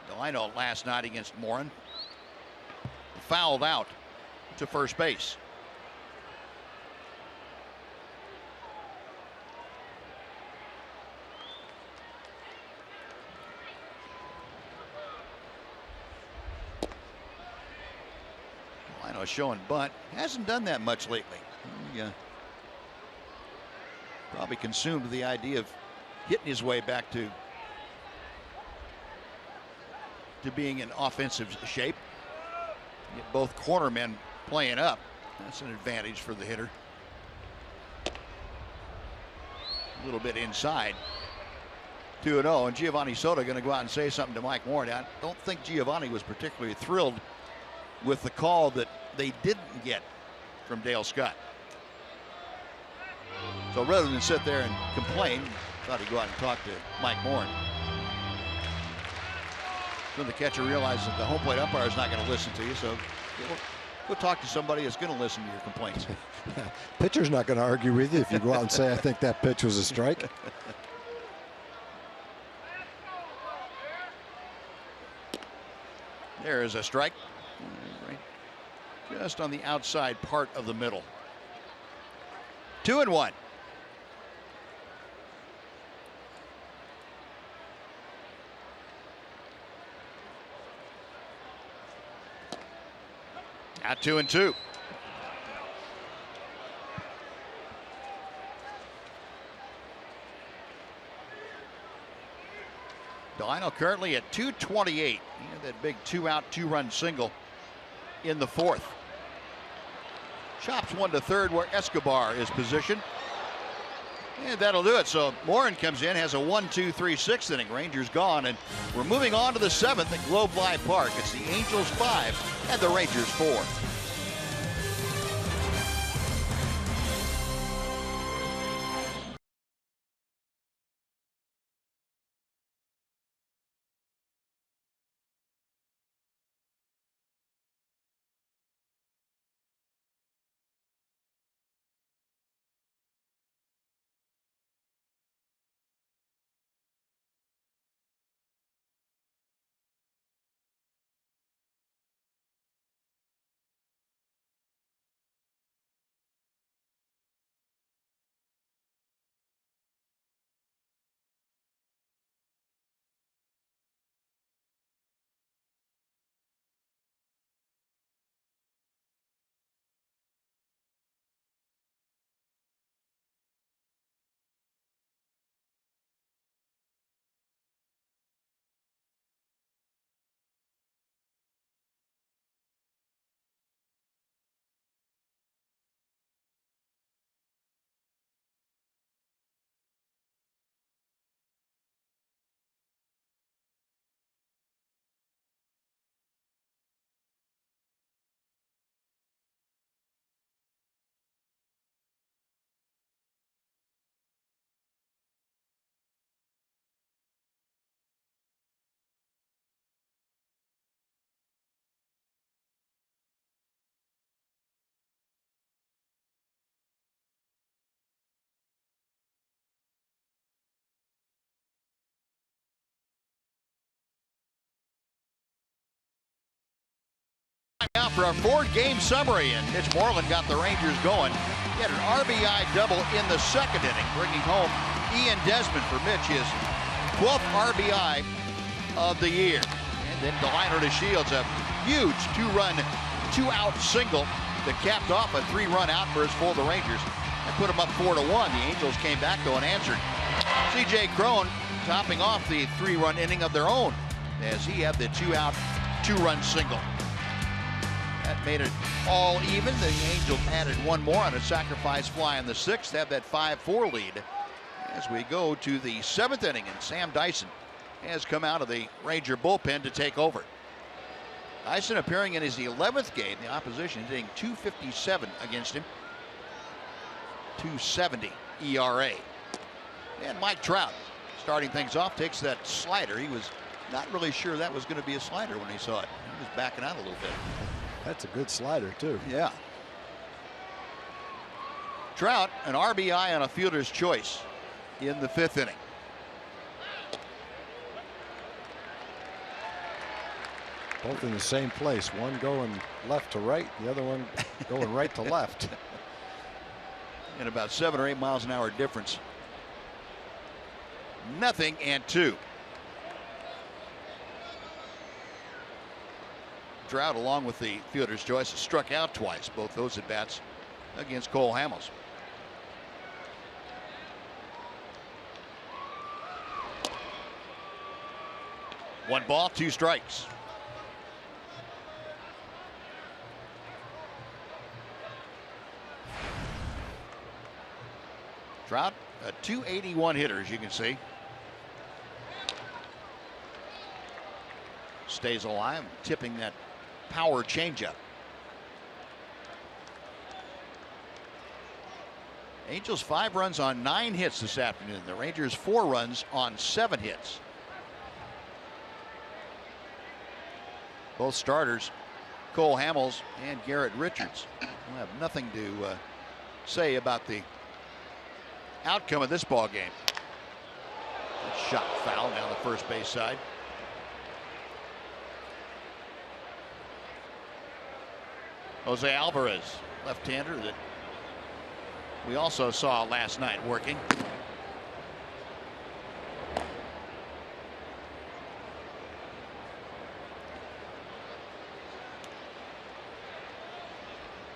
Delino last night against Morin fouled out to first base. Delino showing bunt. Hasn't done that much lately. Yeah. Probably consumed with the idea of getting his way back to being in offensive shape. Get both cornermen playing up. That's an advantage for the hitter. A little bit inside. 2-0, and Giovanni Soto going to go out and say something to Mike Morin. I don't think Giovanni was particularly thrilled with the call that they didn't get from Dale Scott. So rather than sit there and complain, thought he'd go out and talk to Mike Morin. Then the catcher realizes that the home plate umpire is not going to listen to you, so go talk to somebody that's going to listen to your complaints. Pitcher's not going to argue with you if you go out and say, I think that pitch was a strike. There is a strike. Right. Just on the outside part of the middle. 2-1. At 2-2. Delino currently at 228. He had that big 2-out, 2-run single in the 4th. Chops one to third where Escobar is positioned. And that'll do it. So Morin comes in, has a 1-2-3 6th inning. Rangers gone, and we're moving on to the 7th at Globe Life Park. It's the Angels 5 and the Rangers 4. Now for our 4-game summary, and Mitch Moreland got the Rangers going. He had an RBI double in the 2nd inning, bringing home Ian Desmond for Mitch, his 12th RBI of the year. And then Delino to Shields, a huge 2-run, 2-out single that capped off a 3-run outburst for the Rangers and put them up 4-1. The Angels came back though and answered. C.J. Cron topping off the 3-run inning of their own as he had the 2-out, 2-run single. That made it all even. The Angels added one more on a sacrifice fly in the 6th, have that 5-4 lead as we go to the 7th inning, and Sam Dyson has come out of the Ranger bullpen to take over. Dyson appearing in his 11th game. The opposition hitting .257 against him, .270 ERA. And Mike Trout starting things off, takes that slider. He was not really sure that was going to be a slider when he saw it. He was backing out a little bit. That's a good slider, too. Yeah. Trout, an RBI on a fielder's choice in the 5th inning. Both in the same place. One going left to right, the other one going right to left. And about 7 or 8 miles an hour difference. 0-2. Trout, along with the fielder's choice, struck out twice, both those at bats against Cole Hamels. One ball, 2 strikes. Trout, a .281 hitter, as you can see. Stays alive, tipping that power changeup. Angels 5 runs on 9 hits this afternoon. The Rangers 4 runs on 7 hits. Both starters, Cole Hamels and Garrett Richards, will have nothing to say about the outcome of this ball game. Shot foul down the first base side. Jose Alvarez, left-hander that we also saw last night working.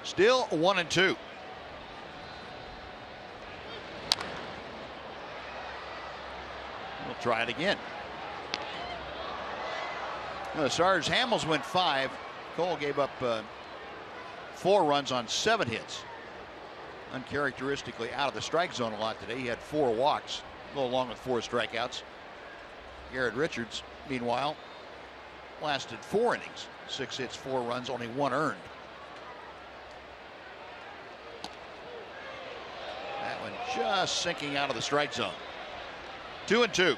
Still 1-2. We'll try it again. The Stars, Hamels went 5. Cole gave up 4 runs on 7 hits. Uncharacteristically out of the strike zone a lot today. He had 4 walks, go along with 4 strikeouts. Garrett Richards, meanwhile, lasted 4 innings, 6 hits, 4 runs, only 1 earned. That one just sinking out of the strike zone. 2-2.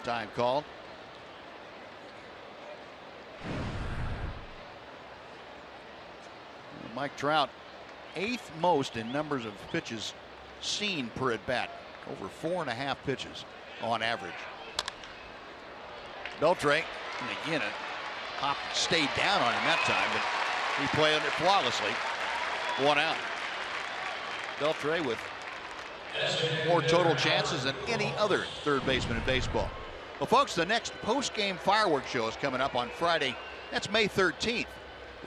Time called. Mike Trout, 8th most in numbers of pitches seen per at bat, over 4.5 pitches on average. Beltre, and again, Hop stayed down on him that time, but he played it flawlessly. 1 out. Beltre with more total chances than any other third baseman in baseball. Well, folks, the next post-game fireworks show is coming up on Friday. That's May 13th.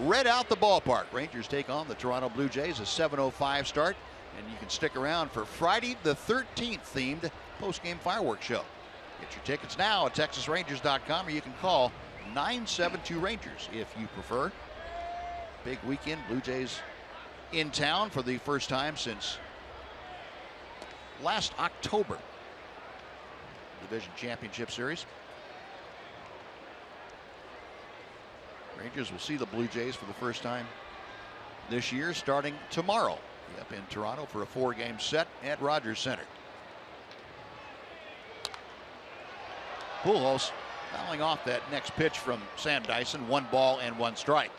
Red out the ballpark. Rangers take on the Toronto Blue Jays, a 7:05 start. And you can stick around for Friday the 13th themed post-game fireworks show. Get your tickets now at TexasRangers.com, or you can call 972-RANGERS if you prefer. Big weekend. Blue Jays in town for the first time since last October. Division Championship Series. Rangers will see the Blue Jays for the first time this year, starting tomorrow up in Toronto for a 4-game set at Rogers Center. Pujols fouling off that next pitch from Sam Dyson. 1 ball and 1 strike.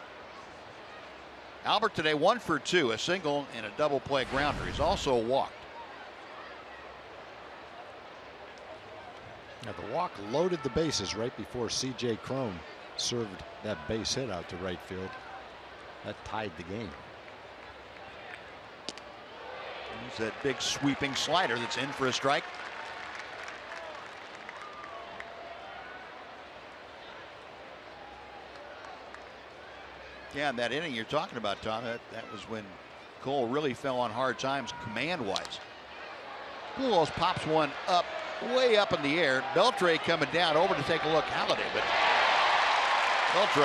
Albert today 1 for 2, a single and a double play grounder. He's also walked. Now the walk loaded the bases right before C.J. Cron served that base hit out to right field. That tied the game. He's that big sweeping slider that's in for a strike. Yeah, and that inning you're talking about, Tom, that was when Cole really fell on hard times command-wise. Pujols pops one up, way up in the air. Beltre coming down over to take a look. Halladay, but Beltre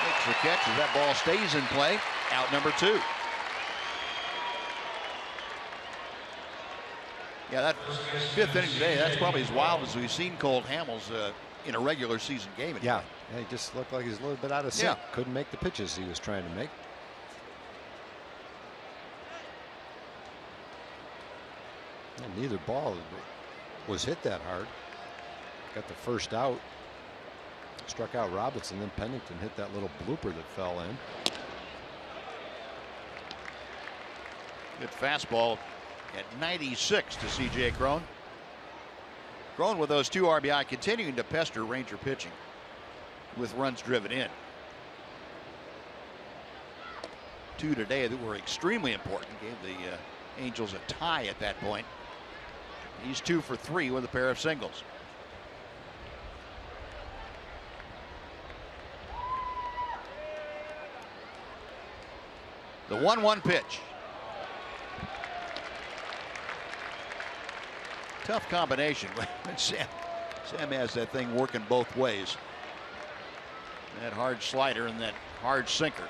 makes the catch as that ball stays in play. Out number 2. Yeah, that 5th inning today, that's probably as wild as we've seen Cole Hamels in a regular season game. Yeah, he just looked like he's a little bit out of sync. Couldn't make the pitches he was trying to make. And neither ball was hit that hard. Got the first out. Struck out Robinson, then Pennington hit that little blooper that fell in. Good fastball at 96 to C.J. Cron. Cron with those 2 RBI, continuing to pester Ranger pitching with runs driven in. 2 today that were extremely important. Gave the Angels a tie at that point. He's 2 for 3 with a pair of singles. The 1-1 pitch. Tough combination. Sam has that thing working both ways. That hard slider and that hard sinker.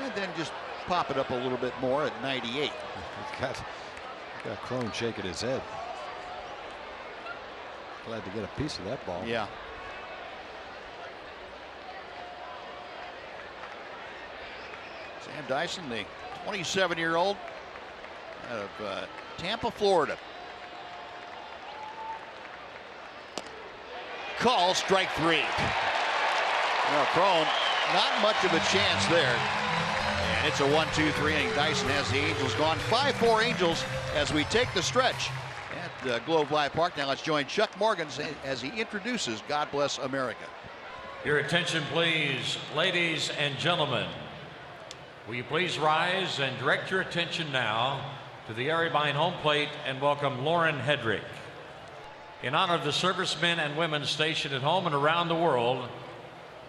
And then just pop it up a little bit more at 98. Got Cron shaking his head. Glad to get a piece of that ball. Yeah. Sam Dyson, the 27-year-old out of Tampa, Florida. Call strike 3. Well, Cron, not much of a chance there. And it's a 1-2-3 inning. Dyson has the Angels gone. 5-4 Angels as we take the stretch at Globe Life Park. Now let's join Chuck Morgan as he introduces God Bless America. Your attention, please, ladies and gentlemen. Will you please rise and direct your attention now to the area behind home plate and welcome Lauren Hedrick. In honor of the servicemen and women stationed at home and around the world,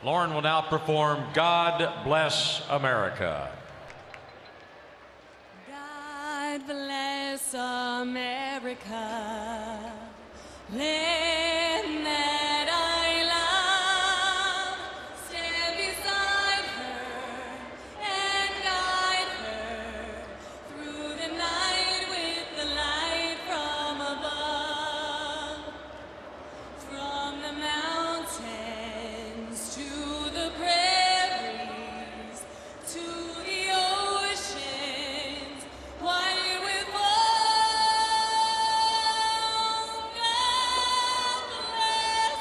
Lauren will now perform God Bless America. God bless America, land that I love, stand beside her and guide her through the night with the light from above, from the mountains to the prairies, to the oceans, white with foam. God bless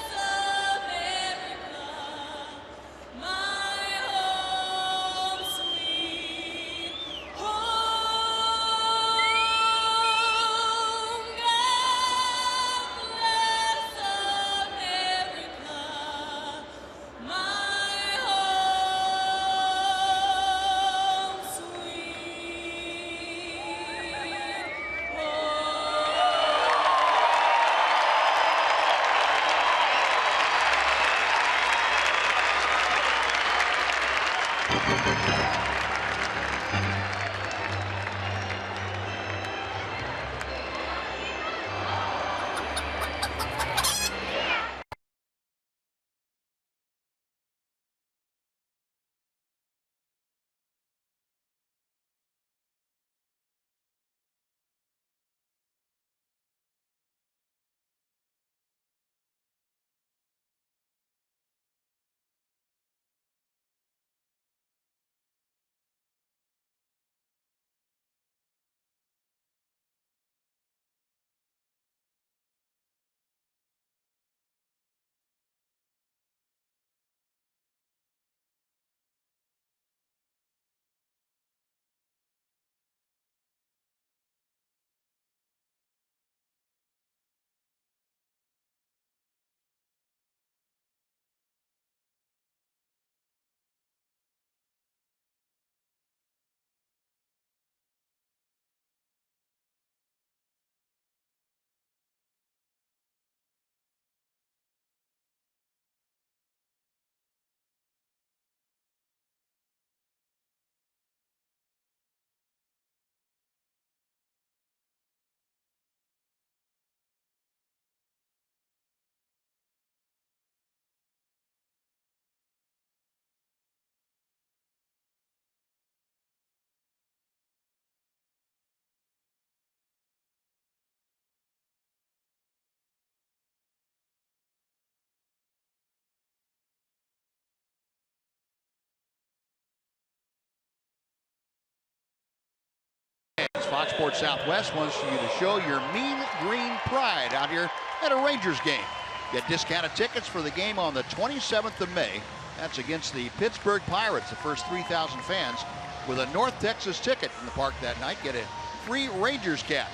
Fox Sports Southwest wants you to show your mean green pride out here at a Rangers game. Get discounted tickets for the game on the 27th of May. That's against the Pittsburgh Pirates. The first 3,000 fans with a North Texas ticket in the park that night get a free Rangers cap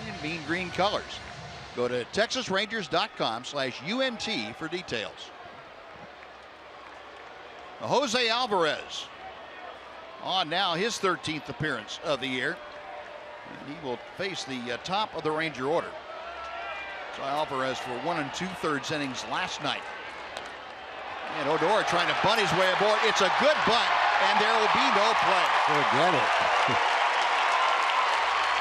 in mean green colors. Go to TexasRangers.com/UNT for details. Jose Alvarez on now his 13th appearance of the year. And he will face the top of the Ranger order. So Alvarez for 1 2/3 innings last night. And Odor trying to bunt his way aboard. It's a good bunt, and there will be no play. Forget it.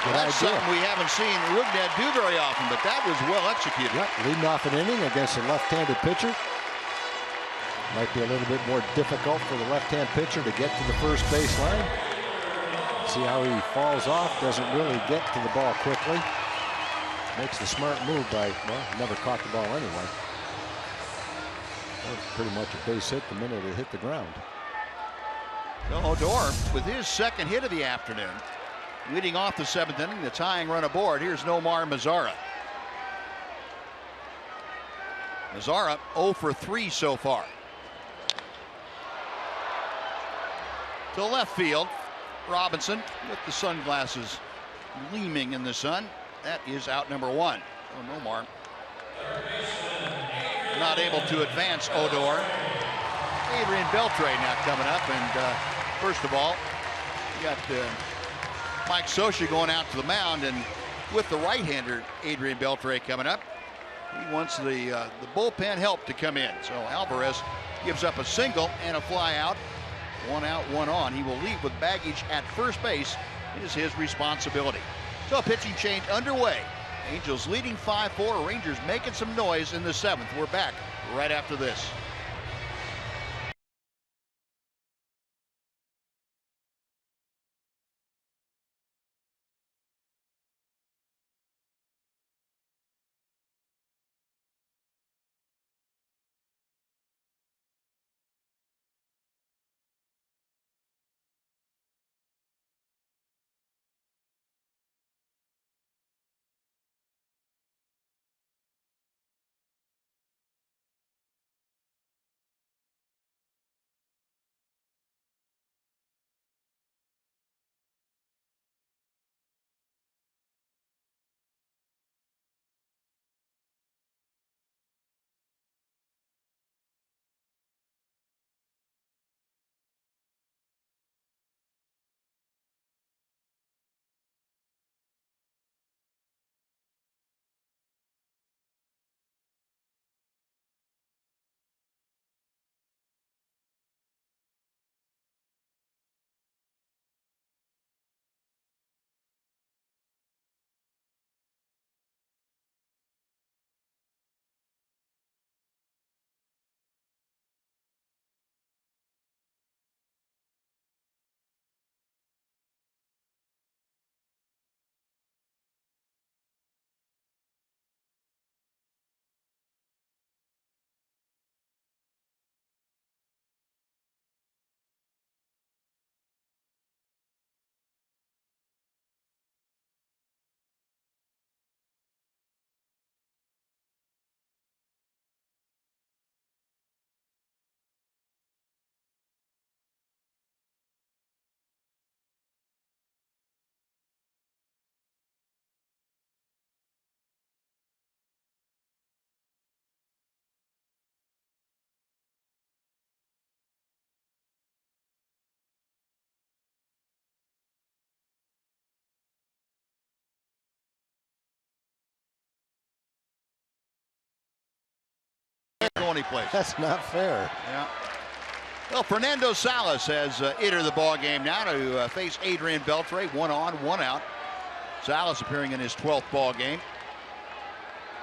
That's something we haven't seen Rugnet do very often, but that was well executed. Yep, leading off an inning against a left-handed pitcher. Might be a little bit more difficult for the left-hand pitcher to get to the first base line. See how he falls off, doesn't really get to the ball quickly. Makes the smart move by, well, never caught the ball anyway. That was pretty much a base hit the minute it hit the ground. So Odor with his second hit of the afternoon. Leading off the 7th inning, the tying run aboard. Here's Nomar Mazara. Mazara 0 for 3 so far. To left field, Robinson with the sunglasses gleaming in the sun. That is out number 1. So Nomar not able to advance Odor. Adrian Beltre now coming up, and first of all, you got Mike Scioscia going out to the mound, and with the right-hander Adrian Beltre coming up, he wants the bullpen help to come in. So Alvarez gives up a single and a fly out. 1 out, 1 on. He will leave with baggage at first base. It is his responsibility. So a pitching change underway. Angels leading 5-4. Rangers making some noise in the 7th. We're back right after this. Any place. That's not fair. Yeah. Well, Fernando Salas has entered the ball game now to face Adrian Beltre. 1 on, 1 out. Salas appearing in his 12th ball game.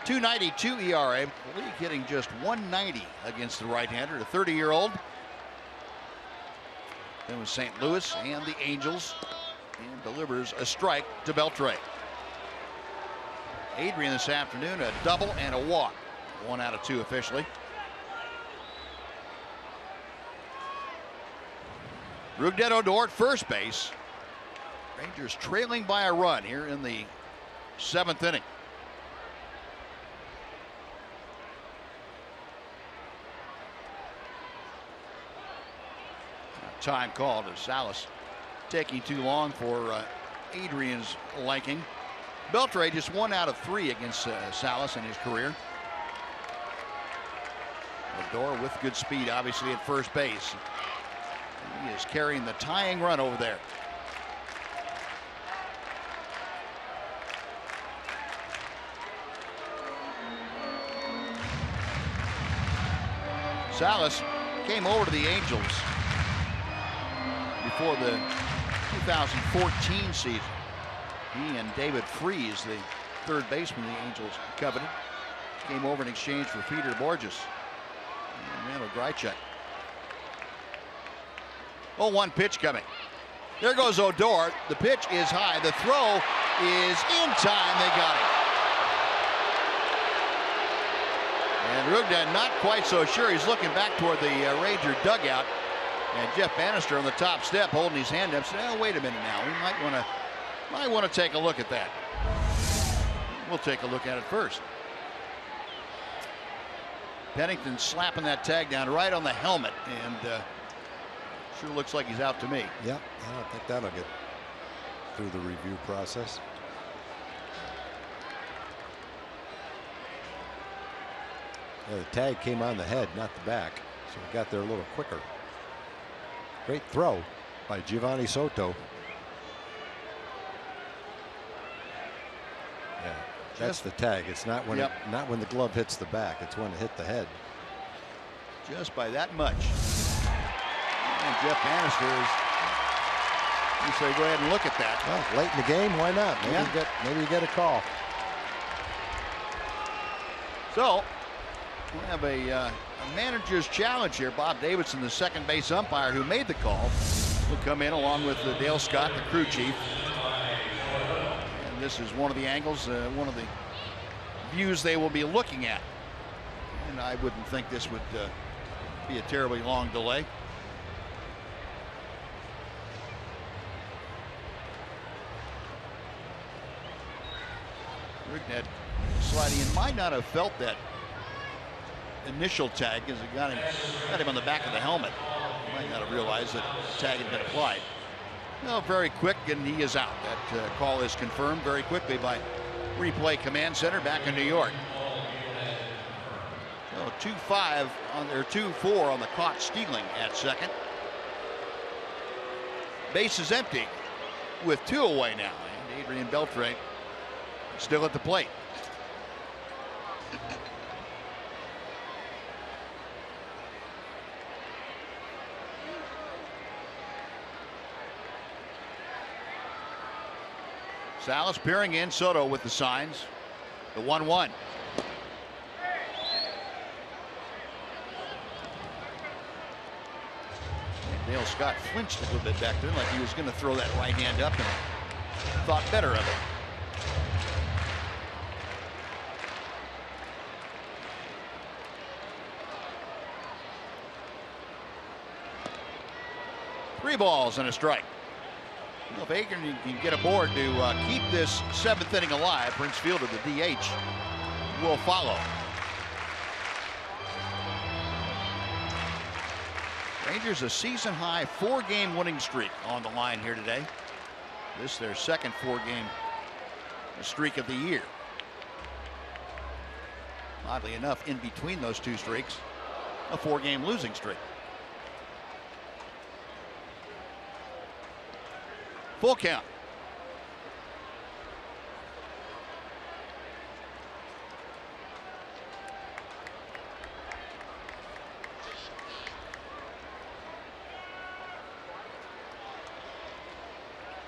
2.92 ERA. League hitting just 190 against the right-hander, the 30-year-old. Then with St. Louis and the Angels, and delivers a strike to Beltre. Adrian this afternoon, a double and a walk. 1 out of 2 officially. Rugnet Odor at first base. Rangers trailing by a run here in the 7th inning. Time called as Salas taking too long for Adrian's liking. Beltre just 1 out of 3 against Salas in his career. Odor with good speed, obviously, at first base. He is carrying the tying run over there. Salas came over to the Angels before the 2014 season. He and David Freese, the third baseman the Angels coveted, came over in exchange for Peter Borges and Randall Grichuk. 0-1 pitch coming. There goes Odor. The pitch is high. The throw is in time. They got it. And Rugden not quite so sure. He's looking back toward the Ranger dugout. And Jeff Bannister on the top step holding his hand up said, oh, wait a minute now. We might want to take a look at that. We'll take a look at it first. Pennington slapping that tag down right on the helmet, and sure looks like he's out to me. Yeah, I don't think that'll get through the review process. Yeah, the tag came on the head, not the back, so we got there a little quicker. Great throw by Giovanni Soto. Yeah, that's the tag. It's not when not when the glove hits the back. It's when it hit the head. Just by that much. And Jeff Bannister is. You say go ahead and look at that. Well, late in the game, why not? Maybe you get a call. So we'll have a manager's challenge here. Bob Davidson, the second base umpire who made the call, will come in along with Dale Scott, the crew chief. And this is one of the angles, one of the views they will be looking at. And I wouldn't think this would be a terribly long delay. Rignett sliding in, might not have felt that initial tag as it got him on the back of the helmet. Might not have realized that the tag had been applied. No, very quick, and he is out. That call is confirmed very quickly by Replay Command Center back in New York. So 2-5 on their 2-4 on the caught stealing at second. Base is empty with 2 away now, and Adrian Beltre still at the plate. Salas peering in, Soto with the signs. The 1-1. Dale Scott flinched a little bit back there, like he was going to throw that right hand up and thought better of it. Three balls and a strike. Well, if Adrian can get aboard to keep this 7th inning alive, Prince Fielder, the DH, will follow. Rangers a season high 4-game winning streak on the line here today. This is their second 4-game streak of the year. Oddly enough, in between those 2 streaks, a 4-game losing streak. Full count.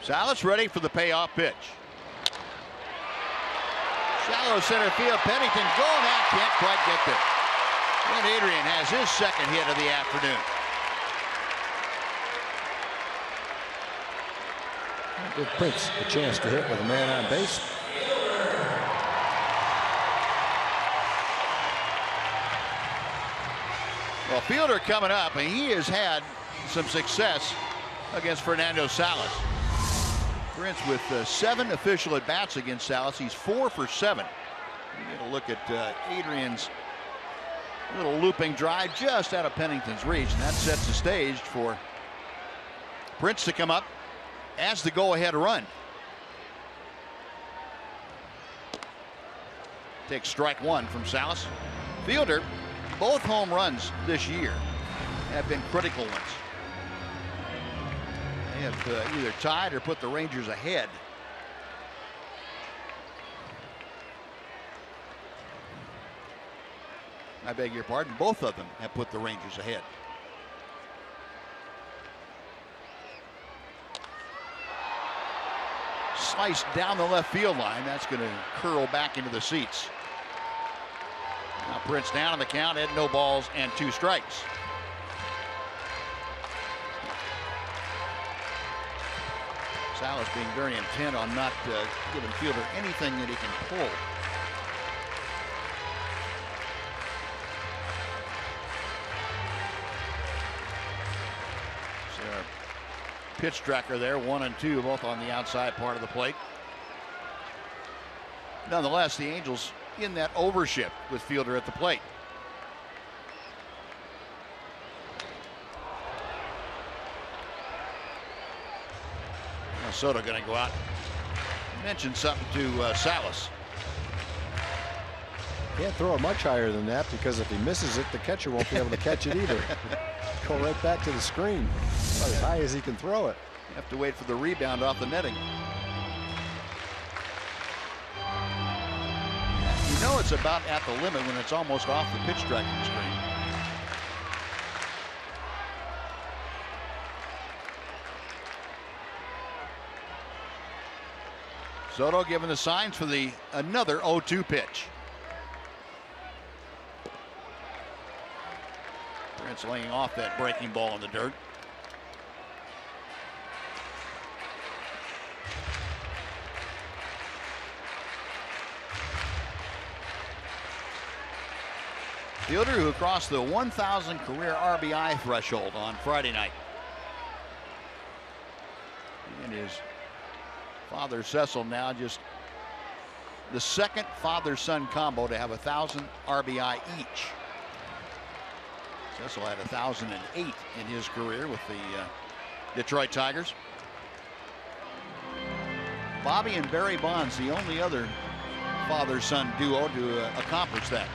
Salas ready for the payoff pitch. Shallow center field. Pennington going out, can't quite get there. And Adrian has his second hit of the afternoon. Give Prince a chance to hit with a man on base. Well, Fielder coming up, and he has had some success against Fernando Salas. Prince with 7 official at-bats against Salas. He's 4 for 7. You get a look at Adrian's little looping drive just out of Pennington's reach, and that sets the stage for Prince to come up as the go-ahead run. Takes strike 1 from Salas. Fielder, both home runs this year have been critical ones. They have either tied or put the Rangers ahead. I beg your pardon, both of them have put the Rangers ahead. Sliced down the left field line. That's going to curl back into the seats. Now Prince down on the count at no balls and 2 strikes. Salas being very intent on not giving Fielder anything that he can pull. So our pitch tracker there, 1 and 2, both on the outside part of the plate. Nonetheless, the Angels in that overshift with Fielder at the plate. Now Soto going to go out. Mention something to Salas. Can't throw it much higher than that, because if he misses it, the catcher won't be able to catch it either. Go right back to the screen. About as high as he can throw it. You have to wait for the rebound off the netting. You know it's about at the limit when it's almost off the pitch tracking screen. Soto giving the signs for the another 0-2 pitch. Prince laying off that breaking ball in the dirt. Fielder, who crossed the 1,000 career RBI threshold on Friday night. And his father Cecil now just the second father-son combo to have 1,000 RBI each. Cecil had 1,008 in his career with the Detroit Tigers. Bobby and Barry Bonds, the only other father-son duo to accomplish that.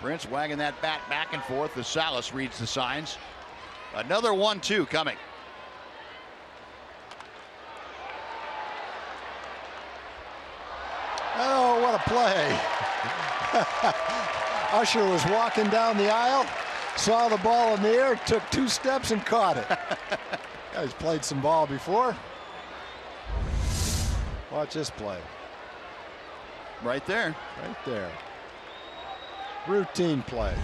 Prince wagging that bat back and forth as Salas reads the signs. Another 1-2 coming. Oh, what a play. Usher was walking down the aisle, saw the ball in the air, took 2 steps and caught it. Guy's played some ball before. Watch this play. Right there. Right there. Routine play. Line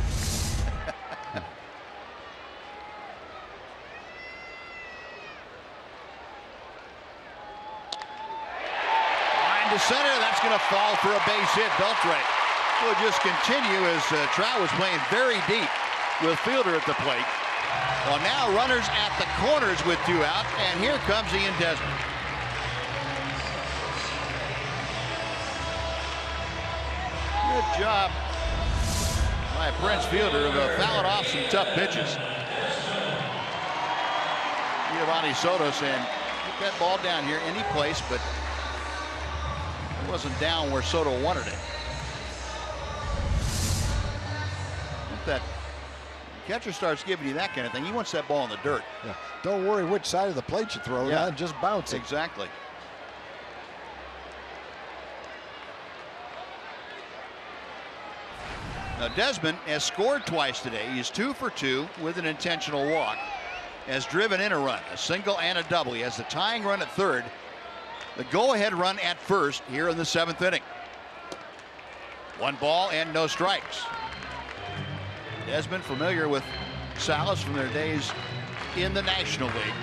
to center. That's going to fall for a base hit. Beltre will just continue as Trout was playing very deep with Fielder at the plate. Well, now runners at the corners with 2 out, and here comes Ian Desmond. Good job by Prince Fielder of fouling off some tough pitches. Giovanni Soto saying, get that ball down here any place, but it wasn't down where Soto wanted it. If that catcher starts giving you that kind of thing, he wants that ball in the dirt. Yeah. Don't worry which side of the plate you throw it on, just bounce it. Exactly. Now Desmond has scored twice today. He's 2 for 2 with an intentional walk. Has driven in a run, a single and a double. He has the tying run at third, the go-ahead run at first here in the 7th inning. 1 ball and no strikes. Desmond familiar with Salas from their days in the National League.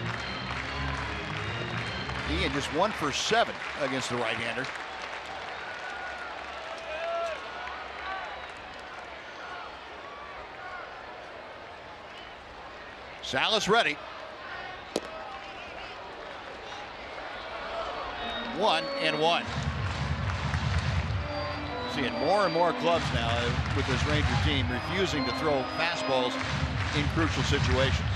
He had just 1 for 7 against the right-hander. Salas ready. 1-1. Seeing more and more clubs now with this Ranger team refusing to throw fastballs in crucial situations.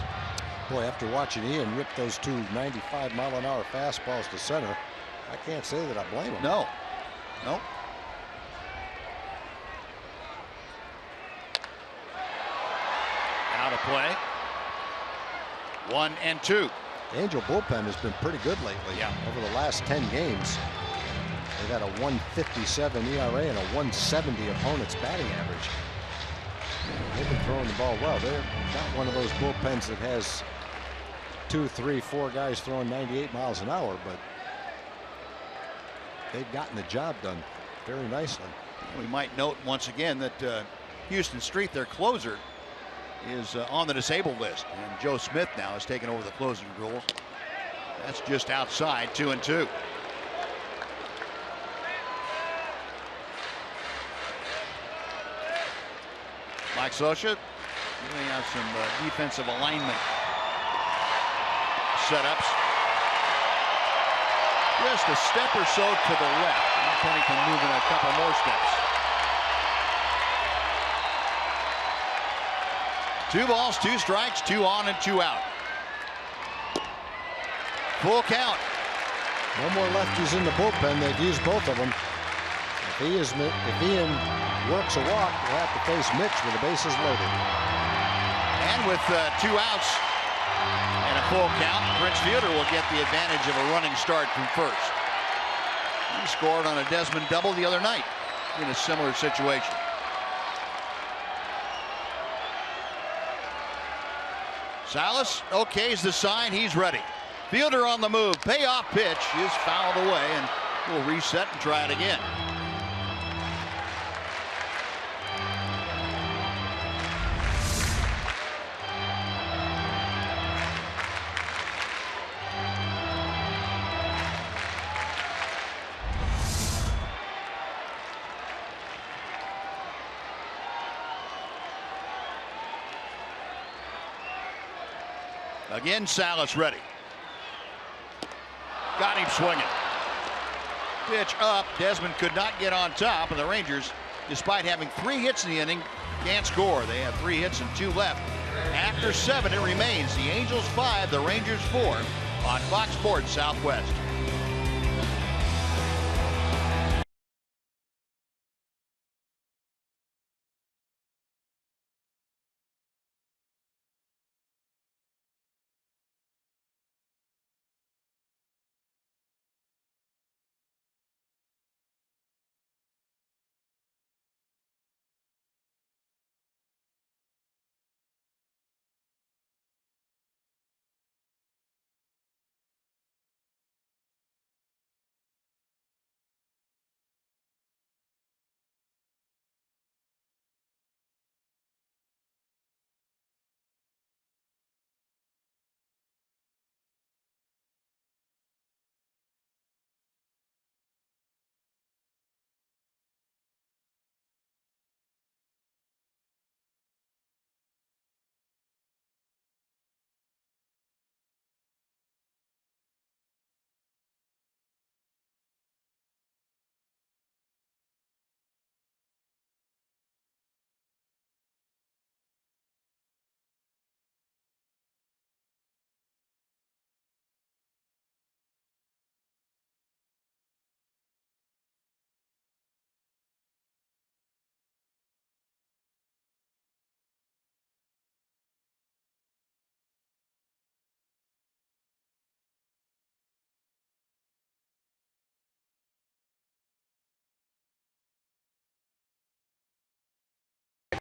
Boy, after watching Ian rip those two 95-mile-an-hour fastballs to center, I can't say that I blame him. No. Nope. Out of play. 1-2. The Angel bullpen has been pretty good lately. Yeah. Over the last 10 games, they've had a 1.57 ERA and a 1.70 opponent's batting average. They've been throwing the ball well. They're not one of those bullpens that has 2, 3, 4 guys throwing 98 miles an hour, but they've gotten the job done very nicely. We might note once again that Houston Street, their closer, is on the disabled list, and Joe Smith now has taken over the closing role. That's just outside. 2-2. Mike Scioscia really has some defensive alignment setups. Just a step or so to the left. And Pennington moving a couple more steps. 2 balls, 2 strikes, 2 on and 2 out. Full count. No more lefties in the bullpen. They've used both of them. If Ian works a walk, we'll have to face Mitch with the bases loaded. And with 2 outs and a full count, Prince Fielder will get the advantage of a running start from first. He scored on a Desmond double the other night in a similar situation. Salas okays the sign. He's ready. Fielder on the move. Payoff pitch is fouled away, and we'll reset and try it again. Again, Salas ready. Got him swinging. Pitch up. Desmond could not get on top, and the Rangers, despite having 3 hits in the inning, can't score. They have 3 hits and 2 left. After 7, it remains the Angels 5, the Rangers 4 on Fox Sports Southwest.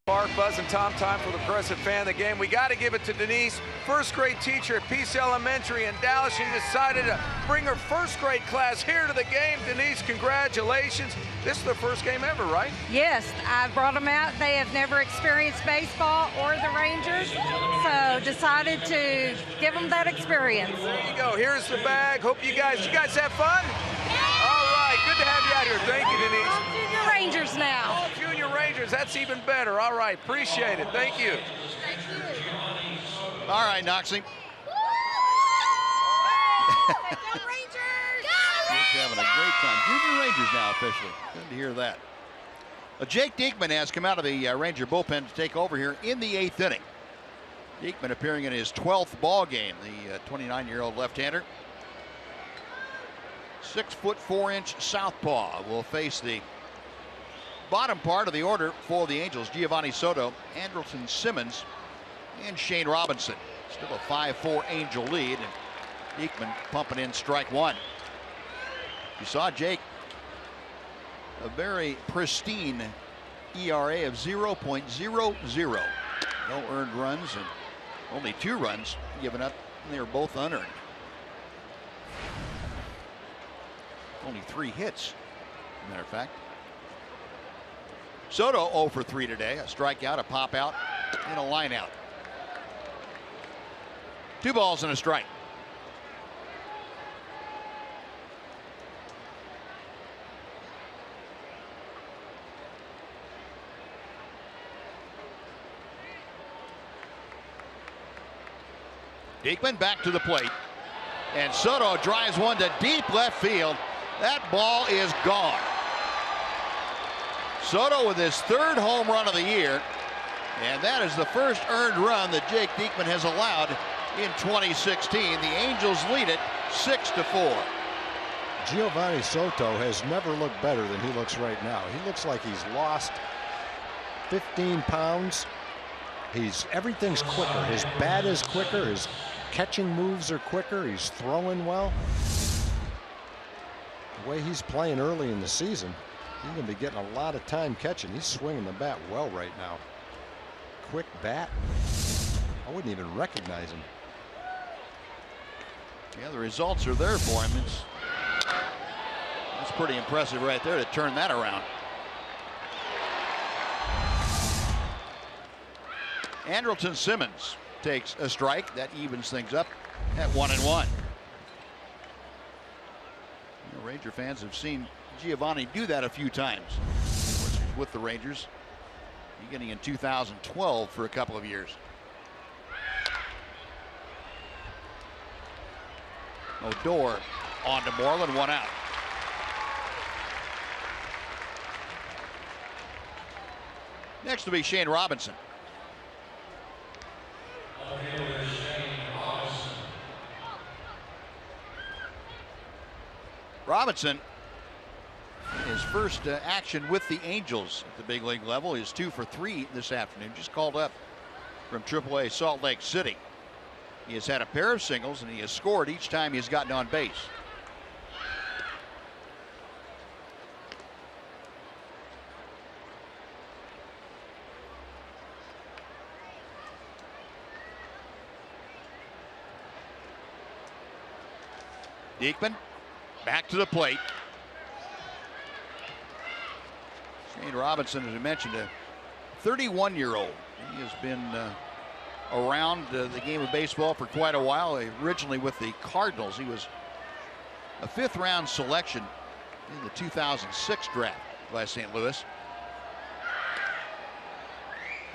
Mark, Buzz, and Tom, time for the Progressive Fan of the Game. We got to give it to Denise, first grade teacher at Peace Elementary in Dallas. She decided to bring her first grade class here to the game. Denise, congratulations. This is their first game ever, right? Yes, I brought them out. They have never experienced baseball or the Rangers, so decided to give them that experience. There you go. Here's the bag. Hope you guys have fun? All right, good to have you out here. Thank you, Denise. Junior Rangers now. Oh, Junior Rangers, that's even better. All right, appreciate it. Thank you. All right, Noxie. He's having a great time. Junior Rangers now officially. Good to hear that. Jake Diekman has come out of the Ranger bullpen to take over here in the 8th inning. Diekman appearing in his 12th ball game. The 29-year-old left-hander. 6'4" southpaw will face the bottom part of the order for the Angels. Giovanni Soto, Andrelton Simmons, and Shane Robinson. Still a 5-4 Angel lead, and Diekman pumping in strike one. You saw Jake, a very pristine ERA of 0.00. No earned runs and only 2 runs given up, and they were both unearned. Only 3 hits, as a matter of fact. Soto 0 for 3 today. A strikeout, a pop out, and a line out. 2 balls and a strike. Diekman back to the plate, and Soto drives one to deep left field. That ball is gone. Soto with his 3rd home run of the year, and that is the first earned run that Jake Diekman has allowed in 2016. The Angels lead it 6-4. Giovanni Soto has never looked better than he looks right now. He looks like he's lost 15 pounds. Everything's quicker. His bat is quicker. His catching moves are quicker. He's throwing well. The way he's playing early in the season, he's going to be getting a lot of time catching. He's swinging the bat well right now. Quick bat. I wouldn't even recognize him. Yeah, the results are there for him. That's pretty impressive right there to turn that around. Andrelton Simmons takes a strike. That evens things up at 1-1. Ranger fans have seen Giovanni do that a few times. Of course, he's with the Rangers beginning in 2012 for a couple of years. Odor on to Moreland, 1 out. Next will be Shane Robinson. Robinson, his first action with the Angels at the big league level, is 2 for 3 this afternoon. Just called up from AAA Salt Lake City. He has had a pair of singles, and he has scored each time he has gotten on base. Diekman back to the plate. Shane Robinson, as I mentioned, a 31-year-old. He has been around the game of baseball for quite a while. Originally with the Cardinals. He was a 5th-round selection in the 2006 draft by St. Louis.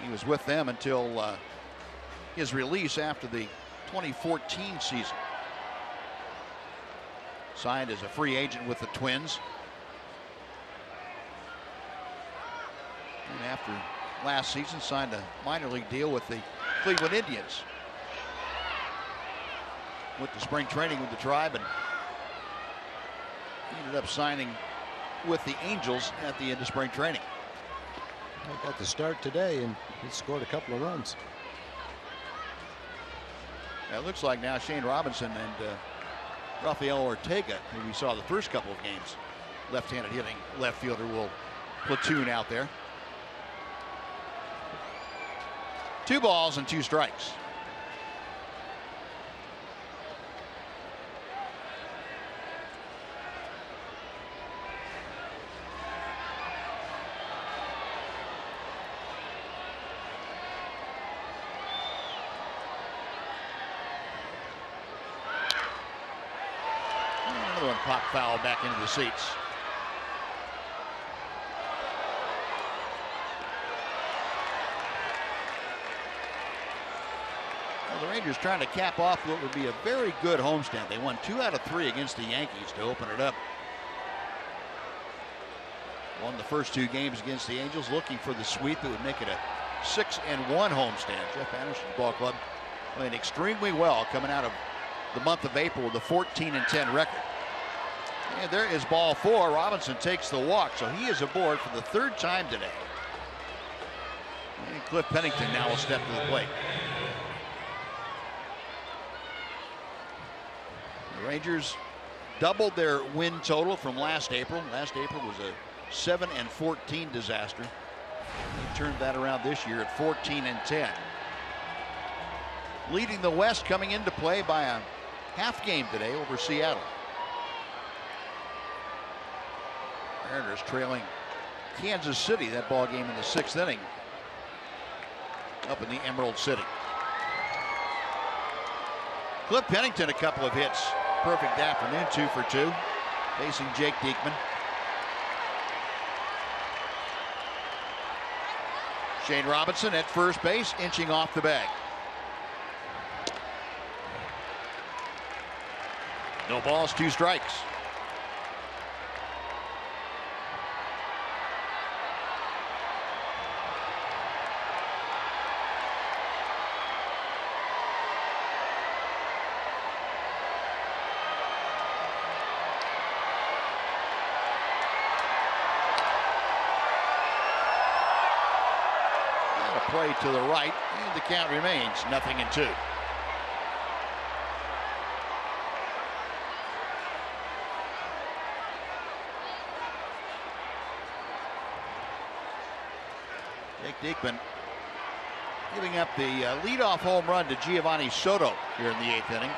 He was with them until his release after the 2014 season. Signed as a free agent with the Twins. And after last season, signed a minor league deal with the Cleveland Indians. Went to spring training with the Tribe and ended up signing with the Angels at the end of spring training. He got the start today, and he scored a couple of runs. It looks like now Shane Robinson and Rafael Ortega, who we saw the first couple of games, left-handed hitting left fielder, will platoon out there. 2 balls and 2 strikes. Another one popped foul back into the seats. Rangers trying to cap off what would be a very good homestand. They won 2 out of 3 against the Yankees to open it up. Won the first 2 games against the Angels, looking for the sweep that would make it a 6-1 homestand. Jeff Anderson's ball club playing extremely well coming out of the month of April with a 14-10 record. And there is ball 4. Robinson takes the walk, so he is aboard for the 3rd time today. And Cliff Pennington now will step to the plate. The Rangers doubled their win total from last April. Last April was a 7-14 disaster. They turned that around this year at 14-10. Leading the West coming into play by a half game today over Seattle. Mariners trailing Kansas City, that ball game in the 6th inning up in the Emerald City. Cliff Pennington a couple of hits. Perfect afternoon, 2 for 2, facing Jake Diekman. Shane Robinson at first base, inching off the bag. No balls, 2 strikes. Play to the right, and the count remains 0-2. Jake Diekman giving up the leadoff home run to Giovanni Soto here in the 8th inning.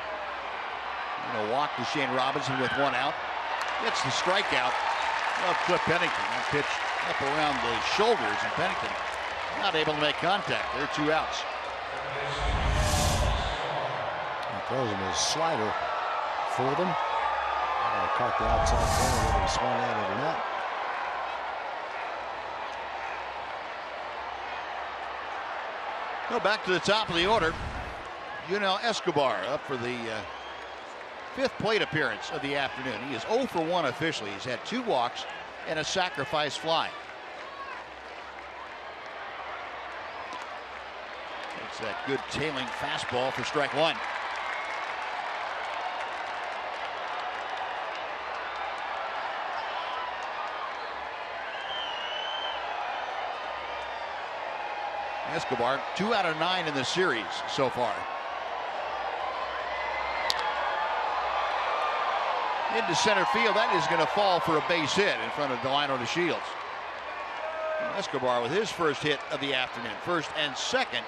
And a walk to Shane Robinson with 1 out. Gets the strikeout of Cliff Pennington. That pitch up around the shoulders, and Pennington not able to make contact. There are 2 outs. He throws him his slider. Fooled him. Caught the outside corner where he swung out of the net. Go back to the top of the order. Yunel Escobar up for the 5th plate appearance of the afternoon. He is 0 for 1 officially. He's had 2 walks and a sacrifice fly. It's that good tailing fastball for strike 1. Escobar 2 out of 9 in the series so far. Into center field, that is going to fall for a base hit in front of Delino DeShields. Escobar with his first hit of the afternoon, 1st and 2nd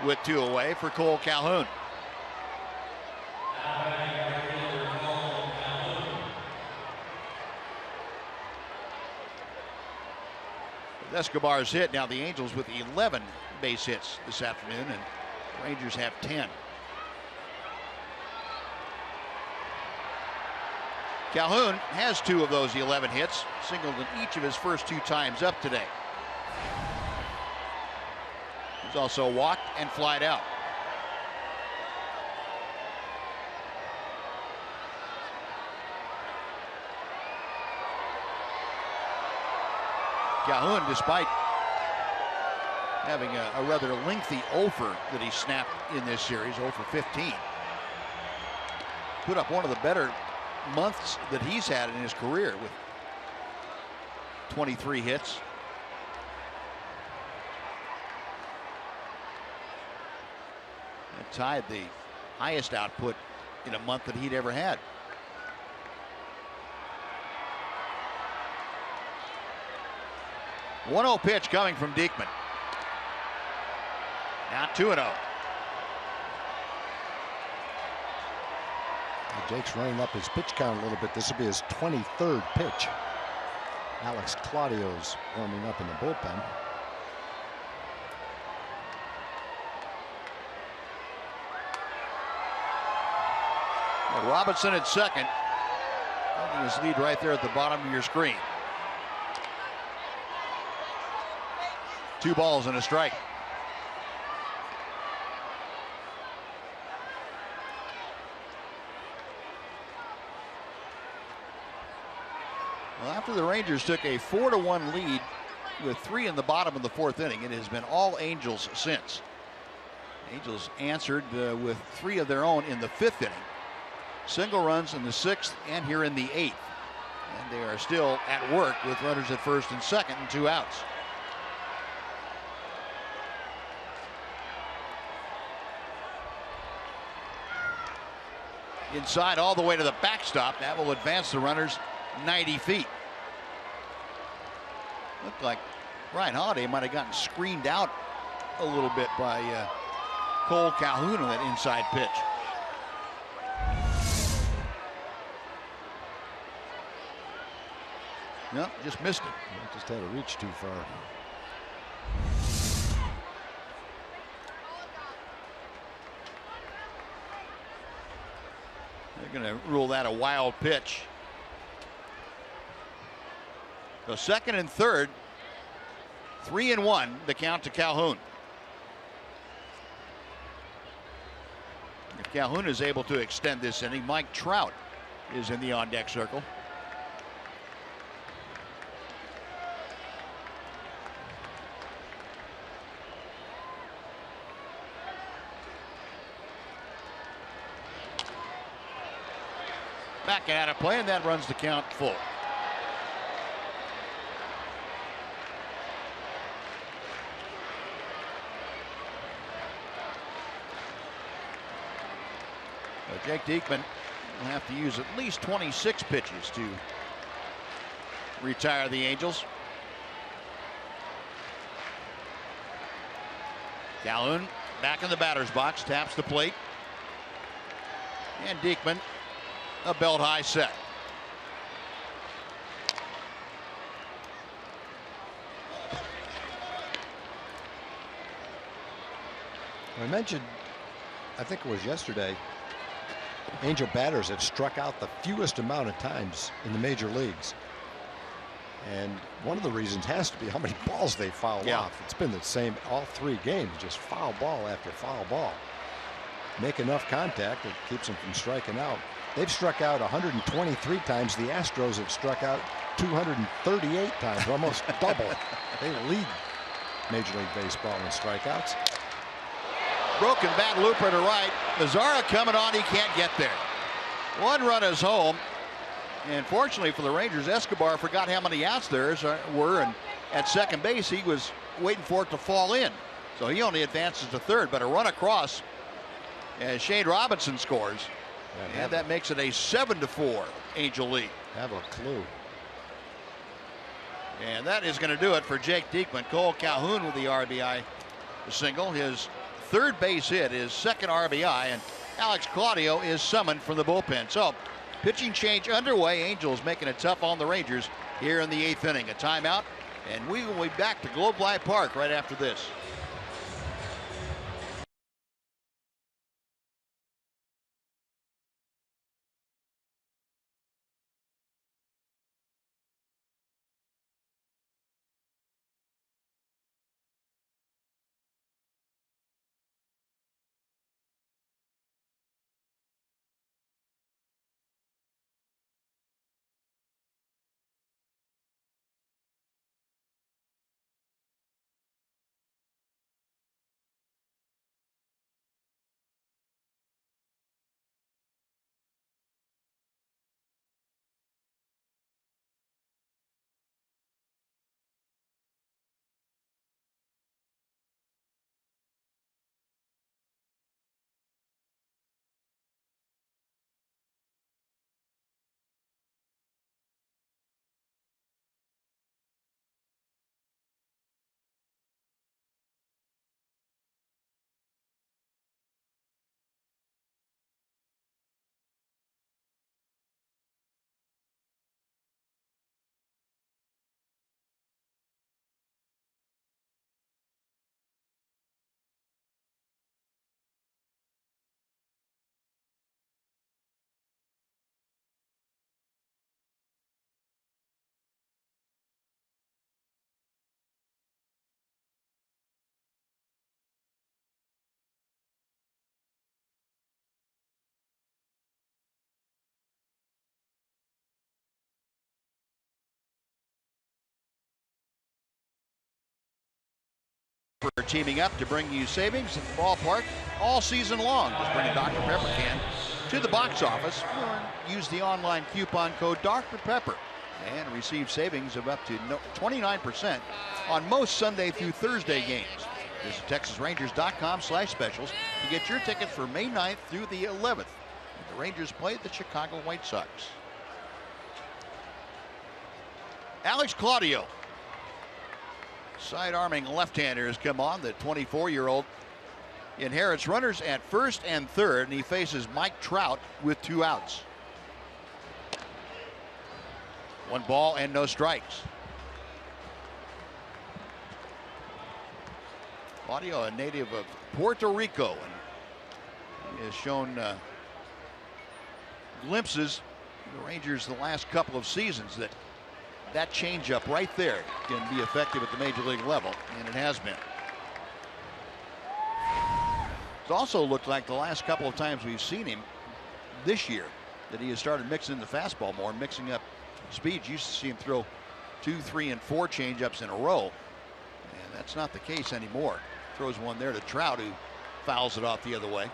with 2 away for Cole Calhoun. With Escobar's hit, now the Angels with 11 base hits this afternoon, and Rangers have 10. Calhoun has 2 of those 11 hits, singled in each of his first 2 times up today. He's also walked and flied out. Calhoun, despite having a rather lengthy offer that he snapped in this series, 0 for 15, put up one of the better months that he's had in his career with 23 hits. And tied the highest output in a month that he'd ever had. The 1-0 pitch coming from Diekman. Now 2-0. Jake's running up his pitch count a little bit. This will be his 23rd pitch. Alex Claudio's warming up in the bullpen. Well, Robinson at second. Holding his lead right there at the bottom of your screen. 2 balls and a strike. Well, after the Rangers took a 4-1 lead with 3 in the bottom of the 4th inning, it has been all Angels since. Angels answered with 3 of their own in the 5th inning. Single runs in the 6th and here in the 8th. And they are still at work with runners at first and second and 2 outs. Inside all the way to the backstop. That will advance the runners 90 feet. Looked like Ryan Holiday might have gotten screened out a little bit by Cole Calhoun on that inside pitch. Nope, just missed it. Just had to reach too far. They're going to rule that a wild pitch. So second and third, 3-1, the count to Calhoun. If Calhoun is able to extend this inning, Mike Trout is in the on-deck circle. Back out of play, and that runs the count full. Jake Diekman will have to use at least 26 pitches to retire the Angels. Calhoun back in the batter's box, taps the plate. And Diekman, a belt high set. I mentioned, I think it was yesterday, Angel batters have struck out the fewest amount of times in the major leagues. And one of the reasons has to be how many balls they foul off. It's been the same all 3 games, just foul ball after foul ball. Make enough contact, it keeps them from striking out. They've struck out 123 times. The Astros have struck out 238 times, almost double. They lead Major League Baseball in strikeouts. Broken bat, looper to right. Mazzara coming on, he can't get there. 1 run is home. And fortunately for the Rangers, Escobar forgot how many outs there were, and at second base he was waiting for it to fall in. So he only advances to third, but a run across as Shane Robinson scores. And that makes it a 7-4 Angel lead. Have a clue. And that is going to do it for Jake Diekman. Cole Calhoun with the RBI single, his 3rd base hit, his 2nd RBI, and Alex Claudio is summoned from the bullpen. So pitching change underway. Angels making it tough on the Rangers here in the 8th inning. A timeout, and we will be back to Globe Life Park right after this. We're teaming up to bring you savings at the ballpark all season long. Just bring a Dr. Pepper can to the box office or use the online coupon code Dr. Pepper and receive savings of up to 29% on most Sunday through Thursday games. Visit TexasRangers.com/specials to get your tickets for May 9th through the 11th. The Rangers play the Chicago White Sox. Alex Claudio, side-arming left-hander, has come on. The 24-year-old inherits runners at first and third, and he faces Mike Trout with 2 outs. 1 ball and no strikes. Claudio, a native of Puerto Rico, and he has shown glimpses of the Rangers the last couple of seasons that changeup right there can be effective at the major league level, and it has been. It's also looked like the last couple of times we've seen him this year that he has started mixing the fastball more, mixing up speeds. You used to see him throw 2, 3, and 4 changeups in a row, and that's not the case anymore. Throws one there to Trout, who fouls it off the other way.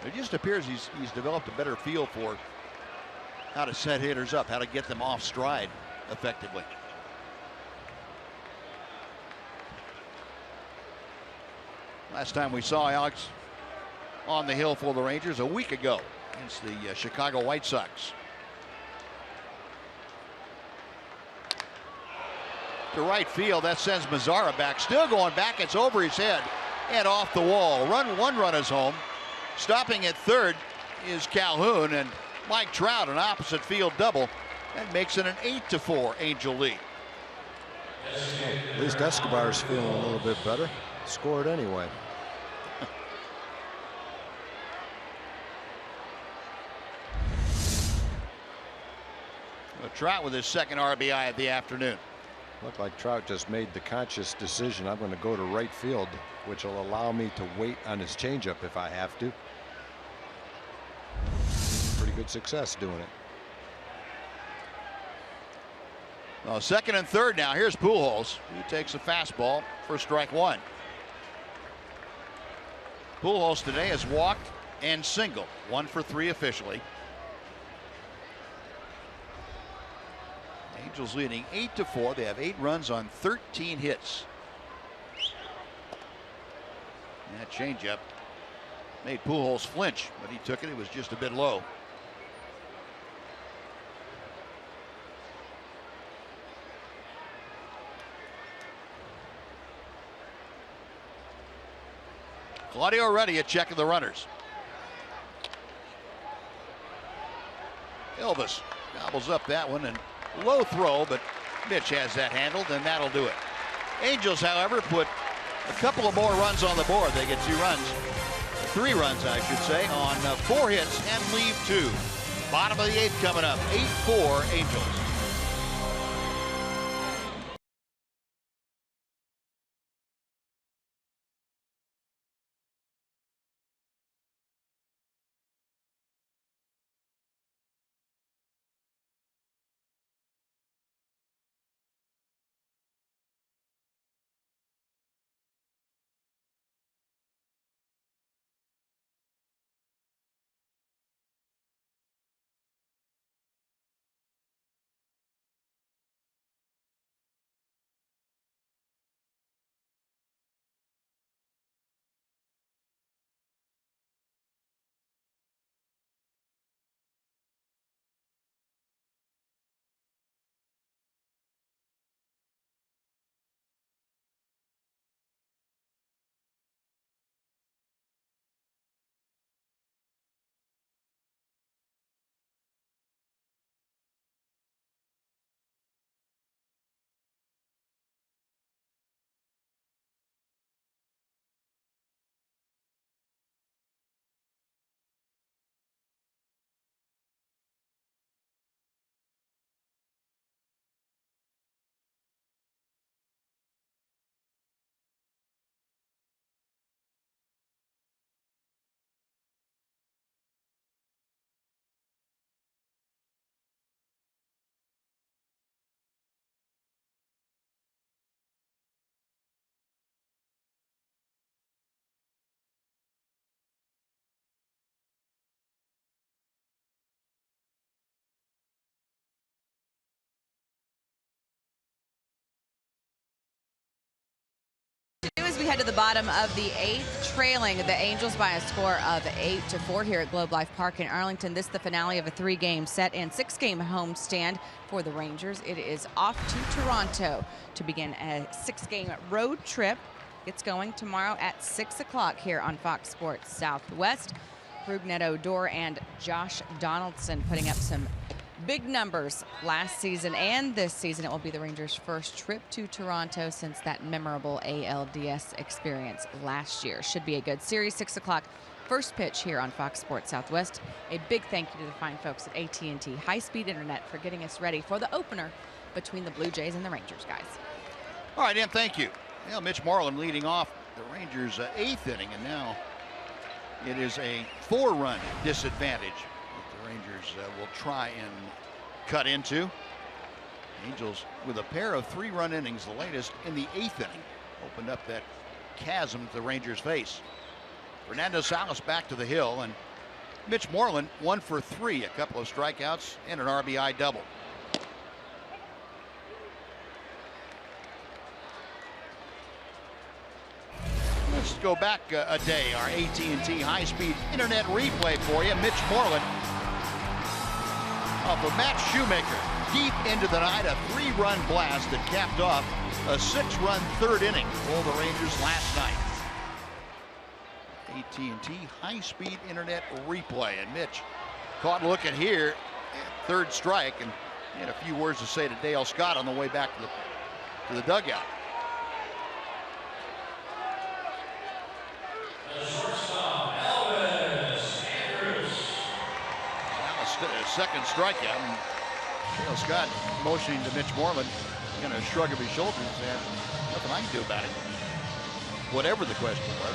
It just appears he's developed a better feel for how to set hitters up, how to get them off stride effectively. Last time we saw Alex on the hill for the Rangers a week ago against the Chicago White Sox. To right field, that sends Mazzara back. Still going back, it's over his head and off the wall. One run is home. Stopping at third is Calhoun, and Mike Trout, an opposite field double. That makes it an 8-4 Angel lead. At least Escobar's feeling a little bit better. Scored anyway. Trout with his second RBI of the afternoon. Looked like Trout just made the conscious decision. I'm going to go to right field, which will allow me to wait on his changeup if I have to. Pretty good success doing it. Well, second and third now. Here's Pujols, who takes a fastball for strike 1. Pujols today has walked and singled, 1 for 3 officially. Angels leading 8-4. They have 8 runs on 13 hits. And that changeup made Pujols flinch, but he took it. It was just a bit low. Claudio ready at checking the runners. Elvis gobbles up that one, and low throw, but Mitch has that handled, and that'll do it. Angels, however, put a couple of more runs on the board. They get 2 runs, 3 runs, I should say, on 4 hits and leave 2. Bottom of the 8th coming up, 8-4 Angels. we head to the bottom of the 8th, trailing the Angels by a score of 8-4 here at Globe Life Park in Arlington. This is the finale of a 3-game set and 6-game homestand for the Rangers. It is off to Toronto to begin a 6-game road trip. Gets going tomorrow at 6 o'clock here on Fox Sports Southwest. Brugnet Odor and Josh Donaldson putting up some big numbers last season and this season. It will be the Rangers' first trip to Toronto since that memorable ALDS experience last year. Should be a good series. 6 o'clock, first pitch here on Fox Sports Southwest. A big thank you to the fine folks at AT High-Speed Internet for getting us ready for the opener between the Blue Jays and the Rangers, guys. All right, Dan, thank you. Well, Mitch Moreland leading off the Rangers' 8th inning, and now it is a 4-run disadvantage that the Rangers will try and cut into. Angels with a pair of 3-run innings, the latest in the 8th inning, opened up that chasm the Rangers face. Fernando Salas back to the hill, and Mitch Moreland 1 for 3, a couple of strikeouts and an RBI double. Let's go back a day. Our AT&T high-speed internet replay for you. Mitch Moreland off of Matt Shoemaker deep into the night, a 3-run blast that capped off a 6-run 3rd inning for the Rangers last night. AT&T high-speed internet replay, and Mitch caught looking here at 3rd strike, and he had a few words to say to Dale Scott on the way back to the dugout. Second strikeout, and Dale Scott motioning to Mitch Moreland, kind of a shrug of his shoulders and said, nothing I can do about it, whatever the question was.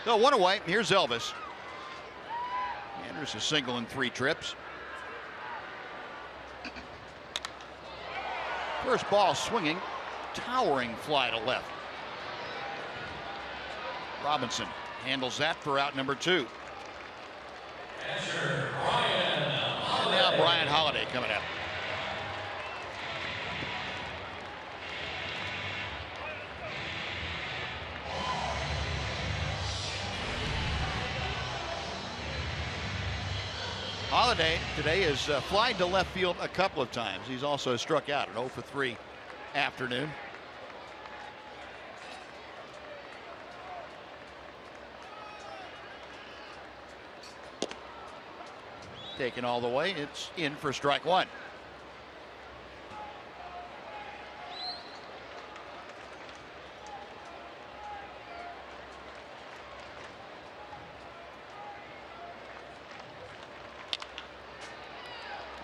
So 1 away. Here's Elvis. Andrews a single in 3 trips. First ball swinging, towering fly to left. Robinson handles that for out number 2. And now Brian Holiday coming up. Holiday today has flied to left field a couple of times. He's also struck out an 0 for 3 afternoon. Taken all the way. It's in for strike 1.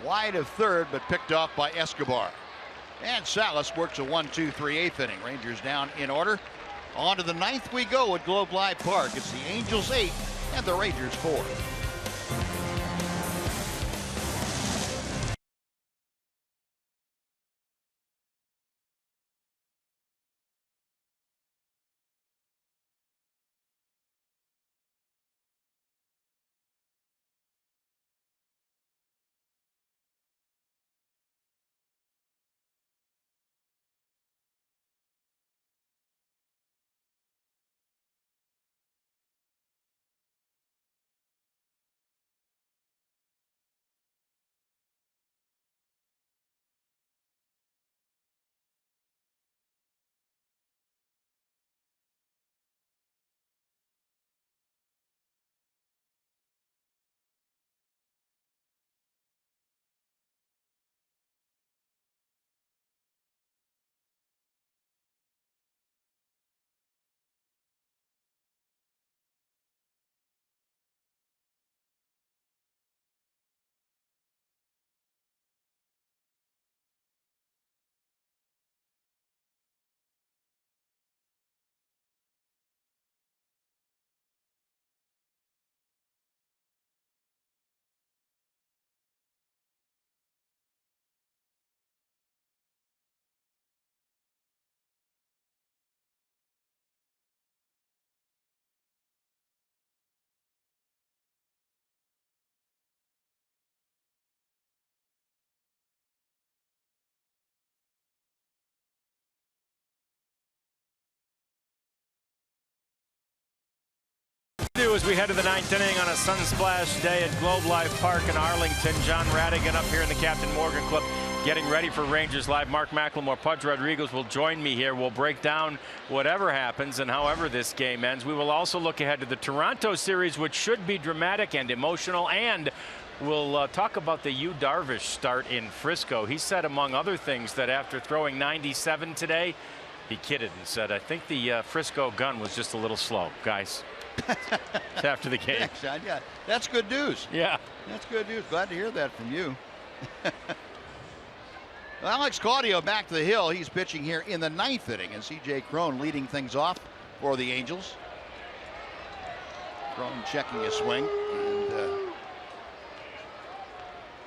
Wide of 3rd, but picked off by Escobar. And Salas works a 1-2-3 8th inning. Rangers down in order. On to the 9th we go at Globe Life Park. It's the Angels 8 and the Rangers 4. do as we head to the 9th inning on a sun-splashed day at Globe Life Park in Arlington. John Radigan up here in the Captain Morgan Club getting ready for Rangers Live. Mark McLemore, Pudge Rodriguez will join me here. We'll break down whatever happens and however this game ends. We will also look ahead to the Toronto series, which should be dramatic and emotional, and we'll talk about the Yu Darvish start in Frisco. He said, among other things, that after throwing 97 today, he kidded and said, I think the Frisco gun was just a little slow, guys. After the game. Yeah, that's good news. Yeah. That's good news. Glad to hear that from you. Alex Claudio back to the hill. He's pitching here in the 9th inning, and C.J. Cron leading things off for the Angels. Cron checking his swing. And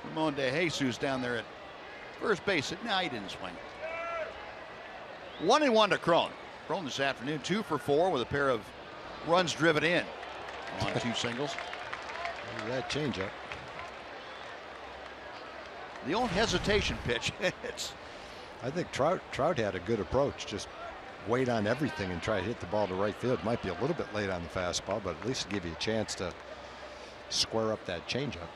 Ramon De Jesus down there at first base. No, he didn't swing. 1-1 to Cron. Cron this afternoon 2 for 4 with a pair of runs driven in on 2 singles. That changeup. The old hesitation pitch. I think Trout had a good approach. Just wait on everything and try to hit the ball to right field. Might be a little bit late on the fastball, but at least give you a chance to square up that changeup.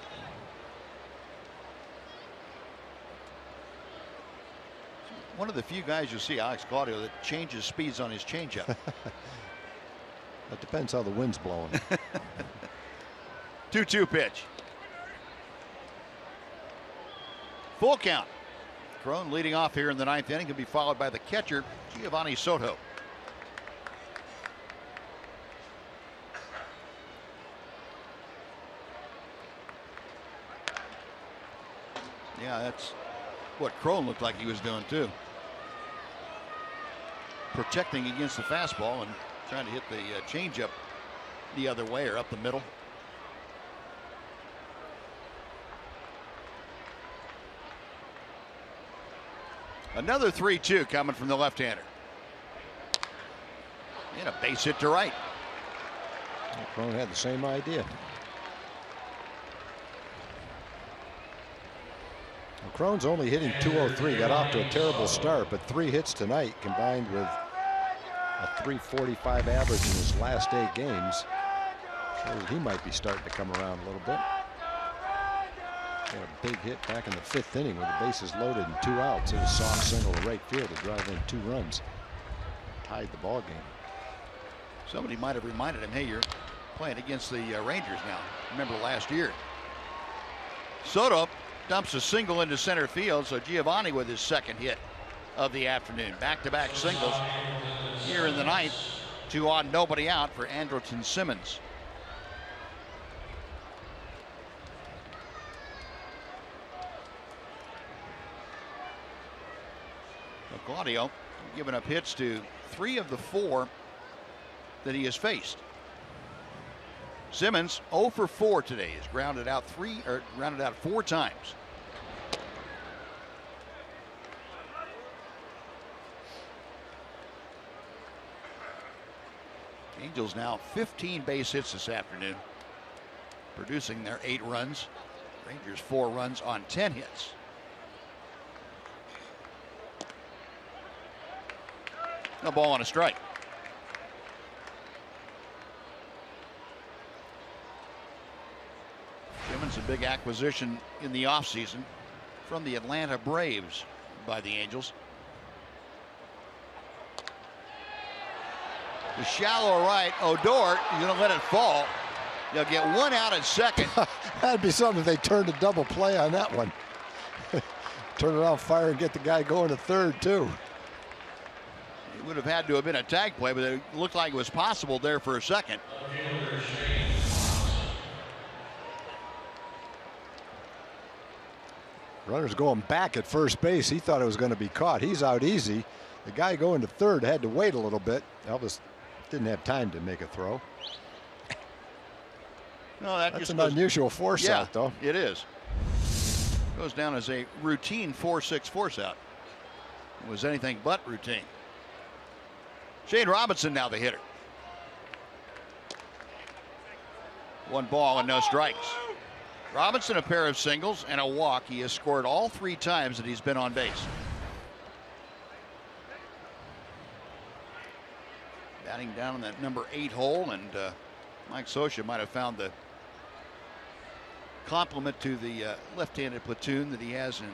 One of the few guys you see, Alex Claudio, that changes speeds on his changeup. That depends how the wind's blowing. 2-2 pitch. Full count. Cron leading off here in the 9th inning, can be followed by the catcher, Giovanni Soto. Yeah, that's what Cron looked like he was doing too. Protecting against the fastball and trying to hit the changeup the other way or up the middle. Another 3-2 coming from the left-hander. And a base hit to right. Cron had the same idea. Well, Cron's only hitting .203. Got off to a terrible start, but 3 hits tonight combined with a .345 average in his last 8 games. Shows he might be starting to come around a little bit. Got a big hit back in the 5th inning with the bases loaded and 2 outs. It was a soft single to right field to drive in 2 runs. Tied the ball game. Somebody might have reminded him, hey, you're playing against the Rangers now. Remember last year. Soto dumps a single into center field, so Giovanni with his 2nd hit of the afternoon. Back-to-back singles here in the 9th. 2 on, nobody out for Andrelton Simmons. Claudio giving up hits to 3 of the 4 that he has faced. Simmons 0 for 4 today. He's grounded out 4 times. Angels now 15 base hits this afternoon, producing their 8 runs. Rangers 4 runs on 10 hits. No ball on a strike. Simmons, a big acquisition in the offseason from the Atlanta Braves by the Angels. The shallow right, Odor, he's going to let it fall. They'll get 1 out at second. That'd be something if they turned a double play on that one. Turn around, fire, and get the guy going to third, too. It would have had to have been a tag play, but it looked like it was possible there for a second. Runner's going back at first base. He thought it was going to be caught. He's out easy. The guy going to third had to wait a little bit. Elvis didn't have time to make a throw. No, that's an unusual force out, though. It is. Goes down as a routine 4-6 force out. It was anything but routine. Shane Robinson now the hitter. 1 ball and no strikes. Robinson a pair of singles and a walk. He has scored all 3 times that he's been on base. Batting down in that number 8 hole and Mike Scioscia might have found the complement to the left-handed platoon that he has in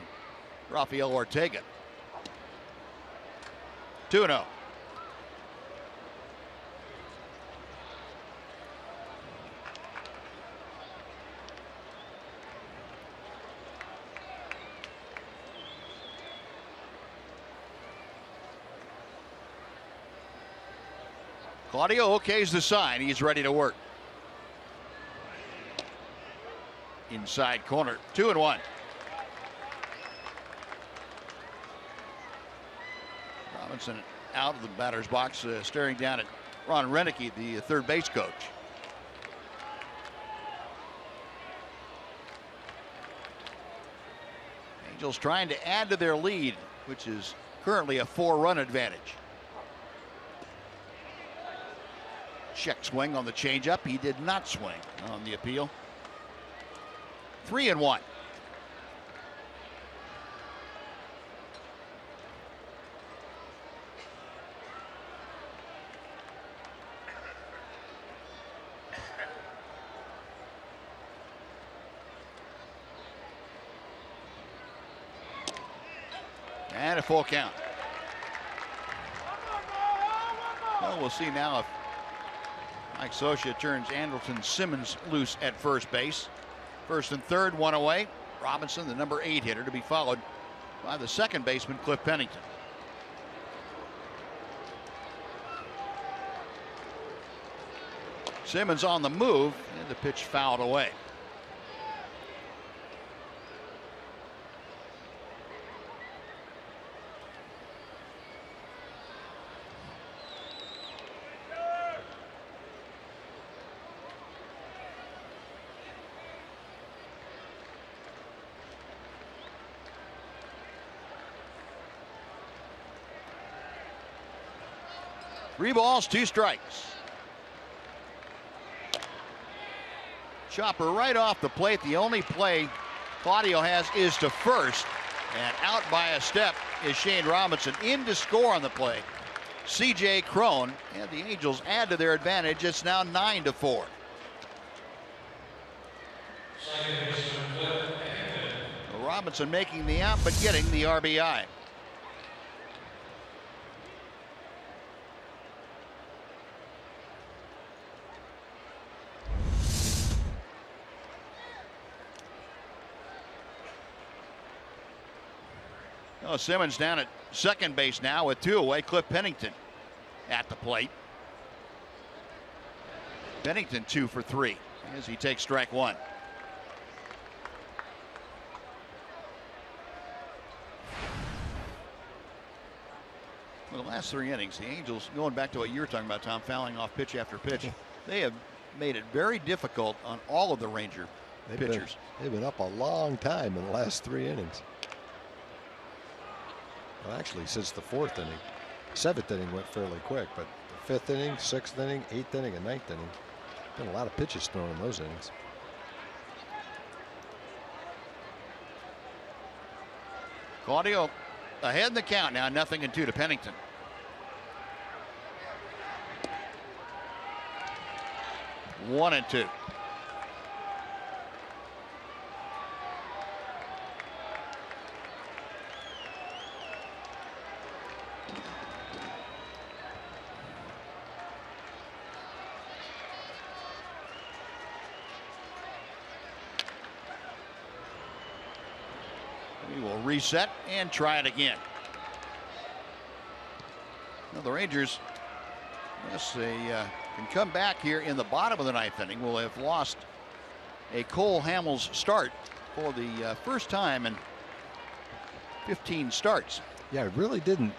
Rafael Ortega. 2-0. Claudio okays the sign. He's ready to work. Inside corner, 2-1. Robinson out of the batter's box, staring down at Ron Renicky, the third base coach. Angels trying to add to their lead, which is currently a 4-run advantage. Check swing on the changeup. He did not swing on the appeal. 3-1. And a full count. Well, we'll see now if Mike Scioscia turns Andrelton Simmons loose at first base. First and third, one away. Robinson, the number 8 hitter, to be followed by the second baseman, Cliff Pennington. Simmons on the move, and the pitch fouled away. Three balls, 2 strikes. Chopper right off the plate. The only play Claudio has is to first, and out by a step is Shane Robinson. In to score on the play, C.J. Cron, and the Angels add to their advantage. It's now 9-4. Robinson making the out, but getting the RBI. Simmons down at second base now with 2 away. Cliff Pennington at the plate. Pennington 2 for 3 as he takes strike 1. Well, the last 3 innings, the Angels, going back to what you were talking about, Tom, fouling off pitch after pitch, they have made it very difficult on all of the Ranger pitchers. They've been up a long time in the last 3 innings. Well, actually, since the 4th inning. 7th inning went fairly quick, but the 5th inning, 6th inning, 8th inning, and 9th inning, been a lot of pitches thrown in those innings. Claudio ahead in the count now, 0-2 to Pennington. One and 2. We will reset and try it again. Well, the Rangers, yes, they can come back here in the bottom of the 9th inning. Will have lost a Cole Hamels start for the first time in 15 starts. Yeah, I really didn't,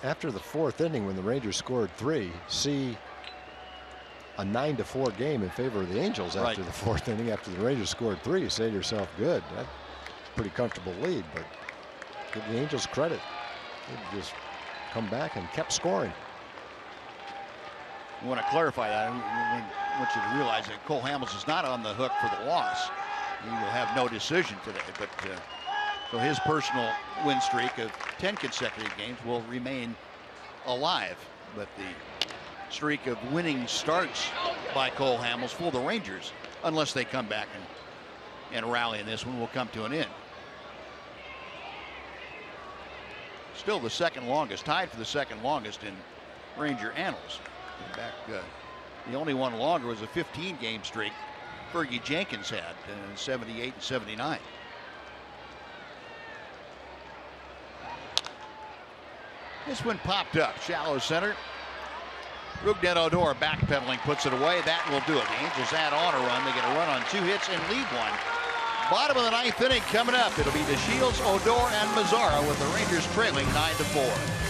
after the 4th inning when the Rangers scored 3, see a 9-4 game in favor of the Angels after the 4th inning. After the Rangers scored 3, you say to yourself, good, that's a pretty comfortable lead, but give the Angels credit. They just come back and kept scoring. I want to clarify that. I want you to realize that Cole Hamels is not on the hook for the loss. He will have no decision today, but so his personal win streak of 10 consecutive games will remain alive. But the streak of winning starts by Cole Hamels for the Rangers, unless they come back and rally in this one, will come to an end. Still the second longest, tied for the second longest in Ranger annals. The only one longer was a 15-game streak Fergie Jenkins had in 78 and 79. This one popped up, shallow center. Rougned Odor backpedaling, puts it away. That will do it. The Angels add on a run. They get a run on 2 hits and lead one. Bottom of the 9th inning coming up. It'll be DeShields, Odor, and Mazzara with the Rangers trailing 9-4.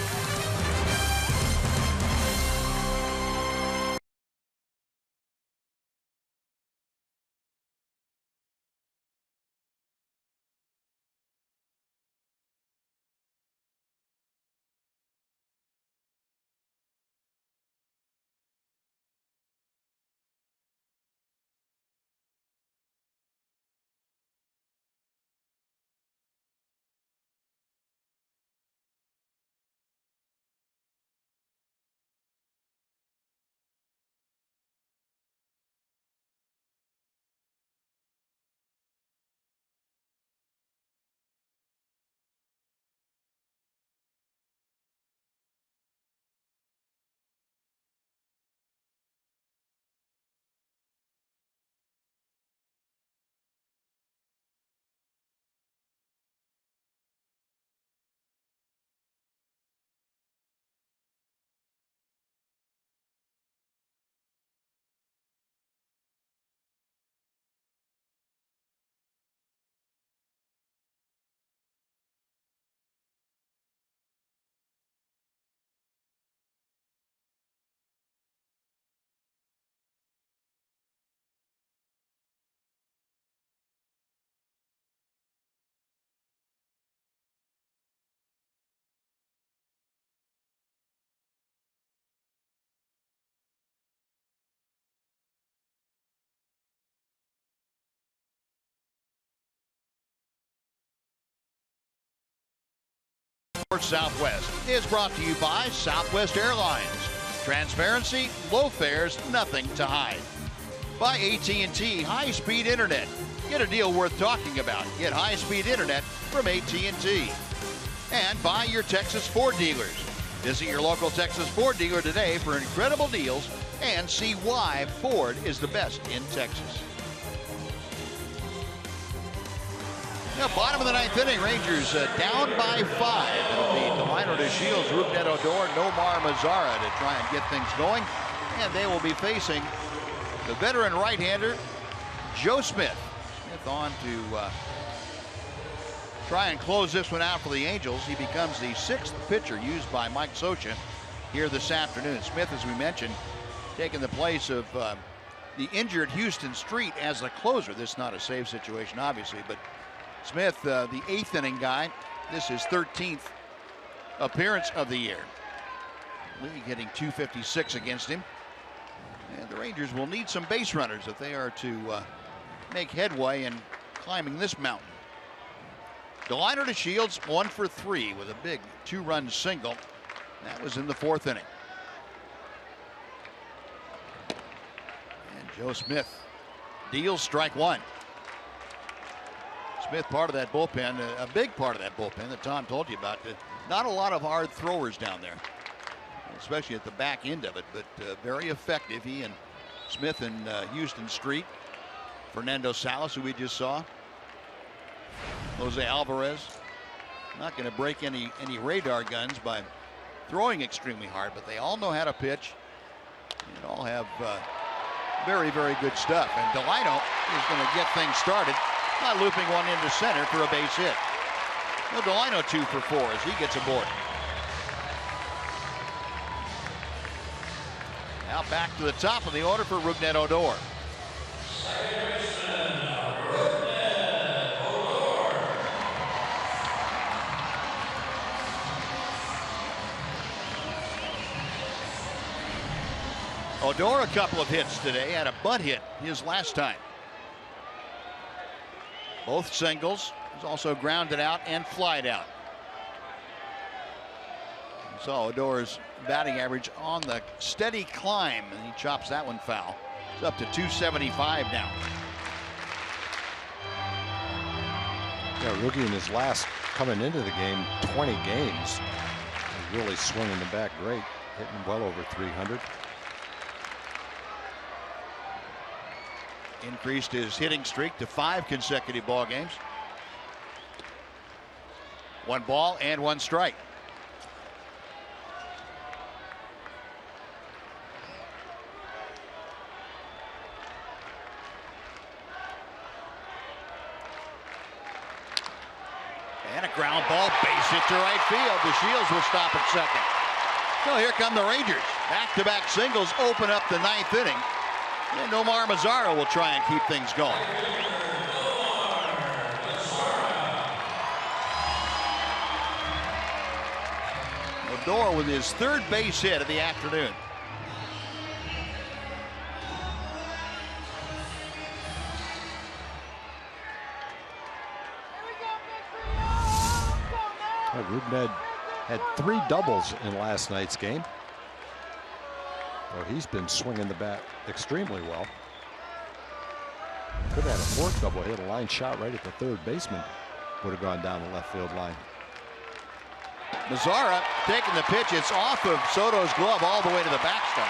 Southwest is brought to you by Southwest Airlines. Transparency, low fares, nothing to hide. By AT&T high-speed internet. Get a deal worth talking about. Get high-speed internet from AT&T. And by your Texas Ford dealers. Visit your local Texas Ford dealer today for incredible deals and see why Ford is the best in Texas. Now, bottom of the 9th inning, Rangers down by 5. It'll be Delino DeShields, Rougned Odor, Nomar Mazzara to try and get things going. And they will be facing the veteran right-hander, Joe Smith. Smith on to try and close this one out for the Angels. He becomes the 6th pitcher used by Mike Socha here this afternoon. Smith, as we mentioned, taking the place of the injured Houston Street as the closer. This is not a save situation, obviously, but Smith, the 8th inning guy. This is 13th appearance of the year. League hitting .256 against him. And the Rangers will need some base runners if they are to make headway in climbing this mountain. Delino DeShields 1 for 3 with a big 2-run single. That was in the 4th inning. And Joe Smith deals strike 1. Smith, part of that bullpen, a big part of that bullpen that Tom told you about. Not a lot of hard throwers down there, especially at the back end of it, but very effective. He and Smith and Houston Street. Fernando Salas, who we just saw. Jose Alvarez. Not going to break any radar guns by throwing extremely hard, but they all know how to pitch and all have very, very good stuff. And Delino is going to get things started by looping one into center for a base hit. Well, Delino 2 for 4 as he gets aboard. Now back to the top of the order for Rougned Odor. Odor a couple of hits today, had a bunt hit his last time. Both singles. He's also grounded out and flied out. saw Odor's batting average on the steady climb, and he chops that one foul. It's up to 275 now. Yeah, rookie in his last coming into the game, 20 games. He's really swinging the bat great, hitting well over 300. Increased his hitting streak to 5 consecutive ball games. 1 ball and 1 strike. And a ground ball, base hit to right field. DeShields will stop at second. So here come the Rangers. Back-to-back singles open up the 9th inning. And Omar Mazara will try and keep things going. Odor with his 3rd base hit of the afternoon. Rudned had 3 doubles in last night's game. Well, he's been swinging the bat extremely well. Could have had a 4th double hit, a line shot right at the 3rd baseman. Would have gone down the left field line. Mazara taking the pitch. It's off of Soto's glove all the way to the backstop.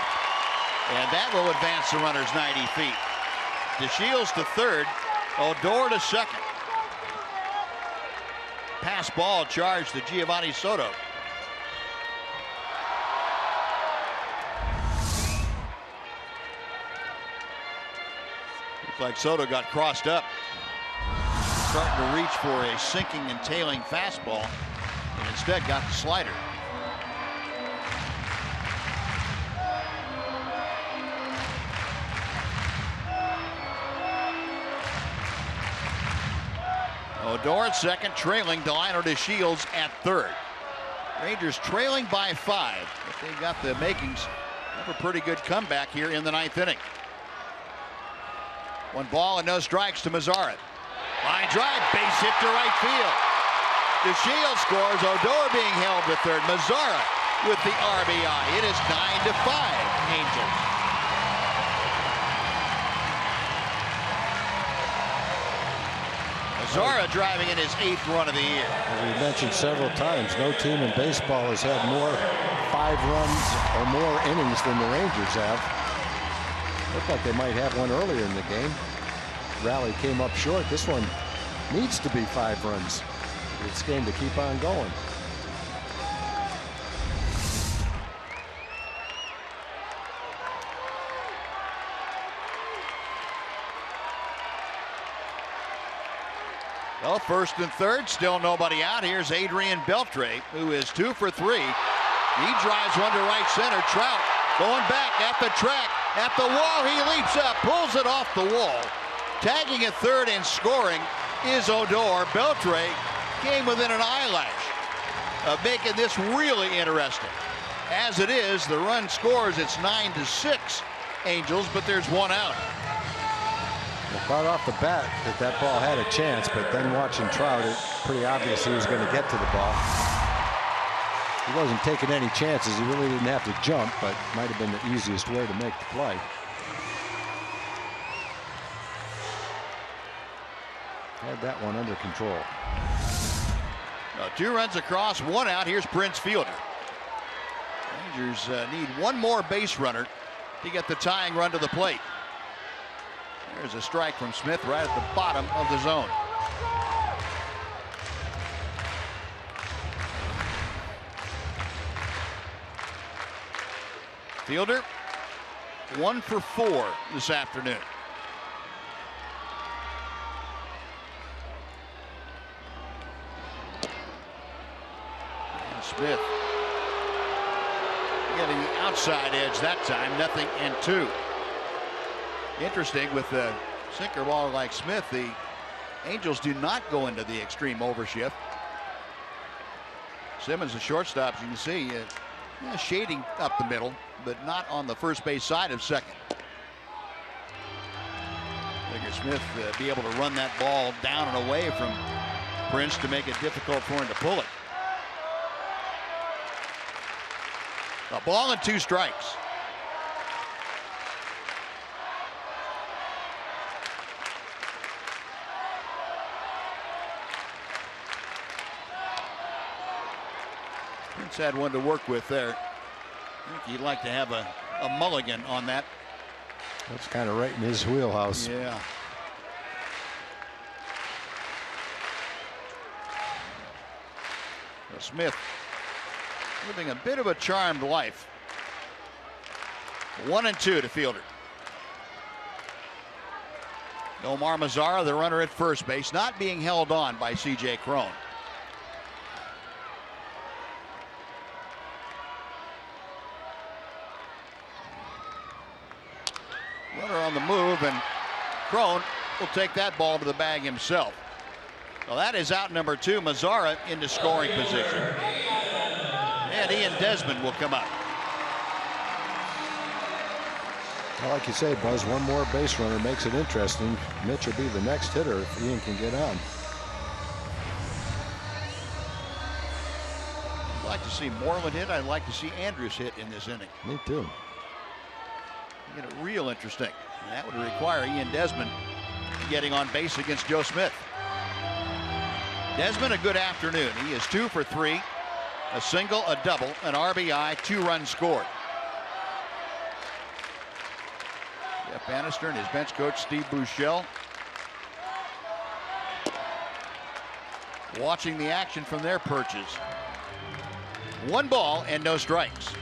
And that will advance the runners 90 feet. DeShields to 3rd, Odor to 2nd. Pass ball charged to Giovanni Soto. Looks like Soto got crossed up. Starting to reach for a sinking and tailing fastball, and instead got the slider. Odor at 2nd, trailing Delino DeShields at 3rd. Rangers trailing by 5, but they got the makings of a pretty good comeback here in the 9th inning. 1 ball and no strikes to Mazara. Line drive, base hit to right field. DeShields scores. Odor being held to 3rd. Mazara with the RBI. It is 9-5 Angels. Mazara driving in his 8th run of the year. As we mentioned several times, no team in baseball has had more 5 runs or more innings than the Rangers have. Looked like they might have one earlier in the game. Rally came up short. This one needs to be 5 runs for this game to keep on going. Well, 1st and 3rd, still nobody out. Here's Adrian Beltre, who is 2 for 3. He drives one to right center. Trout going back at the track, at the wall. He leaps up, pulls it off the wall. Tagging at 3rd and scoring is Odor. Beltre came within an eyelash of making this really interesting. As it is, the run scores. It's 9-6 Angels, but there's 1 out. Well, thought off the bat that ball had a chance, but then watching Trout, it's pretty obvious he was going to get to the ball. He wasn't taking any chances. He really didn't have to jump, but might have been the easiest way to make the play. Had that one under control. 2 runs across, 1 out. Here's Prince Fielder. Rangers need 1 more base runner to get the tying run to the plate. There's a strike from Smith right at the bottom of the zone. Fielder 1 for 4 this afternoon. And Smith getting the outside edge that time. 0-2. Interesting with the sinker ball like Smith, the Angels do not go into the extreme overshift. Simmons, the shortstop, as you can see, shading up the middle, but not on the first base side of second. Figure Smith be able to run that ball down and away from Prince to make it difficult for him to pull it. A ball and 2 strikes. Prince had one to work with there. I think he'd like to have a mulligan on that. That's kind of right in his wheelhouse. Yeah. Well, Smith living a bit of a charmed life. 1-2 to Fielder. Omar Mazara, the runner at first base, not being held on by C.J. Cron. Runner on the move, and Cron will take that ball to the bag himself. Well, that is out number 2. Mazara into scoring position. And Ian Desmond will come up. Well, like you say, Buzz, one more base runner makes it interesting. Mitch will be the next hitter if Ian can get on. I'd like to see Moreland hit. I'd like to see Andrus hit in this inning. Me too. Get it real interesting. And that would require Ian Desmond getting on base against Joe Smith. Desmond, a good afternoon. He is 2 for 3, a single, a double, an RBI, 2 runs scored. Jeff Bannister and his bench coach Steve Buechele watching the action from their perches. 1 ball and no strikes.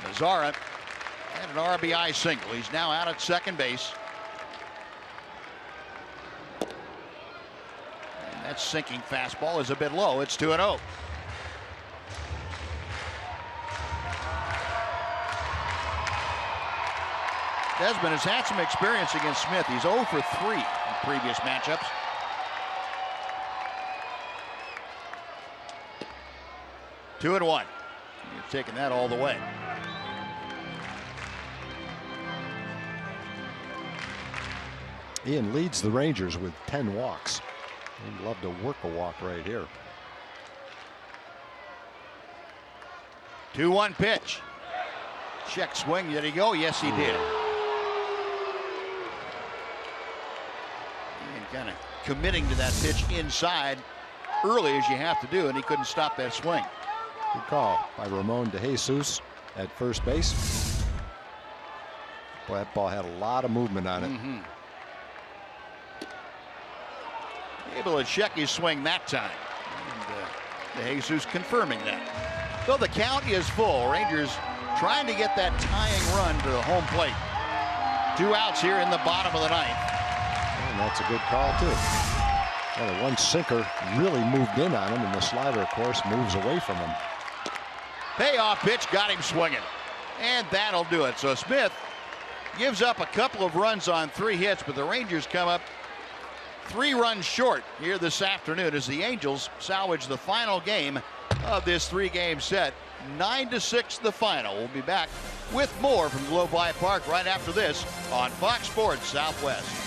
Mazara had an RBI single. He's now out at second base. And that sinking fastball is a bit low. It's 2-0. Desmond has had some experience against Smith. He's 0 for 3 in previous matchups. Two and 1. You're taking that all the way. Ian leads the Rangers with 10 walks. He'd love to work a walk right here. 2-1 pitch. Check swing. Did he go? Yes, he did. Ian kind of committing to that pitch inside early as you have to do, and he couldn't stop that swing. Good call by Ramon DeJesus at first base. Boy, that ball had a lot of movement on it. Able to check his swing that time. And DeJesus confirming that. So the count is full. Rangers trying to get that tying run to the home plate. 2 outs here in the bottom of the 9th. And that's a good call, too. Well, the one sinker really moved in on him, and the slider, of course, moves away from him. Payoff pitch got him swinging. And that'll do it. So Smith gives up a couple of runs on 3 hits, but the Rangers come up 3 runs short here this afternoon as the Angels salvage the final game of this 3-game set. 9-6 the final. We'll be back with more from Globe Life Park right after this on Fox Sports Southwest.